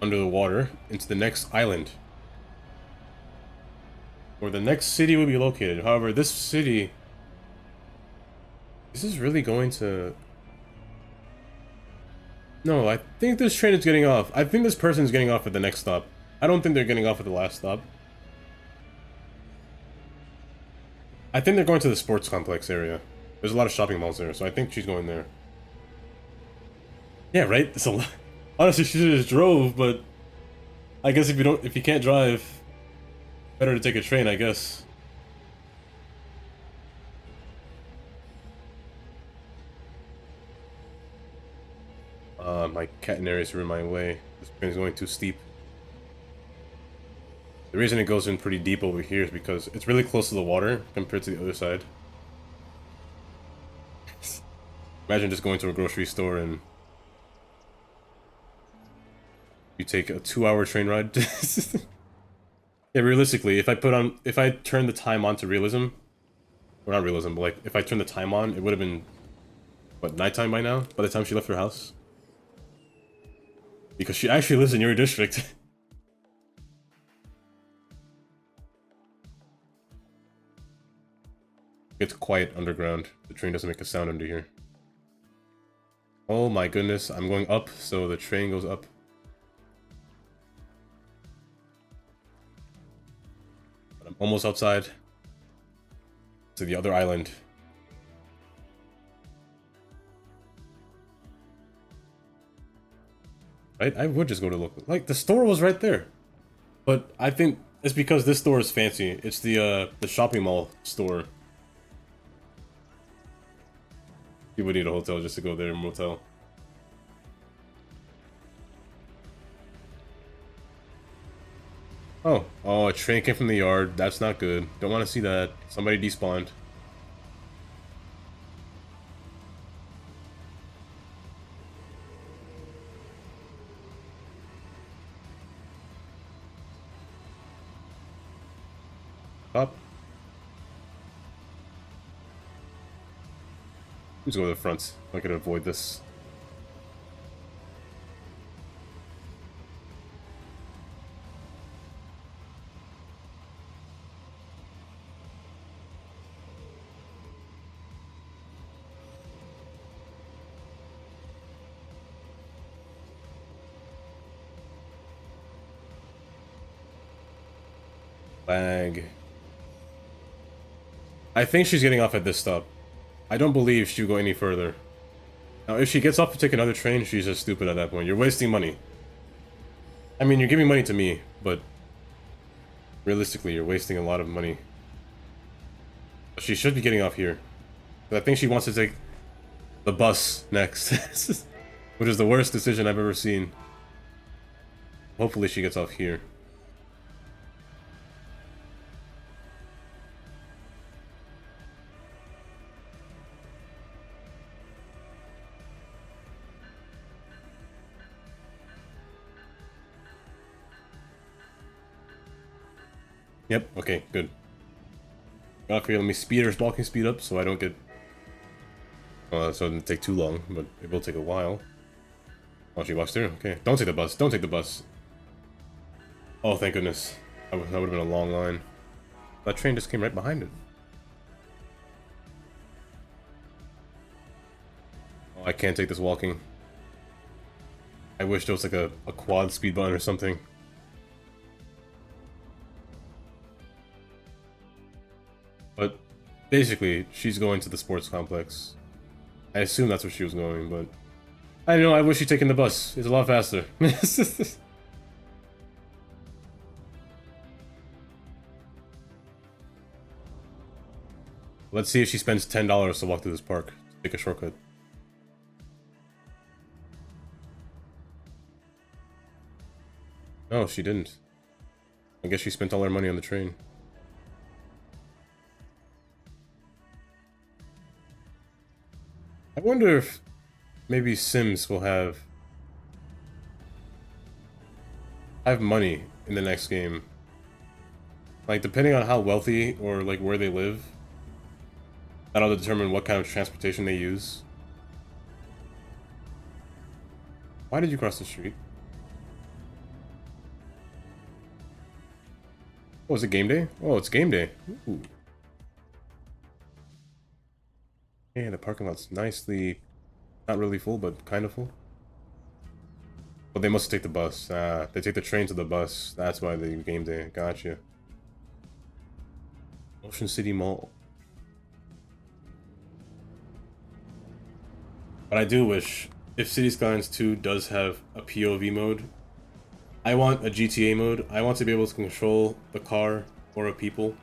Under the water. Into the next island. Where the next city will be located. However, this city... Is this really going to... No, I think this train is getting off. I think this person is getting off at the next stop. I don't think they're getting off at the last stop. I think they're going to the sports complex area. There's a lot of shopping malls there, so I think she's going there. Yeah, right? It's a lot. Honestly, she just drove, but I guess if you can't drive, better to take a train, I guess. My catenaries are in my way. This train is going too steep. The reason it goes in pretty deep over here is because it's really close to the water compared to the other side. Imagine just going to a grocery store and you take a 2-hour train ride. Yeah, realistically, if I turn the time on to realism, or not realism, but like if I turn the time on, it would have been what, nighttime by now? By the time she left her house, because she actually lives in your district. It's quiet underground. The train doesn't make a sound under here. Oh my goodness, I'm going up, so the train goes up. But I'm almost outside to the other island. Right? I would just go to look. Like, the store was right there. But I think it's because this store is fancy. It's the shopping mall store. You would need a hotel just to go there, a motel. Oh, a train came from the yard. That's not good. Don't want to see that. Somebody despawned. Up. Let's go to the front. I can avoid this. Lag. I think she's getting off at this stop. I don't believe she'll go any further. Now, if she gets off to take another train, she's just stupid at that point. You're wasting money. I mean, you're giving money to me, but realistically, you're wasting a lot of money. She should be getting off here. But I think she wants to take the bus next, which is the worst decision I've ever seen. Hopefully she gets off here. Yep, okay, good. Got off here, let me speed her walking speed up so I don't get... so it doesn't take too long, but it will take a while. Oh, she walks through? Okay. Don't take the bus, don't take the bus. Oh, thank goodness. That would have been a long line. That train just came right behind it. Oh, I can't take this walking. I wish there was like a quad speed button or something. But basically, she's going to the sports complex. I assume that's where she was going, but I don't know, I wish she'd taken the bus. It's a lot faster. Let's see if she spends $10 to walk through this park. Take a shortcut. No, she didn't. I guess she spent all her money on the train. I wonder if maybe Sims will have money in the next game. Like, depending on how wealthy or like where they live, that'll determine what kind of transportation they use. Why did you cross the street? Oh, is it game day? Oh, it's game day. Ooh. Yeah, the parking lot's nicely, not really full, but kind of full. But they must take the bus. They take the train to the bus. That's why they game day. Gotcha. Ocean City Mall. But I do wish, if City Skylines 2 does have a POV mode, I want a GTA mode. I want to be able to control the car or a people,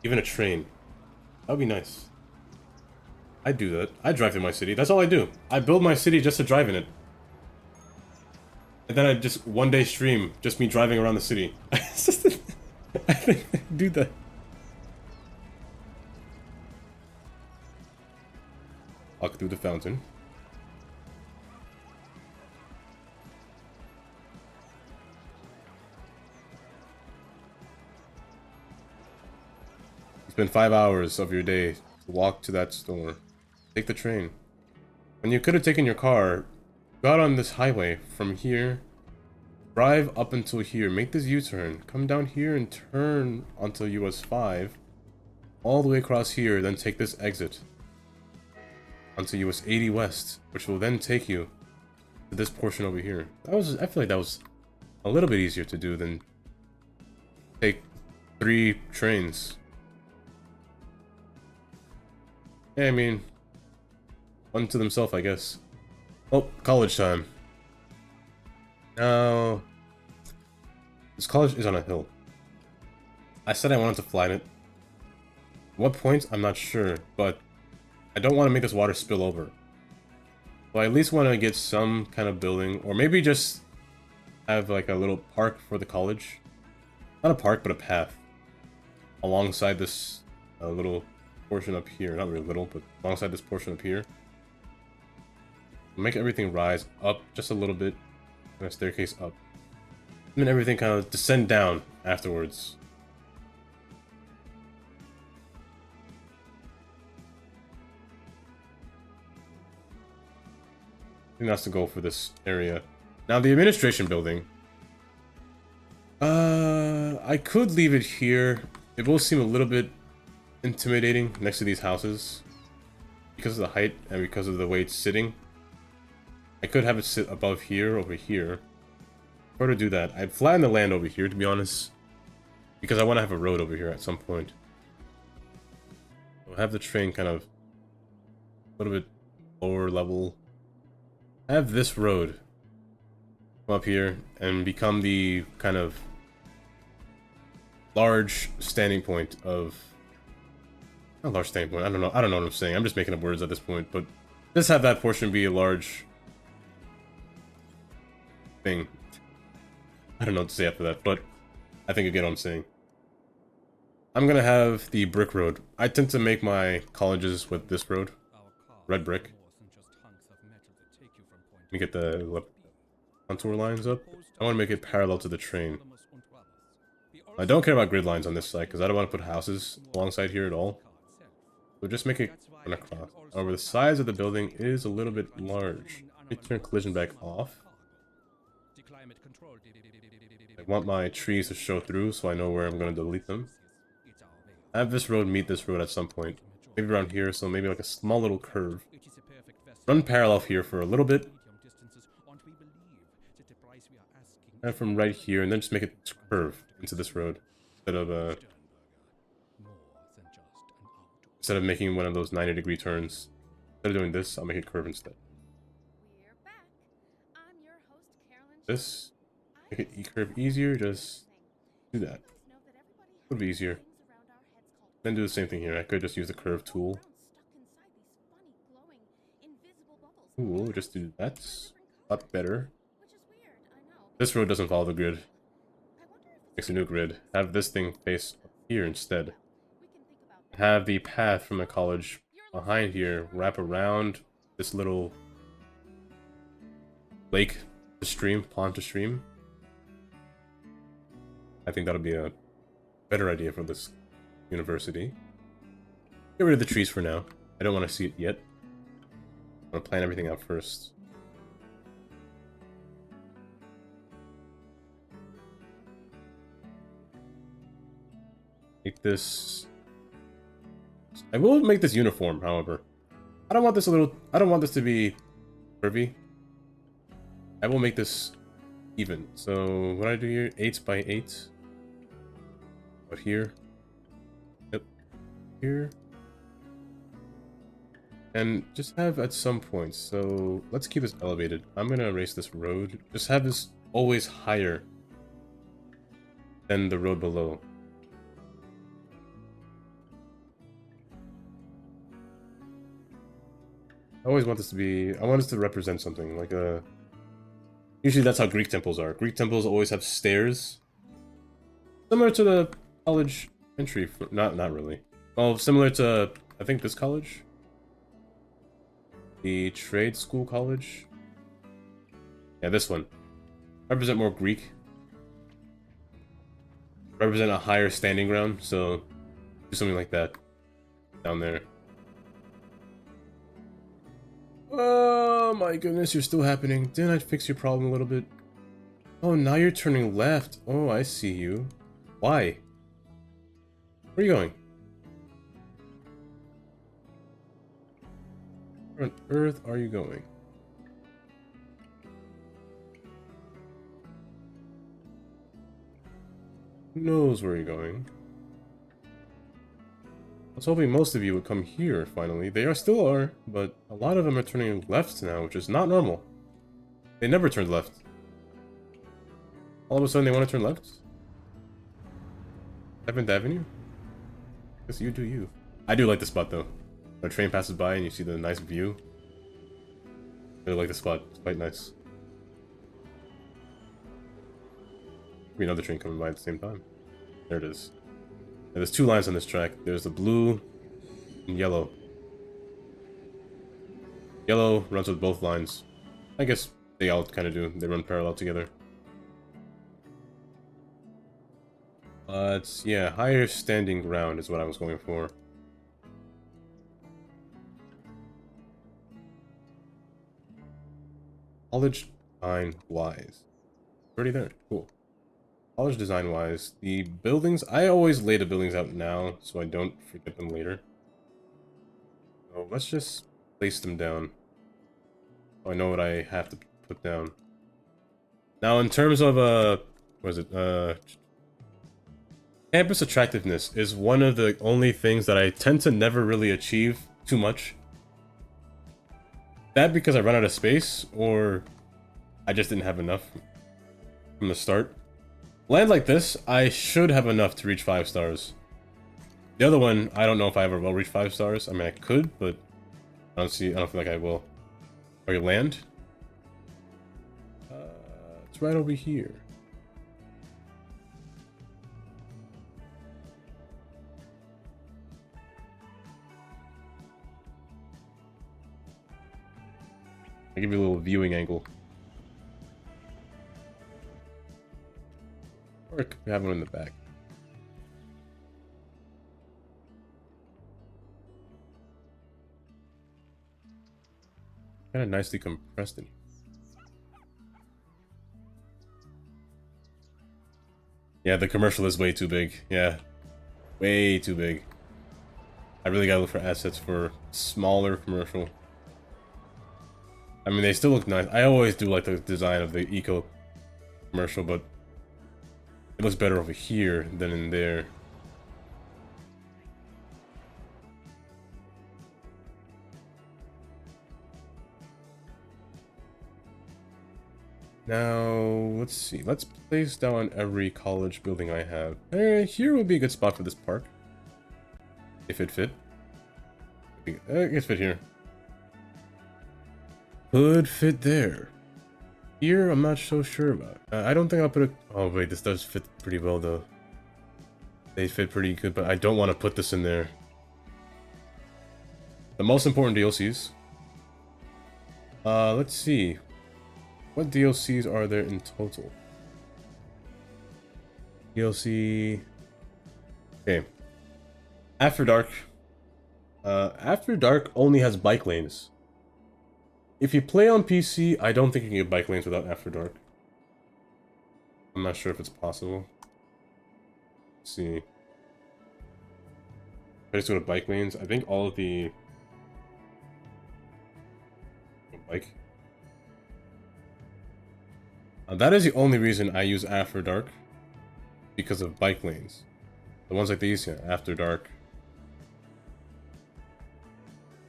even a train. That would be nice. I do that. I drive through my city. That's all I do. I build my city just to drive in it. And then I just one day stream just me driving around the city. I think I do that. Walk through the fountain. You spend 5 hours of your day to walk to that store. Take the train. And you could have taken your car, got on this highway from here, drive up until here, make this U-turn, come down here and turn onto US 5, all the way across here, then take this exit onto US 80 West, which will then take you to this portion over here. I feel like that was a little bit easier to do than take 3 trains. Yeah, I mean, one to themselves, I guess. Oh, college time. Now, this college is on a hill. I said I wanted to fly it. What point? I'm not sure, but I don't want to make this water spill over. So I at least want to get some kind of building, or maybe just have like a little park for the college. Not a park, but a path alongside this little portion up here. Not really little, but alongside this portion up here. Make everything rise up just a little bit, and a staircase up. And then everything kind of descend down afterwards. I think that's the goal for this area. Now the administration building. I could leave it here. It will seem a little bit intimidating next to these houses because of the height and because of the way it's sitting. I could have it sit above here, over here. Or to do that, I'd flatten the land over here, to be honest, because I want to have a road over here at some point. I'll have the train kind of a little bit lower level. Have this road come up here and become the kind of large standing point of, not large standing point, I don't know what I'm saying, I'm just making up words at this point, but just have that portion be a large thing. I don't know what to say after that, but I think you get what I'm saying. I'm gonna have the brick road. I tend to make my colleges with this road, red brick. Let me get the contour lines up. I want to make it parallel to the train. I don't care about grid lines on this side because I don't want to put houses alongside here at all. So just make it run across. However, the size of the building is a little bit large. Let me turn collision back off. I want my trees to show through so I know where I'm going to delete them. Have this road meet this road at some point. Maybe around here, so maybe like a small little curve. Run parallel here for a little bit. And from right here, and then just make it curve into this road. Instead of making one of those 90-degree turns. Instead of doing this, I'll make it curve instead. This. Make it curve easier, just do that. It would be easier. Then do the same thing here. I could just use the curve tool. Ooh, just do that. A lot better. This road doesn't follow the grid. Makes a new grid. Have this thing face up here instead. Have the path from the college behind here wrap around this little lake to stream, pond to stream. I think that'll be a better idea for this university. Get rid of the trees for now. I don't want to see it yet. I want to plan everything out first. Make this... I will make this uniform, however. I don't want this to be curvy. I will make this even. So what I do here, 8 by 8. But here. Yep. Here. And just have at some point. So let's keep this elevated. I'm gonna erase this road. Just have this always higher than the road below. I always want this to be... I want this to represent something, like a... Usually that's how Greek temples are. Greek temples always have stairs. Similar to the college entry... Not really. Well, similar to, I think, this college? The trade school college? Yeah, this one. Represent more Greek. Represent a higher standing ground, so... do something like that. Down there. Oh my goodness, you're still happening. Didn't I fix your problem a little bit? Oh, now you're turning left. Oh, I see you. Why? Where are you going? Where on earth are you going? Who knows where you're going? I was hoping most of you would come here, finally. They still are, but a lot of them are turning left now, which is not normal. They never turned left. All of a sudden they want to turn left? 7th Avenue? Guess you do you. I do like the spot, though. When a train passes by and you see the nice view. really like the spot. It's quite nice. Maybe another train coming by at the same time. There it is. And there's two lines on this track. There's the blue and yellow. Yellow runs with both lines. I guess they all kind of do. They run parallel together. But yeah, higher standing ground is what I was going for. College design wise. Already there. Cool. College design wise, the buildings, I always lay the buildings out now so I don't forget them later. So let's just place them down. So I know what I have to put down. Now in terms of what is it? Campus attractiveness is one of the only things that I tend to never really achieve too much. That because I run out of space, or I just didn't have enough from the start. Land like this, I should have enough to reach 5 stars. The other one, I don't know if I ever will reach 5 stars. I mean, I could, but I don't feel like I will. Okay, land. It's right over here. I'll give you a little viewing angle. Or it could have one in the back. Kind of nicely compressed in here. Yeah, the commercial is way too big. Yeah. Way too big. I really gotta look for assets for smaller commercial. I mean, they still look nice. I always do like the design of the eco commercial, but it looks better over here than in there. Now, let's see. Let's place down every college building I have. Here would be a good spot for this park. If it fit. It could fit here. Could fit there. Here, I'm not so sure about. I don't think I'll put it. Oh wait, this does fit pretty well though. They fit pretty good, but I don't want to put this in there. The most important DLCs. Let's see. What DLCs are there in total? DLC. Okay. After Dark. After Dark only has bike lanes. If you play on PC, I don't think you can get bike lanes without After Dark. I'm not sure if it's possible. Let's see. If I just go to bike lanes, I think all of the... Bike. That is the only reason I use After Dark. Because of bike lanes. The ones like these, yeah, After Dark.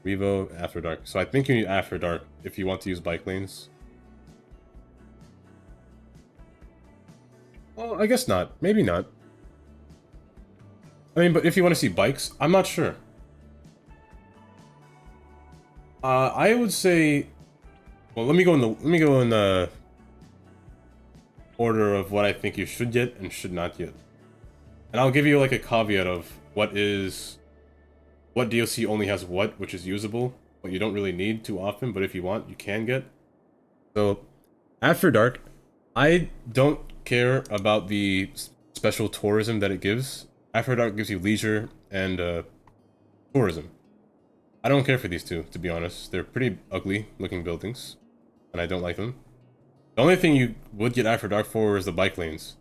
Revo, After Dark. So I think you need After Dark if you want to use bike lanes. Well, I guess not. Maybe not. I mean, but if you want to see bikes, I'm not sure. I would say... Well, let me go in the order of what I think you should get and should not get. And I'll give you like a caveat of what DLC only has what, which is usable, what you don't really need too often, but if you want, you can get. So, After Dark, I don't care about the special tourism that it gives. After Dark gives you leisure and tourism. I don't care for these two, to be honest. They're pretty ugly looking buildings, and I don't like them. The only thing you would get After Dark for is the bike lanes.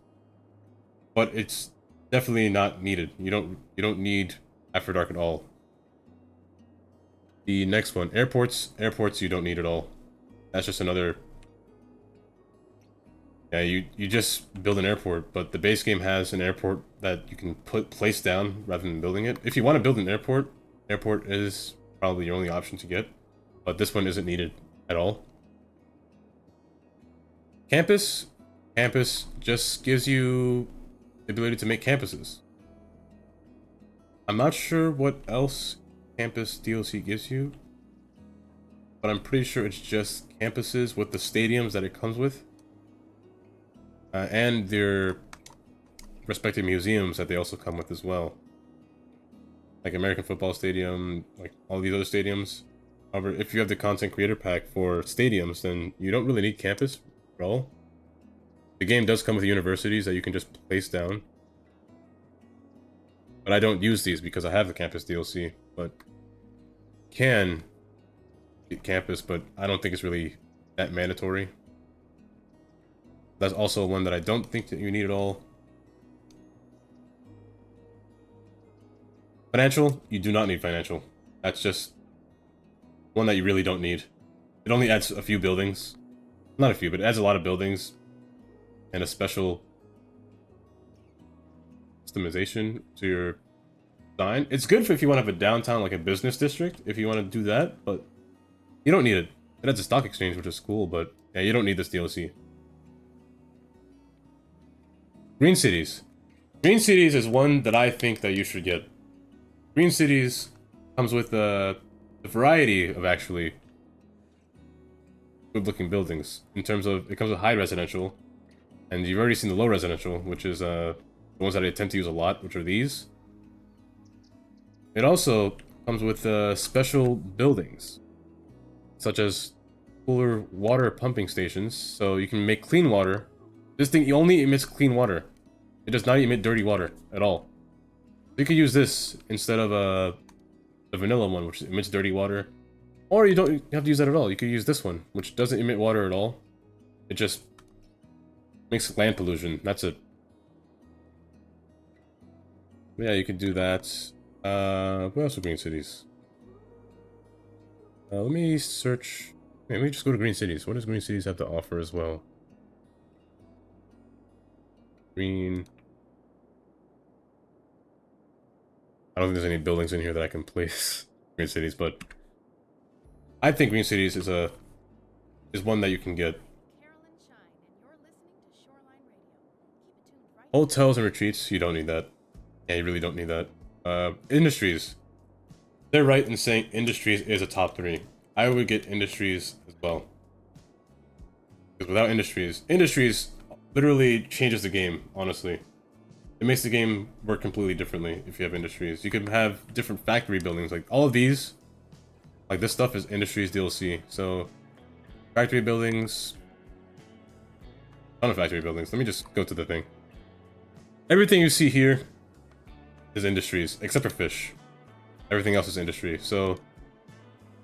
But it's definitely not needed. You don't need After Dark at all. The next one, airports you don't need at all. That's just another... Yeah, you just build an airport, but the base game has an airport that you can place down rather than building it. If you want to build an airport is probably your only option to get, but this one isn't needed at all. Campus just gives you the ability to make campuses. I'm not sure what else Campus DLC gives you. but I'm pretty sure it's just campuses with the stadiums that it comes with. And their respective museums that they also come with as well. Like American Football Stadium, like all these other stadiums. However, if you have the content creator pack for stadiums, then you don't really need campus at all. The game does come with universities that you can just place down. But I don't use these because I have the campus DLC, but can get campus, but I don't think it's really that mandatory. That's also one that I don't think that you need at all. Financial, you do not need financial. That's just one that you really don't need. It only adds a few buildings. Not a few, but it adds a lot of buildings. And a special customization to your design. It's good for if you want to have a downtown, like a business district, if you want to do that, but you don't need it. It adds a stock exchange, which is cool, but yeah, you don't need this DLC. Green Cities. Green Cities is one that I think that you should get. Green Cities comes with a variety of actually good-looking buildings. In terms of, it comes with high residential, and you've already seen the low residential, which is the ones that I tend to use a lot, which are these. It also comes with special buildings, such as cooler water pumping stations, so you can make clean water. This thing only emits clean water. It does not emit dirty water at all. You could use this instead of the vanilla one, which emits dirty water. Or you don't have to use that at all. You could use this one, which doesn't emit water at all. It just makes land pollution. That's it. Yeah, you could do that. What else are green cities? Let me search. Let me just go to green cities. What does green cities have to offer as well? Green. I don't think there's any buildings in here that I can place green cities, but I think green cities is one that you can get. Hotels and retreats, you don't need that. Yeah, you really don't need that. Industries. They're right in saying industries is a top 3. I would get industries as well. Because without industries literally changes the game, honestly. It makes the game work completely differently if you have industries. You can have different factory buildings, like all of these. Like this stuff is industries DLC, so factory buildings. Ton of factory buildings. Let me just go to the thing. Everything you see here is industries, except for fish. Everything else is industry. So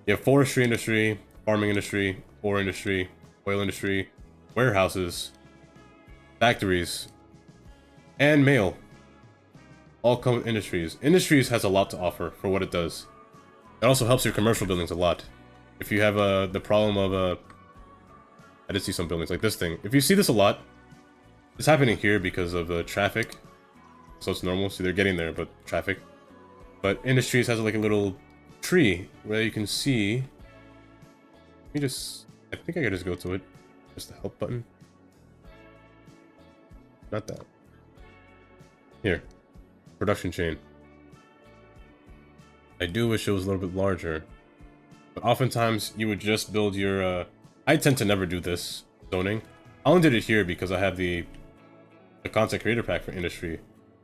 you have forestry industry, farming industry, ore industry, oil industry, warehouses, factories, and mail. All come with industries. Industries has a lot to offer for what it does. It also helps your commercial buildings a lot. If you have the problem of I did see some buildings like this thing. If you see this a lot, it's happening here because of traffic. So it's normal. See, they're getting there, but traffic. But industries has like a little tree where you can see. Let me just. I think I can just go to it. Just the help button. Not that. Here. Production chain. I do wish it was a little bit larger. But oftentimes you would just build your. I tend to never do this zoning. I only did it here because I have the content creator pack for industry.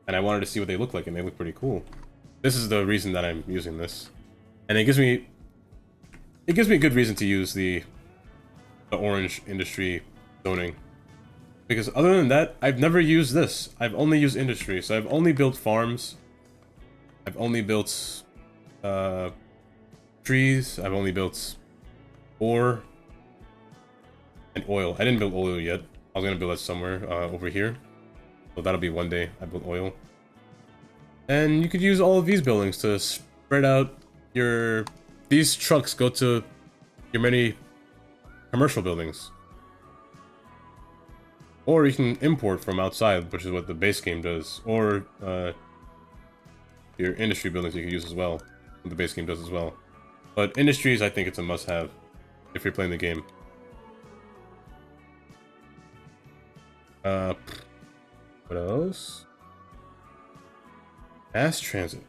And I wanted to see what they look like, and they look pretty cool. This is the reason that I'm using this. And it gives me a good reason to use the orange industry zoning. Because other than that, I've never used this. I've only used industry. So I've only built farms. I've only built trees. I've only built ore and oil. I didn't build oil yet. I was gonna build that somewhere over here. So that'll be one day I build oil. And you could use all of these buildings to spread out your... These trucks go to your many commercial buildings. Or you can import from outside, which is what the base game does. Or your industry buildings you can use as well. What the base game does as well. But industries, I think it's a must-have if you're playing the game. What else? Mass transit.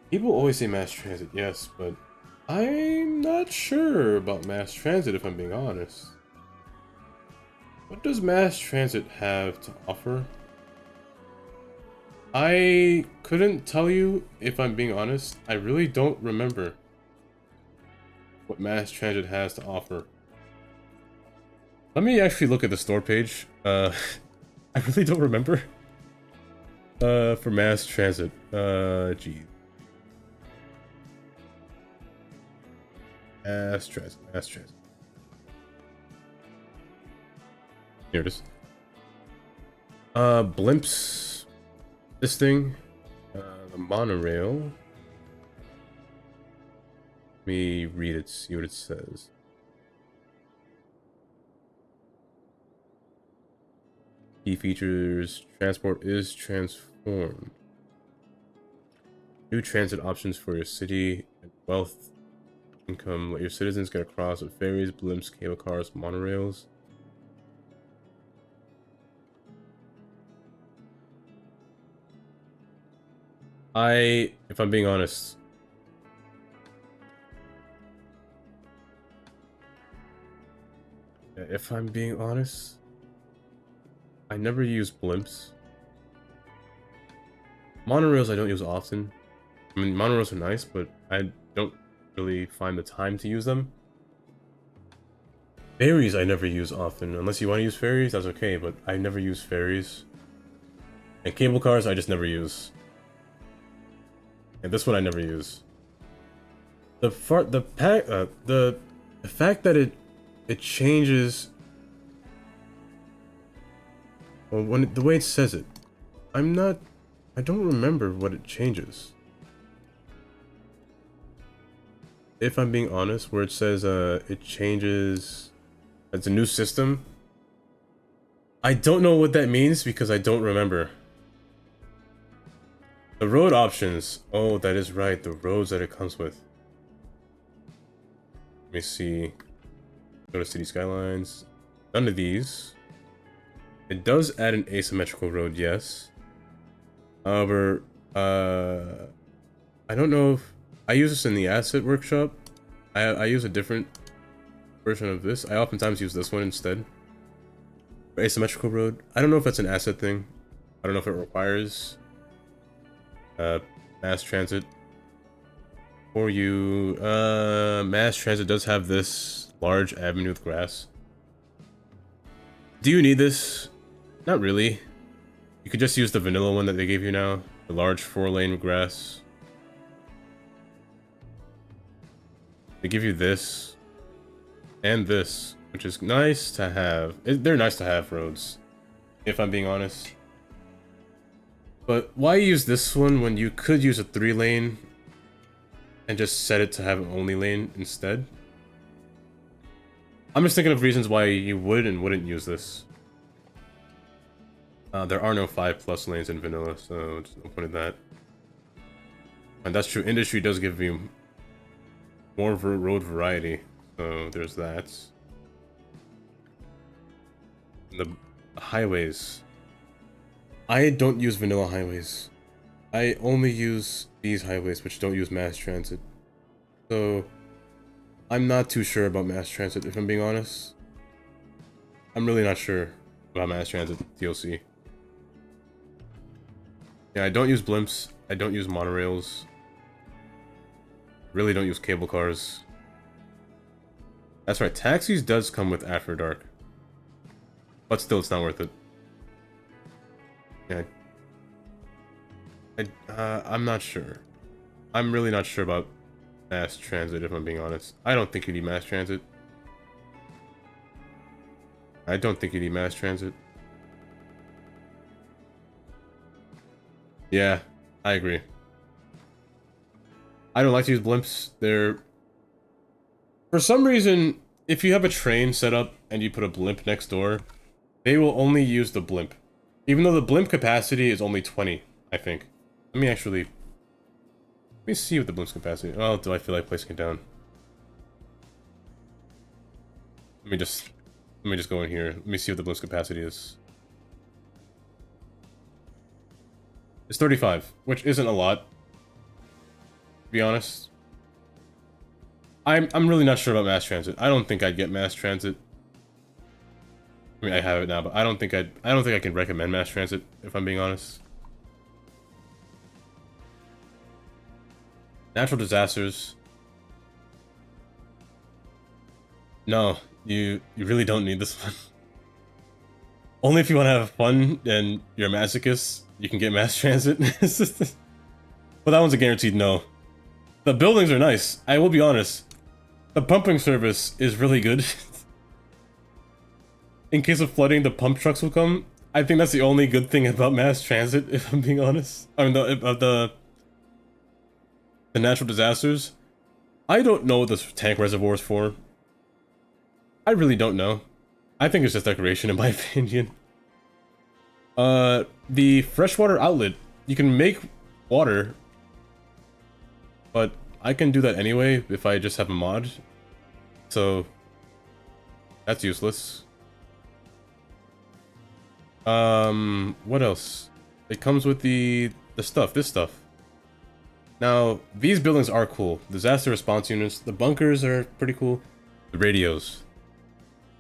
People always say mass transit, yes, but I'm not sure about mass transit, if I'm being honest. What does mass transit have to offer? I couldn't tell you, if I'm being honest. I really don't remember what mass transit has to offer. Let me actually look at the store page. I really don't remember. For mass transit. Gee. Mass transit, mass transit. Here it is. Blimps. This thing. The monorail. Let me read it, see what it says. Key features. Transport is transformed. New transit options for your city and wealth income. Let your citizens get across with ferries, blimps, cable cars, monorails. If I'm being honest, I never use blimps. Monorails I don't use often. I mean, monorails are nice, but I don't really find the time to use them. Ferries I never use often. Unless you want to use ferries, that's okay, but I never use ferries. And cable cars I just never use. And this one I never use. The fact that it changes. Well, the way it says it, I don't remember what it changes. If I'm being honest, where it says it changes, it's a new system. I don't know what that means because I don't remember. The road options. Oh, that is right. The roads that it comes with. Let me see. Go to City Skylines. None of these. It does add an asymmetrical road, yes. However, I don't know if I use this in the asset workshop. I use a different version of this. I oftentimes use this one instead. For asymmetrical road. I don't know if that's an asset thing. I don't know if it requires mass transit for you. Mass transit does have this large avenue with grass. Do you need this? Not really. You could just use the vanilla one that they gave you now. The large 4-lane grass. They give you this. And this. Which is nice to have. They're nice to have roads. If I'm being honest. But why use this one when you could use a 3-lane and just set it to have an only lane instead? I'm just thinking of reasons why you would and wouldn't use this. There are no 5+ lanes in vanilla, so there's no point in that. And that's true, industry does give you more road variety, so there's that. The highways. I don't use vanilla highways. I only use these highways, which don't use mass transit. So, I'm not too sure about mass transit, if I'm being honest. I'm really not sure about mass transit DLC. Yeah, I don't use blimps. I don't use monorails. Really don't use cable cars. That's right, taxis does come with After Dark. But still, it's not worth it. Yeah. I'm not sure. I'm really not sure about mass transit, if I'm being honest. I don't think you need mass transit. I don't think you need mass transit. Yeah, I agree. I don't like to use blimps. They're... For some reason, if you have a train set up and you put a blimp next door, they will only use the blimp. Even though the blimp capacity is only 20, I think. Let me see what the blimp's capacity... Oh, do I feel like placing it down? Let me just go in here. Let me see what the blimp's capacity is. It's 35, which isn't a lot, to be honest. I'm really not sure about mass transit. I don't think I'd get mass transit. I mean, I have it now, but I don't think I can recommend mass transit, if I'm being honest. Natural disasters. No, you really don't need this one. Only if you want to have fun and you're a masochist, you can get mass transit. But that one's a guaranteed no. The buildings are nice, I will be honest. The pumping service is really good. In case of flooding, the pump trucks will come. I think that's the only good thing about mass transit, if I'm being honest. I mean, the natural disasters. I don't know what this tank reservoir is for. I really don't know. I think it's just decoration in my opinion. The freshwater outlet. You can make water, but I can do that anyway if I just have a mod. So that's useless. What else? It comes with this stuff. Now, these buildings are cool. Disaster response units, the bunkers are pretty cool. The radios.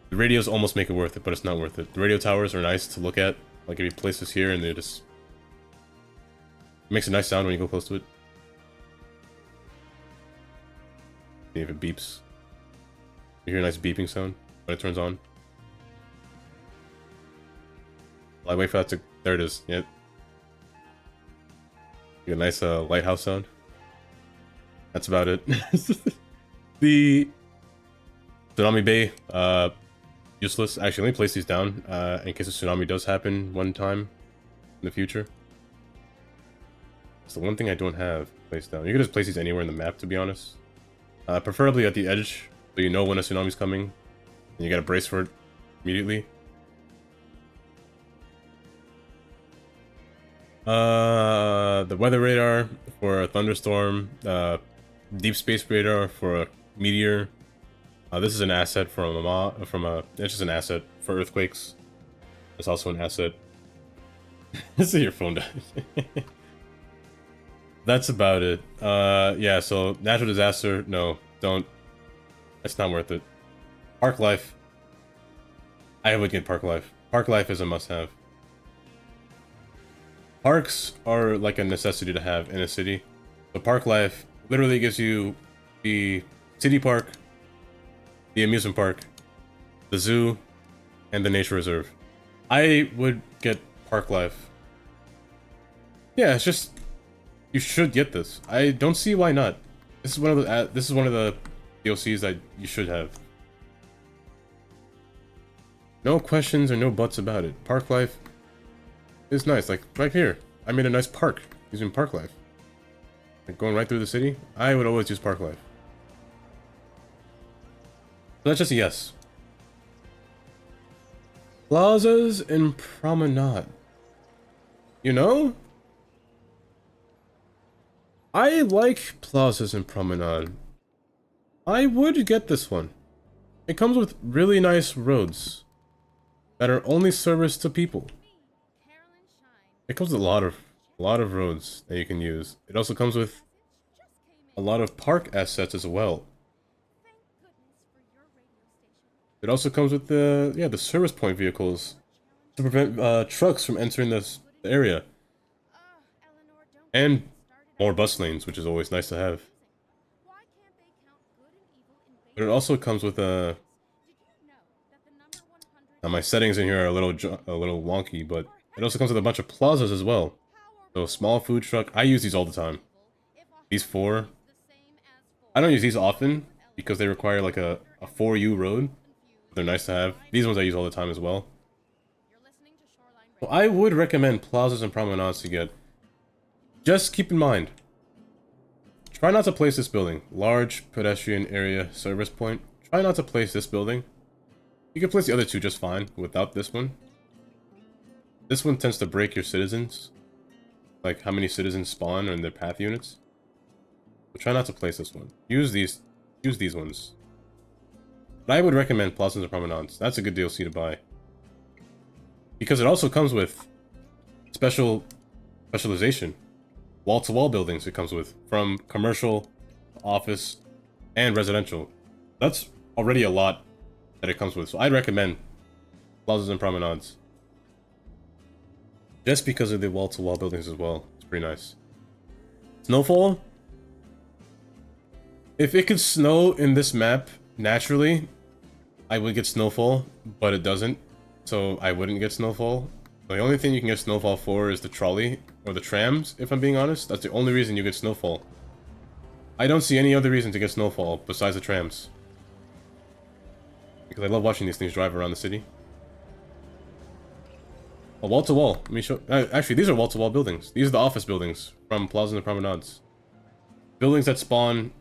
The radios almost make it worth it, but it's not worth it. The radio towers are nice to look at. Like if you place this here and they just... It makes a nice sound when you go close to it. See if it beeps. You hear a nice beeping sound when it turns on. While I wait for that to... There it is. Yep. You get a nice lighthouse sound. That's about it. The Tsunami Bay, useless. Actually, let me place these down in case a tsunami does happen one time in the future. It's the one thing I don't have placed down. You can just place these anywhere in the map, to be honest. Preferably at the edge, so you know when a tsunami's coming, and you gotta brace for it immediately. The weather radar for a thunderstorm, deep space radar for a meteor. This is an asset it's just an asset for earthquakes. It's also an asset. This is your phone died. That's about it. Yeah, so natural disaster, no, don't. It's not worth it. Park life. I would get park life. Park life is a must-have. Parks are like a necessity to have in a city. The park life literally gives you the city park, the amusement park, the zoo, and the nature reserve. I would get park life. Yeah, it's just you should get this. I don't see why not. This is one of the DLCs that you should have. No questions or no buts about it. Park life is nice. Like right here, I made a nice park using park life. Like going right through the city, I would always use park life. So that's just a yes. Plazas and promenade. You know? I like plazas and promenade. I would get this one. It comes with really nice roads that are only serviced to people. It comes with a lot of roads that you can use. It also comes with a lot of park assets as well. It also comes with the service point vehicles to prevent trucks from entering the area. And more bus lanes, which is always nice to have. But it also comes with a... Now my settings in here are a little wonky, but it also comes with a bunch of plazas as well. So small food truck, I use these all the time. These 4. I don't use these often because they require like a 4U road. They're nice to have. These ones I use all the time as well. So I would recommend plazas and promenades to get. Just keep in mind, try not to place this building. Large pedestrian area service point. Try not to place this building. You can place the other 2 just fine without this one. This one tends to break your citizens. Like how many citizens spawn in their path units. So try not to place this one. Use these ones. But I would recommend plazas and promenades. That's a good DLC to buy. Because it also comes with specialization. Wall-to-wall buildings it comes with. From commercial, office, and residential. That's already a lot that it comes with, so I'd recommend plazas and promenades. Just because of the wall-to-wall buildings as well. It's pretty nice. Snowfall? If it could snow in this map naturally, I would get snowfall, but it doesn't, so I wouldn't get snowfall. The only thing you can get snowfall for is the trolley or the trams, if I'm being honest. That's the only reason you get snowfall. I don't see any other reason to get snowfall besides the trams. Because I love watching these things drive around the city. Oh, wall to wall. Let me show. Actually, these are wall to wall buildings. These are the office buildings from plazas and promenades. Buildings that spawn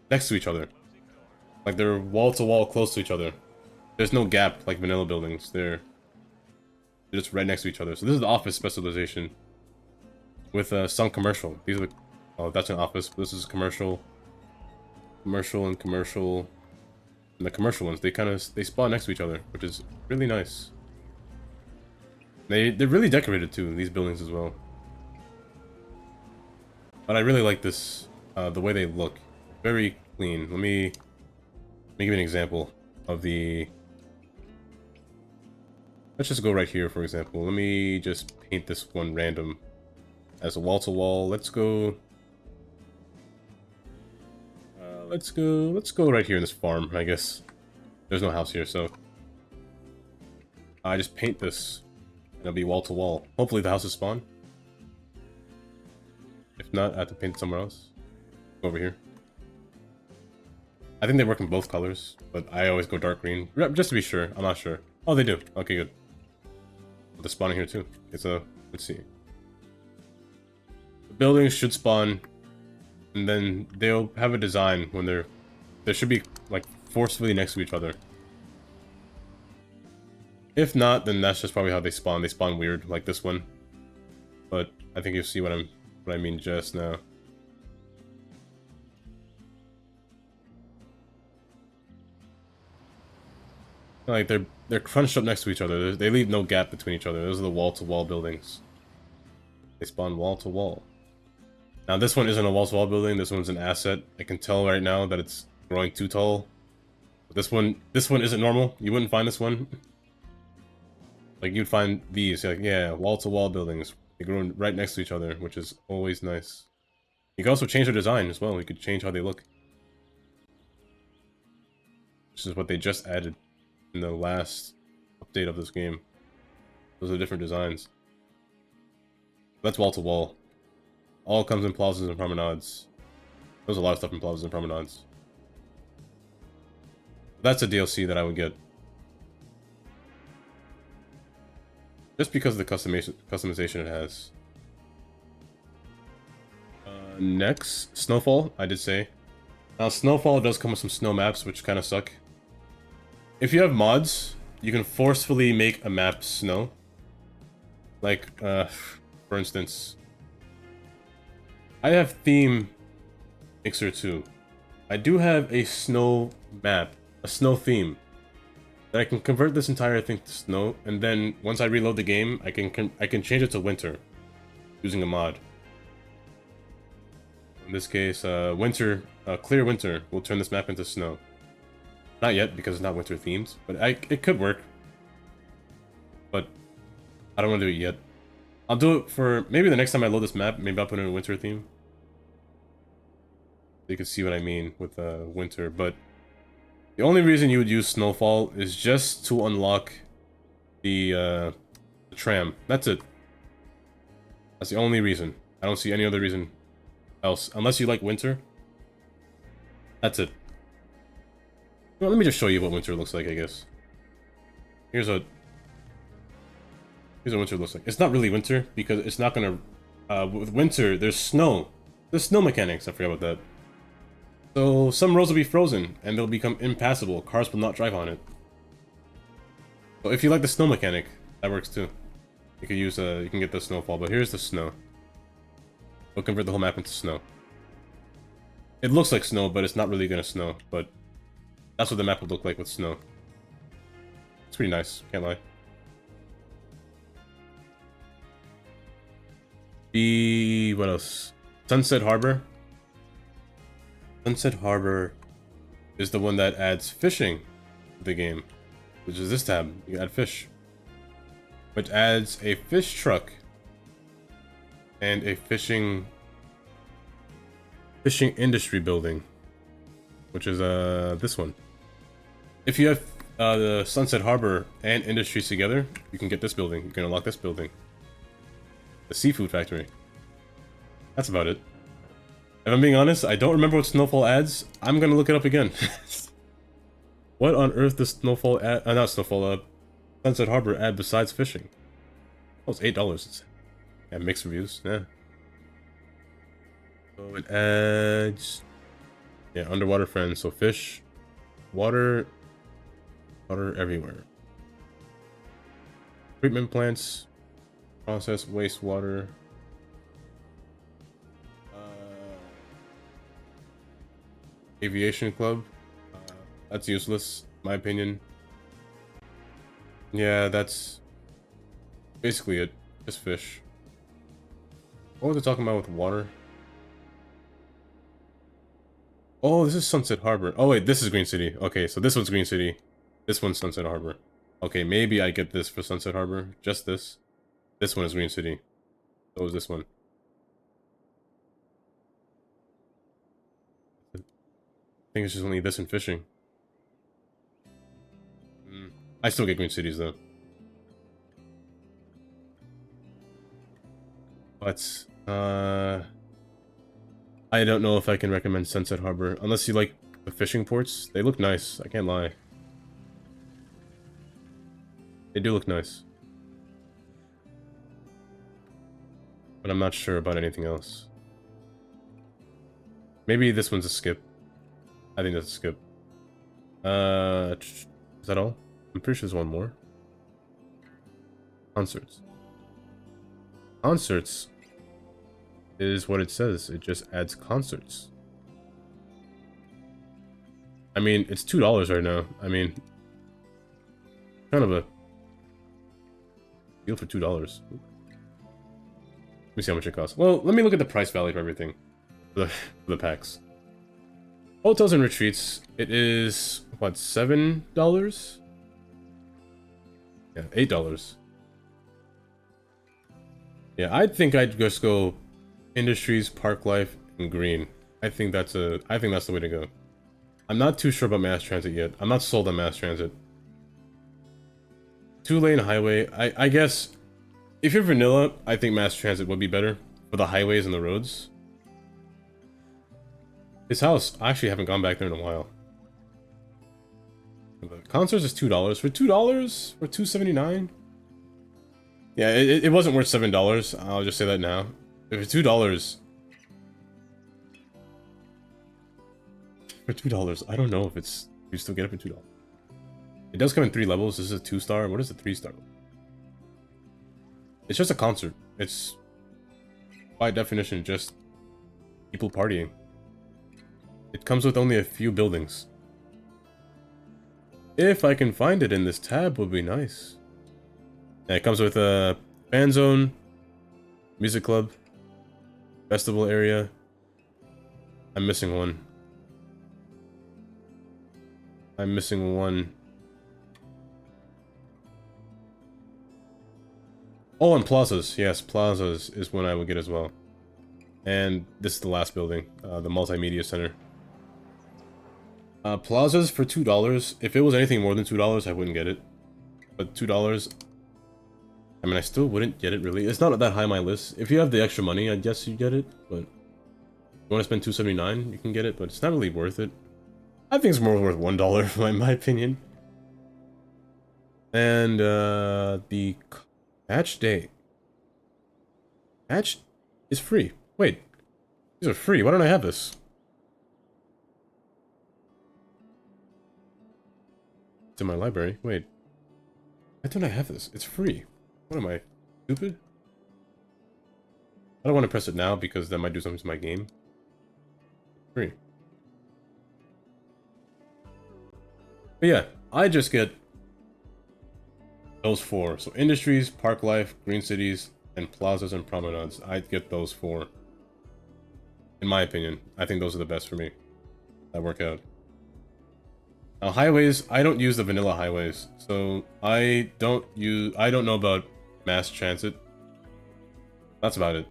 next to each other. Like they're wall to wall close to each other. There's no gap like vanilla buildings. They're just right next to each other. So this is the office specialization. With some commercial. These are the... Oh, that's an office. This is commercial. Commercial and commercial. And the commercial ones, they spawn next to each other, which is really nice. They're really decorated too, these buildings as well. But I really like this, the way they look. Very clean. Let me give you an example of the... Let's just go right here, for example. Let me just paint this one random as a wall-to-wall. Let's go... let's go right here in this farm, I guess. There's no house here, so... I just paint this. And it'll be wall-to-wall. Hopefully the houses spawn. If not, I have to paint it somewhere else. Over here. I think they work in both colors, but I always go dark green. Just to be sure. I'm not sure. Oh, they do. Okay, good. But they're spawning here too. It's a... Let's see. The buildings should spawn, and then they'll have a design when they're... They should be, like, forcefully next to each other. If not, then that's just probably how they spawn. They spawn weird, like this one. But I think you'll see what I mean just now. Like they're crunched up next to each other. They leave no gap between each other. Those are the wall-to-wall buildings. They spawn wall-to-wall. Now this one isn't a wall-to-wall building. This one's an asset. I can tell right now that it's growing too tall. But this one isn't normal. You wouldn't find this one. Like you'd find these, like yeah, wall-to-wall buildings. They grow right next to each other, which is always nice. You can also change their design as well. You could change how they look. Which is what they just added in the last update of this game. Those are different designs. That's wall-to-wall. All comes in plazas and promenades. There's a lot of stuff in plazas and promenades. That's a DLC that I would get. Just because of the customization it has. Next, Snowfall, I did say. Now, Snowfall does come with some snow maps, which kind of suck. If you have mods, you can forcefully make a map snow. Like, for instance, I have Theme Mixer 2. I do have a snow map, a snow theme. That I can convert this entire thing to snow, and then once I reload the game, I can change it to winter using a mod. In this case, winter, clear winter will turn this map into snow. Not yet because it's not winter themed, but it could work. But I don't want to do it yet. I'll do it for maybe the next time I load this map. Maybe I'll put in a winter theme. So you can see what I mean with winter, but. The only reason you would use Snowfall is just to unlock the tram. That's it. That's the only reason. I don't see any other reason else. Unless you like winter. That's it. Well, let me just show you what winter looks like, I guess. Here's what winter looks like. It's not really winter, because it's not gonna... with winter, there's snow. There's snow mechanics, I forgot about that. So some roads will be frozen, and they'll become impassable. Cars will not drive on it. So if you like the snow mechanic, that works too. You can use you can get the snowfall, but here's the snow. We'll convert the whole map into snow. It looks like snow, but it's not really gonna snow. But that's what the map would look like with snow. It's pretty nice, can't lie. What else? Sunset Harbor. Sunset Harbor is the one that adds fishing to the game, which is this tab. You add fish, which adds a fish truck and a fishing industry building, which is this one. If you have the Sunset Harbor and Industries together, you can get this building. You can unlock this building. The seafood factory. That's about it. If I'm being honest, I don't remember what Snowfall adds. I'm gonna look it up again. What on earth does Snowfall add? Not Snowfall, Sunset Harbor add besides fishing? Oh, it's $8. It's, yeah, mixed reviews, yeah. So it adds... yeah, underwater friends. So fish, water everywhere. Treatment plants, process wastewater. Aviation club. That's useless, in my opinion. Yeah, that's basically it. Just fish. What was I talking about with water? Oh, this is Sunset Harbor. Oh wait, this is Green City. Okay, so this one's Green City. This one's Sunset Harbor. Okay, maybe I get this for Sunset Harbor. Just this. This one is Green City. So is this one. I think it's just only this and fishing. I still get Green Cities though. But I don't know if I can recommend Sunset Harbor unless you like the fishing ports. They look nice, I can't lie. They do look nice. But I'm not sure about anything else. Maybe this one's a skip. I think that's a skip. Is that all? I'm pretty sure there's one more. Concerts. Concerts is what it says. It just adds concerts. I mean, it's $2 right now. I mean, kind of a deal for $2. Let me see how much it costs. Well, let me look at the price value for everything. For the packs. Hotels and retreats. It is, what, $7? Yeah, $8. Yeah, I think I'd just go Industries, Park Life, and Green. I think that's the way to go. I'm not too sure about mass transit yet. I'm not sold on mass transit. 2-lane highway. I guess if you're vanilla, I think mass transit would be better for the highways and the roads. His house, I actually haven't gone back there in a while. The concerts is $2. For $2? For $2.79? Yeah, it wasn't worth $7. I'll just say that now. If it's $2... For $2, I don't know if it's... You still get it for $2. It does come in 3 levels. This is a 2-star. What is a 3-star? It's just a concert. It's, by definition, just people partying. It comes with only a few buildings. If I can find it in this tab, would be nice. Yeah, it comes with a fan zone, music club, festival area. I'm missing one. I'm missing one. Oh, and plazas. Yes, plazas is one I would get as well. And this is the last building, the multimedia center. Plazas for $2. If it was anything more than $2, I wouldn't get it. But $2, I mean, I still wouldn't get it, really. It's not that high on my list. If you have the extra money, I guess you get it. But if you want to spend $2.79, you can get it. But it's not really worth it. I think it's more worth $1, in my opinion. And, the patch day. Patch is free. Wait. These are free. Why don't I have this? It's in my library. Wait. Why don't I have this? It's free. What am I? Stupid? I don't want to press it now because that might do something to my game. Free. But yeah, I just get those 4. So Industries, Park Life, Green Cities, and Plazas and Promenades. I'd get those 4. In my opinion, I think those are the best for me. That work out. Highways, I don't use the vanilla highways, so I don't know about mass transit. That's about it.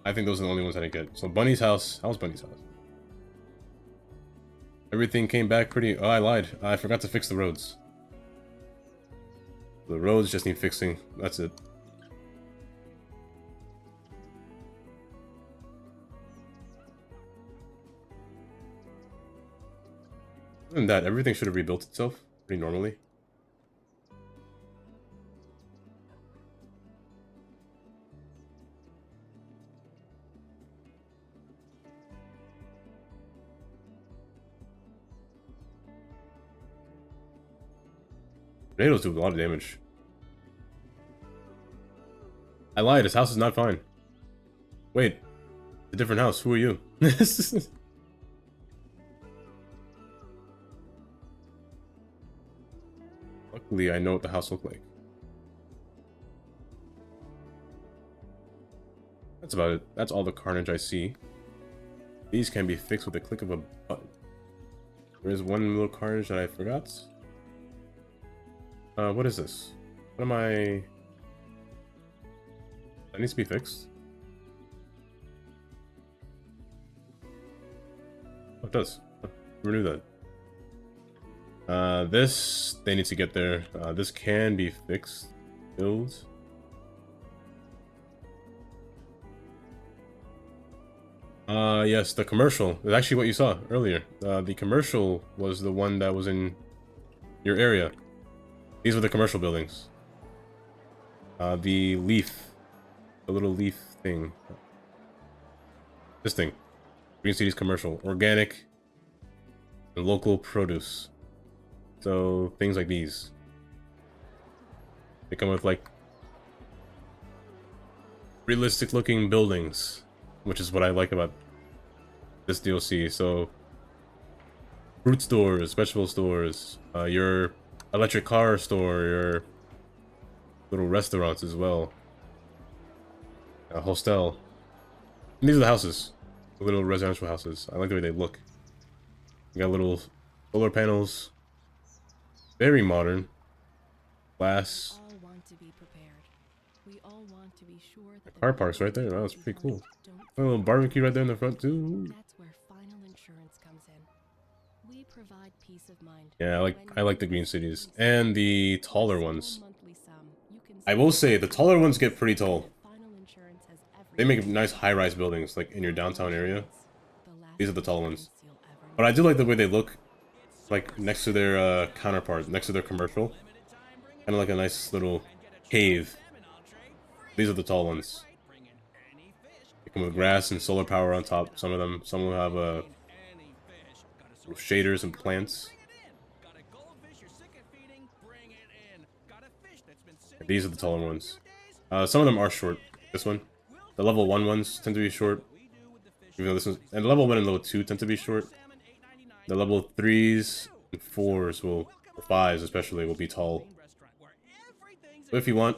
I think those are the only ones that I get. So Bunny's house, how's Bunny's house? Everything came back pretty... Oh, I lied. I forgot to fix the roads. The roads just need fixing. That's it. Other than that, everything should have rebuilt itself pretty normally. Tornadoes do a lot of damage. I lied, his house is not fine. Wait, a different house, who are you? Luckily, I know what the house looked like. That's about it. That's all the carnage I see. These can be fixed with a click of a button. There is one little carnage that I forgot. What is this? What am I... That needs to be fixed. Oh, it does. Renew that. This, they need to get there. This can be fixed. Build. Yes, the commercial. It's actually what you saw earlier. The commercial was the one that was in your area. These were the commercial buildings. The leaf. The little leaf thing. This thing. Green City's commercial. Organic and local produce. So, things like these. They come with, like, realistic looking buildings. Which is what I like about this DLC. So, fruit stores, vegetable stores, your electric car store, your little restaurants as well. A hostel. And these are the houses. The little residential houses. I like the way they look. You got little solar panels. Very modern. Glass. The car park's right there. That was pretty cool. A little barbecue right there in the front too. That's where final insurance comes in. We provide peace of mind. Yeah, I like the green cities and the taller ones. I will say the taller ones get pretty tall. They make nice high-rise buildings like in your downtown area. These are the tall ones. But I do like the way they look, like next to their counterpart, next to their commercial. Kind of like a nice little cave. These are the tall ones. They come with grass and solar power on top. Some of them. Some will have shaders and plants. These are the taller ones. Some of them are short. This one. The level 1 ones tend to be short. Even though this is, and level 1 and level 2 tend to be short. The level 3s and 4s will, or 5s especially, will be tall. So if you want,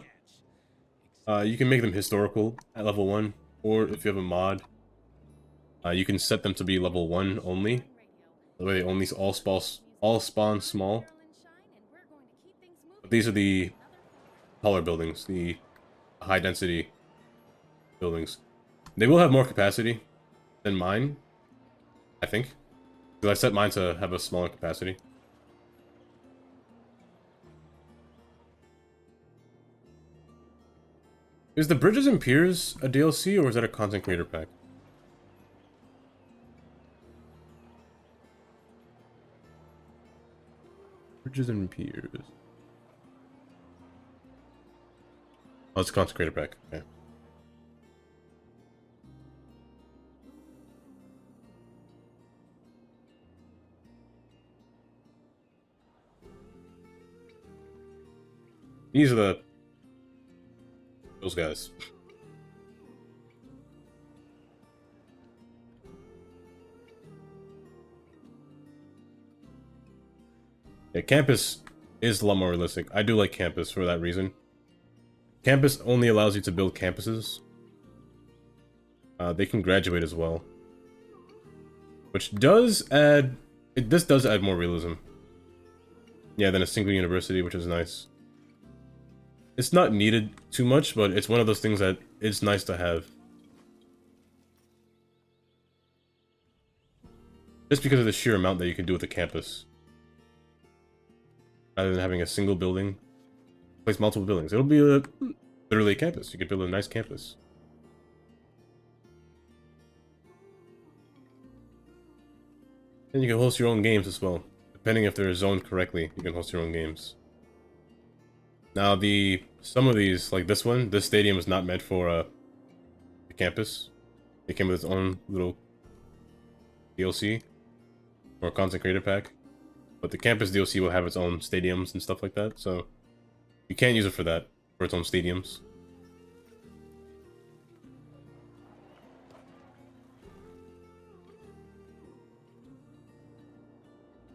you can make them historical at level 1, or if you have a mod, you can set them to be level 1 only. That way they only all spawn small. But these are the taller buildings, the high density buildings. They will have more capacity than mine, I think. Because I set mine to have a smaller capacity. Is the Bridges and Piers a DLC or is that a content creator pack? Bridges and Piers. Oh, it's a content creator pack. Okay. These are those guys. Yeah, campus is a lot more realistic. I do like campus for that reason. Campus only allows you to build campuses. They can graduate as well. Which does add This does add more realism. Yeah, than a single university, which is nice. It's not needed too much, but it's one of those things that it's nice to have. Just because of the sheer amount that you can do with the campus. Rather than having a single building. Place multiple buildings. It'll be literally a campus. You could build a nice campus. And you can host your own games as well. Depending if they're zoned correctly, you can host your own games. Now some of these, like this one, this stadium is not meant for the campus. It came with its own little DLC or content creator pack. But the campus DLC will have its own stadiums and stuff like that, so you can't use it for that, for its own stadiums.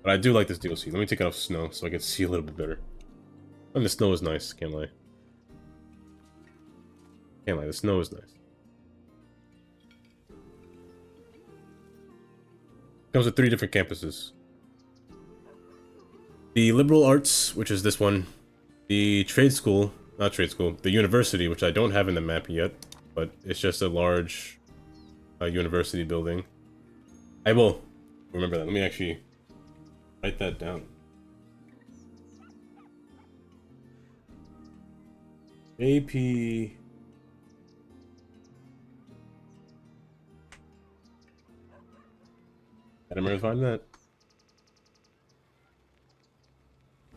But I do like this DLC. Let me take it off snow so I can see a little bit better. And the snow is nice, can't lie. Can't lie, the snow is nice. Comes with 3 different campuses. The liberal arts, which is this one. The trade school, not trade school, the university, which I don't have in the map yet, but it's just a large university building. I will remember that. Let me actually write that down. AP. I don't remember finding that.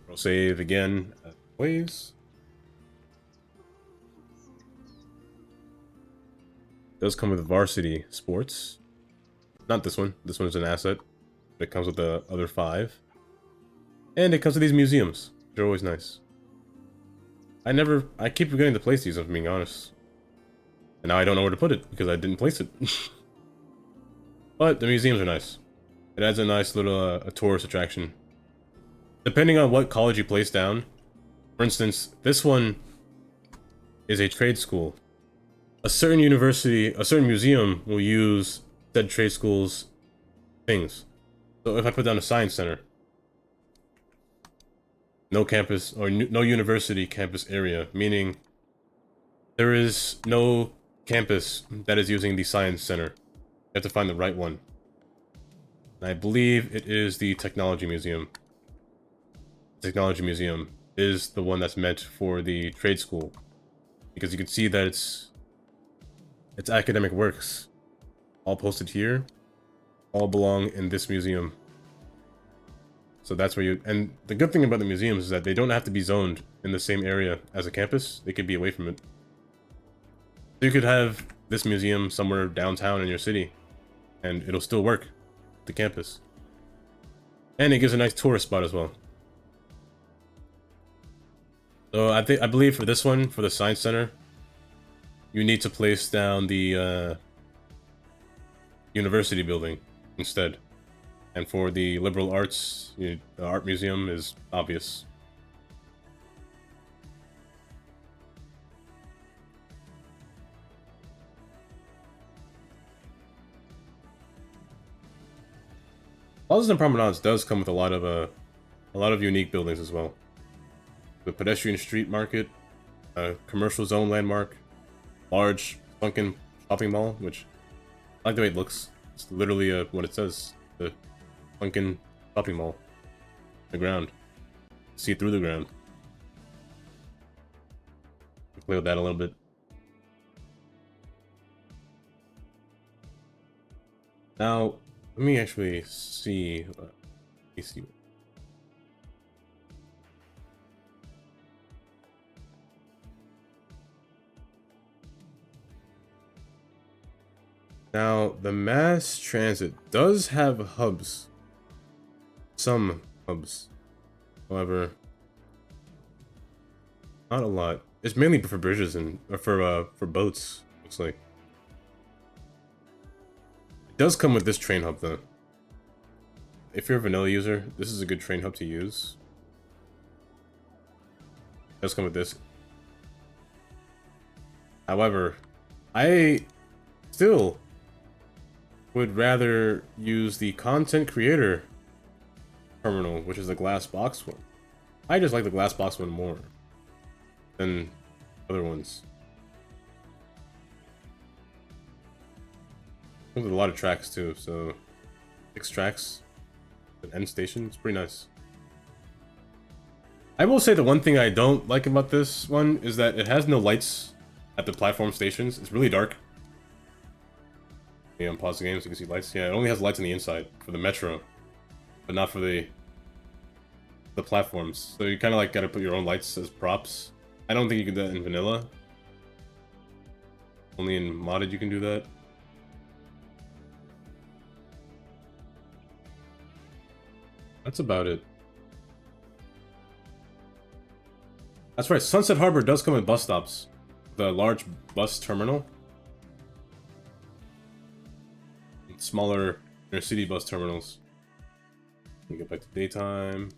I'll save again. Ways. Does come with varsity sports. Not this one. This one is an asset. But it comes with the other 5. And it comes with these museums. They're always nice. I keep forgetting to place these, if I'm being honest. And now I don't know where to put it, because I didn't place it. But the museums are nice. It adds a nice little a tourist attraction. Depending on what college you place down. For instance, this one is a trade school. A certain university, a certain museum will use said trade school's things. So if I put down a science center, no campus or no university campus area, meaning there is no campus that is using the science center. You have to find the right one. And I believe it is the technology museum. The technology museum is the one that's meant for the trade school, because you can see that its academic works, all posted here, all belong in this museum. So that's where and the good thing about the museums is that they don't have to be zoned in the same area as a campus. They could be away from it. So you could have this museum somewhere downtown in your city, and it'll still work, the campus. And it gives a nice tourist spot as well. So I believe for this one, for the science center, you need to place down the university building instead. And for the liberal arts, the art museum is obvious. Plazas and promenades does come with a lot of unique buildings as well. The pedestrian street market, commercial zone landmark, large sunken shopping mall, which I like the way it looks. It's literally what it says, the sunken shopping mall. The ground. See through the ground. Play with that a little bit. Now, let me actually see. Let me see. Now, the mass transit does have hubs. Some hubs. However, not a lot. It's mainly for bridges and or for boats, looks like. It does come with this train hub though. If you're a vanilla user, this is a good train hub to use. It does come with this. However, I still would rather use the content creator terminal, which is the glass box one. I just like the glass box one more than other ones. Comes with a lot of tracks too, so 6 tracks, an end station. It's pretty nice. I will say the one thing I don't like about this one is that it has no lights at the platform stations. It's really dark. Yeah, pause the game so you can see lights. Yeah, it only has lights on the inside for the metro, but not for the platforms. So you kind of like gotta put your own lights as props. I don't think you can do that in vanilla. Only in modded you can do that. That's about it. That's right, Sunset Harbor does come with bus stops. The large bus terminal. And smaller inner city bus terminals. You get back to daytime.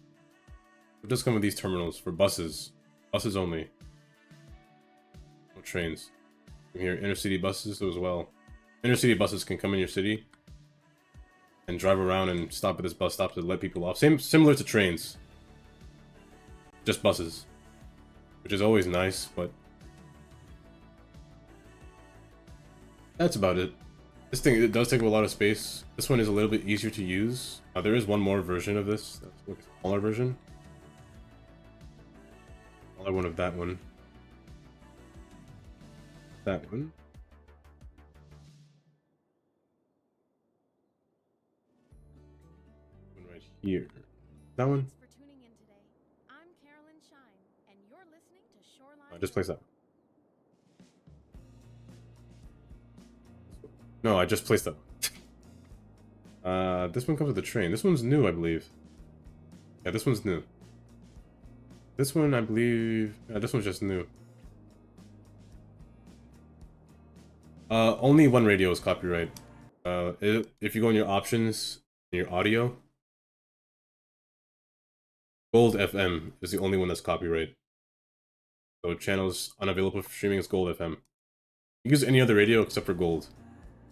It does come with these terminals for buses. Buses only. No trains. From here, inner city buses as well. Inner city buses can come in your city and drive around and stop at this bus stop to let people off. Similar to trains. Just buses. Which is always nice, but that's about it. This thing, it does take up a lot of space. This one is a little bit easier to use. There is one more version of this. That's like a smaller version. Smaller one of that one. That one. One right here. That one. Thanks for tuning in today. I'm Carolyn Shine, and you're listening to Shoreline. Just place that. No, I just placed that. This one comes with the train. This one's new, I believe. Yeah, this one's new. This one, I believe... Yeah, this one's just new. Only one radio is copyright. If you go in your options, in your audio, Gold FM is the only one that's copyright. So channels unavailable for streaming is Gold FM. You can use any other radio except for Gold.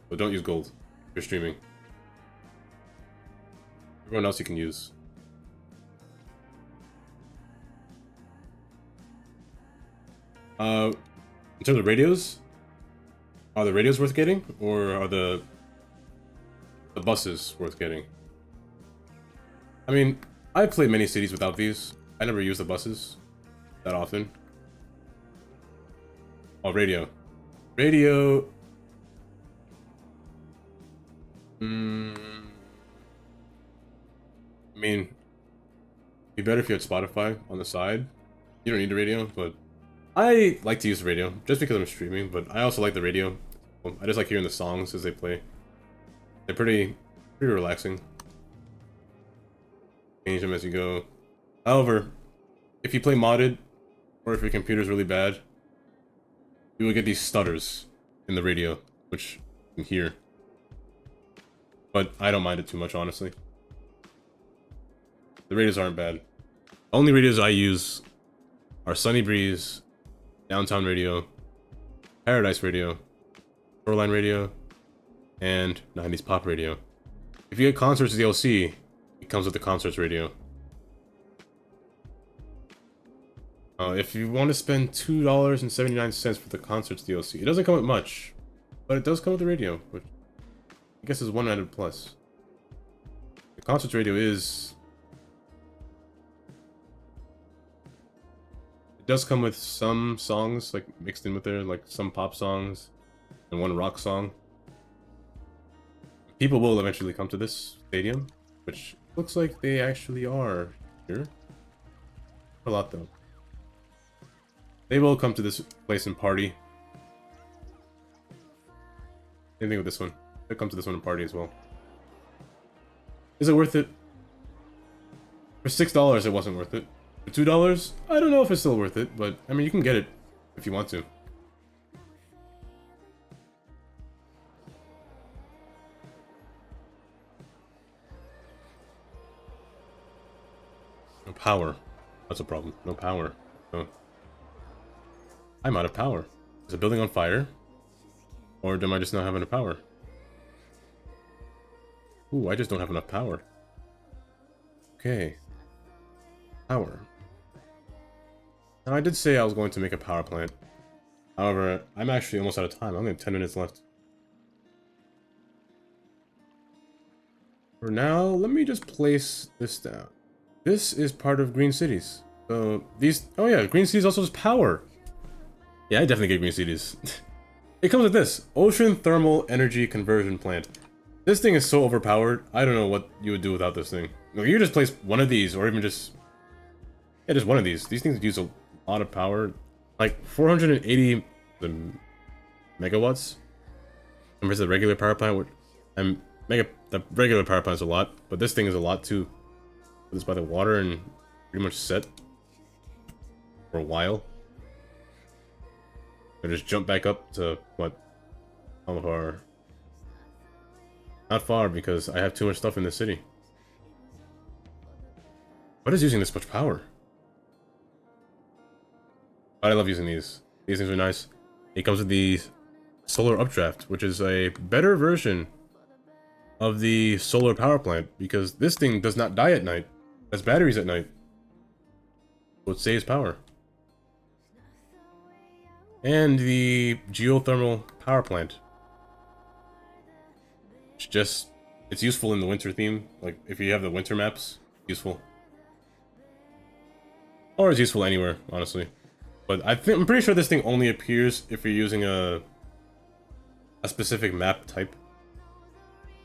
But don't use Gold if you're streaming. Everyone else you can use. In terms of radios, are the radios worth getting, or are the buses worth getting? I mean, I've played many cities without these. I never use the buses that often. Oh, radio. Radio. I mean, it'd be better if you had Spotify on the side. You don't need the radio, but I like to use the radio just because I'm streaming, but I also like the radio. I just like hearing the songs as they play. They're pretty relaxing. Change them as you go. However, if you play modded, or if your computer's really bad, you will get these stutters in the radio, which you can hear. But I don't mind it too much, honestly. The radios aren't bad. The only radios I use are Sunny Breeze, Downtown Radio, Paradise Radio, Shoreline Radio, and 90s Pop Radio. If you get Concerts DLC, it comes with the Concerts Radio. If you want to spend $2.79 for the Concerts DLC, it doesn't come with much, but it does come with the radio, which I guess is one added plus. The Concerts Radio is... It does come with some songs, like, mixed in with there, like some pop songs and one rock song. People will eventually come to this stadium, which looks like they actually are here. A lot, though. They will come to this place and party. Same thing with this one. They'll come to this one and party as well. Is it worth it? For $6, it wasn't worth it. For $2, I don't know if it's still worth it, but I mean, you can get it if you want to. No power. That's a problem. No power. No. I'm out of power. Is the building on fire? Or am I just not having enough power? Ooh, I just don't have enough power. Okay. Power. Now, I did say I was going to make a power plant. However, I'm actually almost out of time. I only have 10 minutes left. For now, let me just place this down. This is part of Green Cities. So, these... Oh yeah, Green Cities also has power. Yeah, I definitely get Green Cities. It comes with this. Ocean Thermal Energy Conversion Plant. This thing is so overpowered, I don't know what you would do without this thing. Like, you could just place one of these, or even just... Yeah, just one of these. These things use a lot of power. Like, 480 megawatts compared to the regular power plant, which the regular power plant is a lot, but this thing is a lot too. Put this by the water and pretty much set for a while. I just jump back up to what? How far? Not far, because I have too much stuff in the city. What is using this much power? But I love using these. These things are nice. It comes with the solar updraft, which is a better version of the solar power plant, because this thing does not die at night. It has batteries at night. So it saves power. And the geothermal power plant. It's useful in the winter theme. Like, if you have the winter maps, useful. Or it's useful anywhere, honestly. But I'm pretty sure this thing only appears if you're using a specific map type.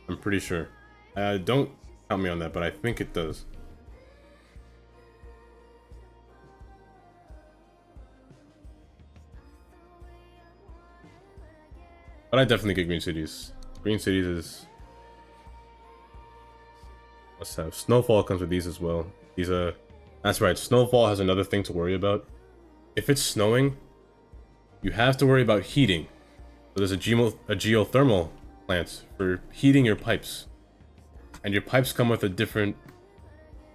I'm pretty sure. Don't count me on that, but I think it does. But I definitely get Green Cities. Green Cities is... Let's have... Snowfall comes with these as well. These That's right, Snowfall has another thing to worry about. If it's snowing, you have to worry about heating. So there's a geothermal plant for heating your pipes. And your pipes come with a different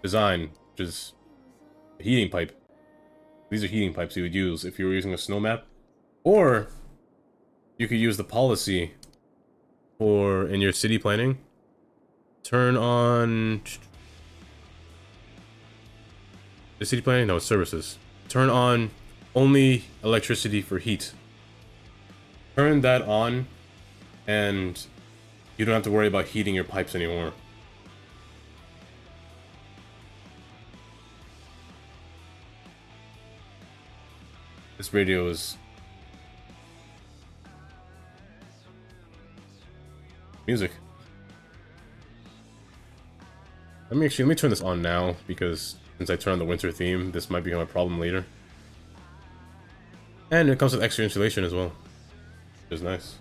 design, which is a heating pipe. These are heating pipes you would use if you were using a snow map. Or you could use the policy for, in your city planning, turn on... The city planning? No, it's services. Turn on only electricity for heat. Turn that on, and you don't have to worry about heating your pipes anymore. This radio is... music. Let me turn this on now, because since I turn on the winter theme, this might become a problem later. And it comes with extra insulation as well, which is nice.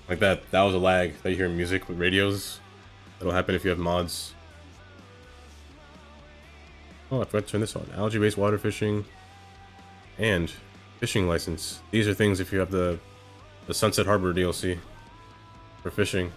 Like that was a lag. That you hear music with radios. That'll happen if you have mods. Oh, I forgot to turn this on. Algae-based water fishing. And fishing license. These are things if you have the Sunset Harbor DLC for fishing.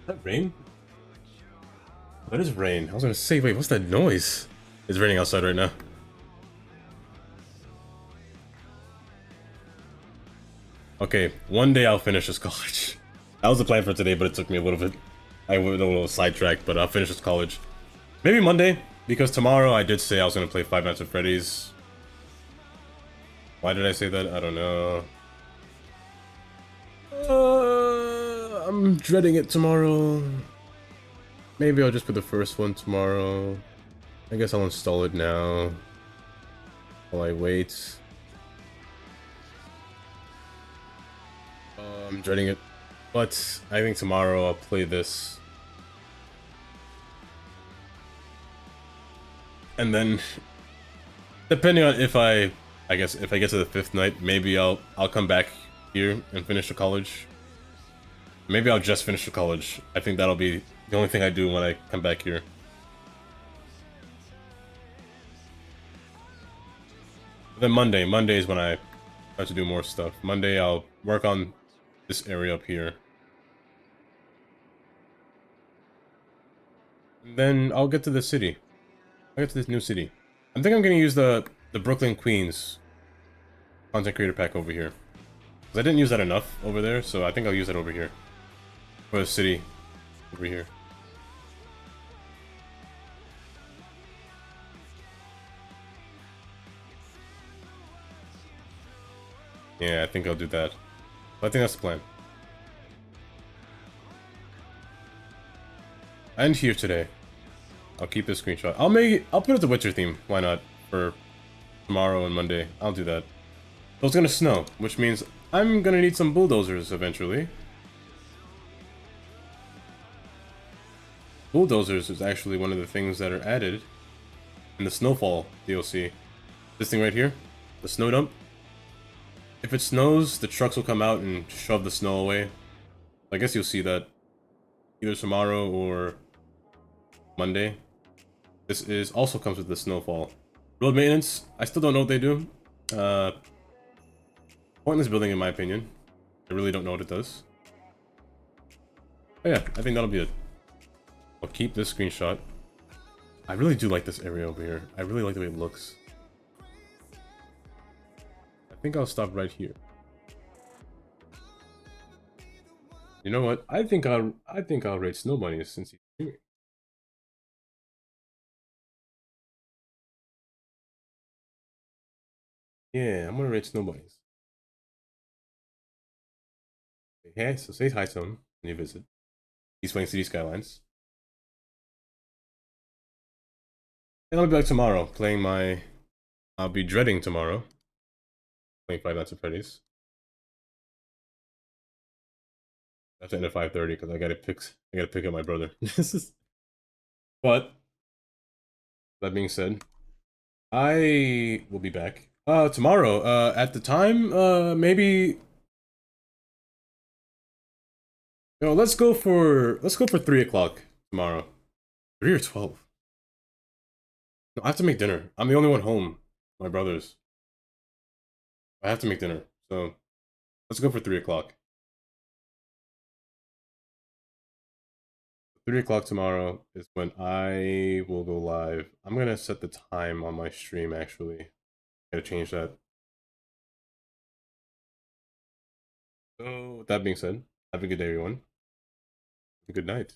Is that rain? What is rain? I was gonna say, wait, what's that noise? It's raining outside right now. Okay, one day I'll finish this college. That was the plan for today, but it took me a little bit. I went a little sidetracked, but I'll finish this college. Maybe Monday, because tomorrow I did say I was gonna play Five Nights at Freddy's. Why did I say that? I don't know. I'm dreading it tomorrow. Maybe I'll just put the first one tomorrow. I guess I'll install it now while I wait. I'm dreading it, but I think tomorrow I'll play this. And then, depending on if I guess if I get to the 5th night, maybe I'll come back here and finish the college. Maybe I'll just finish the college. I think that'll be the only thing I do when I come back here. Then Monday is when I have to do more stuff. Monday I'll work on this area up here. And then I'll get to the city. I'll get to this new city. I think I'm gonna use the Brooklyn Queens content creator pack over here. Because I didn't use that enough over there, so I think I'll use that over here. For the city. Over here. Yeah, I think I'll do that. I think that's the plan. And here today. I'll keep this screenshot. I'll put it the Witcher theme. Why not? For tomorrow and Monday. I'll do that. So it's gonna snow, which means I'm gonna need some bulldozers eventually. Bulldozers is actually one of the things that are added in the Snowfall DLC. This thing right here, the snow dump. If it snows, the trucks will come out and shove the snow away. I guess you'll see that either tomorrow or Monday. This is also comes with the Snowfall. Road maintenance, I still don't know what they do. Pointless building in my opinion. I really don't know what it does. But yeah, I think that'll be it. I'll keep this screenshot. I really do like this area over here. I really like the way it looks. I think I'll stop right here. You know what? I think I'll rate Snow Bunnies since he's streaming. Yeah, I'm gonna rate Snow Bunnies. Hey, so say hi to him when you visit. He's playing City Skylines. And I'll be back tomorrow playing my... I'll be dreading tomorrow. Playing Five Nights at Freddy's. I have to end at 5:30 because I gotta pick up my brother. But that being said, I will be back. Tomorrow. At the time, maybe. No, let's go for 3 o'clock tomorrow. 3 or 12. No, I have to make dinner. I'm the only one home. My brothers. I have to make dinner. So let's go for 3 o'clock. 3 o'clock tomorrow is when I will go live. I'm gonna set the time on my stream actually. Gotta change that. So with that being said, have a good day everyone. Good night.